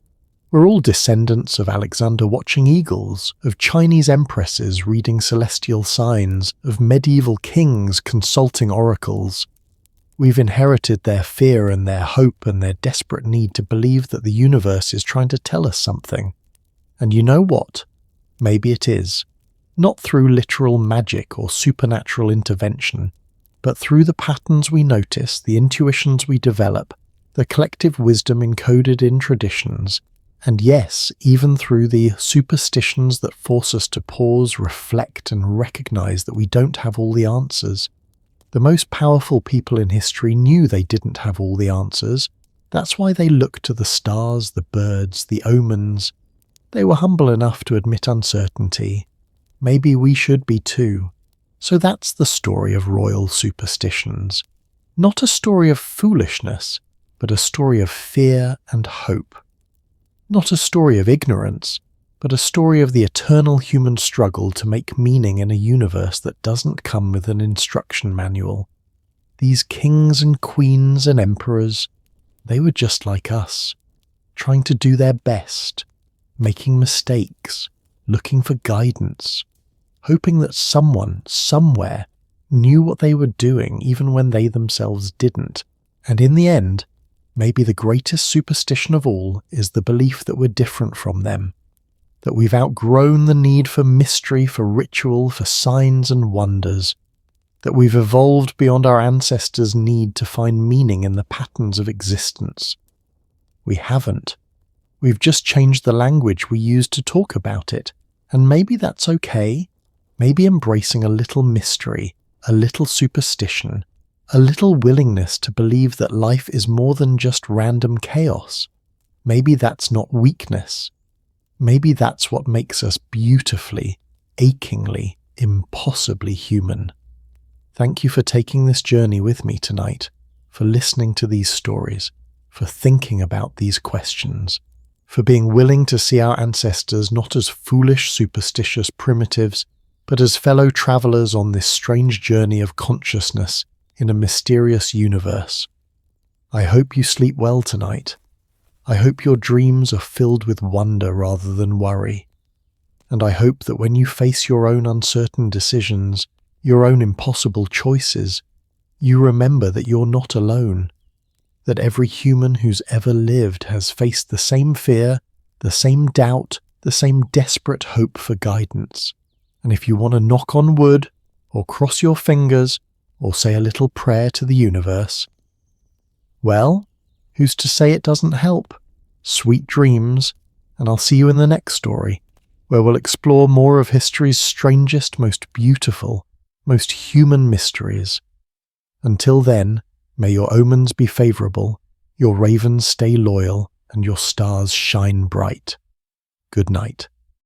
We're all descendants of Alexander watching eagles, of Chinese empresses reading celestial signs, of medieval kings consulting oracles. We've inherited their fear and their hope and their desperate need to believe that the universe is trying to tell us something. And you know what? Maybe it is. Not through literal magic or supernatural intervention, but through the patterns we notice, the intuitions we develop, the collective wisdom encoded in traditions, and yes, even through the superstitions that force us to pause, reflect, and recognize that we don't have all the answers. The most powerful people in history knew they didn't have all the answers. That's why they looked to the stars, the birds, the omens. They were humble enough to admit uncertainty. Maybe we should be too. So that's the story of royal superstitions. Not a story of foolishness, but a story of fear and hope. Not a story of ignorance, but a story of the eternal human struggle to make meaning in a universe that doesn't come with an instruction manual. These kings and queens and emperors, they were just like us, trying to do their best, making mistakes, looking for guidance, hoping that someone, somewhere, knew what they were doing even when they themselves didn't. And in the end, maybe the greatest superstition of all is the belief that we're different from them, that we've outgrown the need for mystery, for ritual, for signs and wonders, that we've evolved beyond our ancestors' need to find meaning in the patterns of existence. We haven't. We've just changed the language we use to talk about it, and maybe that's okay. Maybe embracing a little mystery, a little superstition, a little willingness to believe that life is more than just random chaos. Maybe that's not weakness. Maybe that's what makes us beautifully, achingly, impossibly human. Thank you for taking this journey with me tonight, for listening to these stories, for thinking about these questions, for being willing to see our ancestors not as foolish, superstitious primitives, but as fellow travelers on this strange journey of consciousness in a mysterious universe. I hope you sleep well tonight. I hope your dreams are filled with wonder rather than worry. And I hope that when you face your own uncertain decisions, your own impossible choices, you remember that you're not alone, that every human who's ever lived has faced the same fear, the same doubt, the same desperate hope for guidance. And if you want to knock on wood, or cross your fingers, or say a little prayer to the universe, well, who's to say it doesn't help? Sweet dreams, and I'll see you in the next story, where we'll explore more of history's strangest, most beautiful, most human mysteries. Until then, may your omens be favourable, your ravens stay loyal, and your stars shine bright. Good night.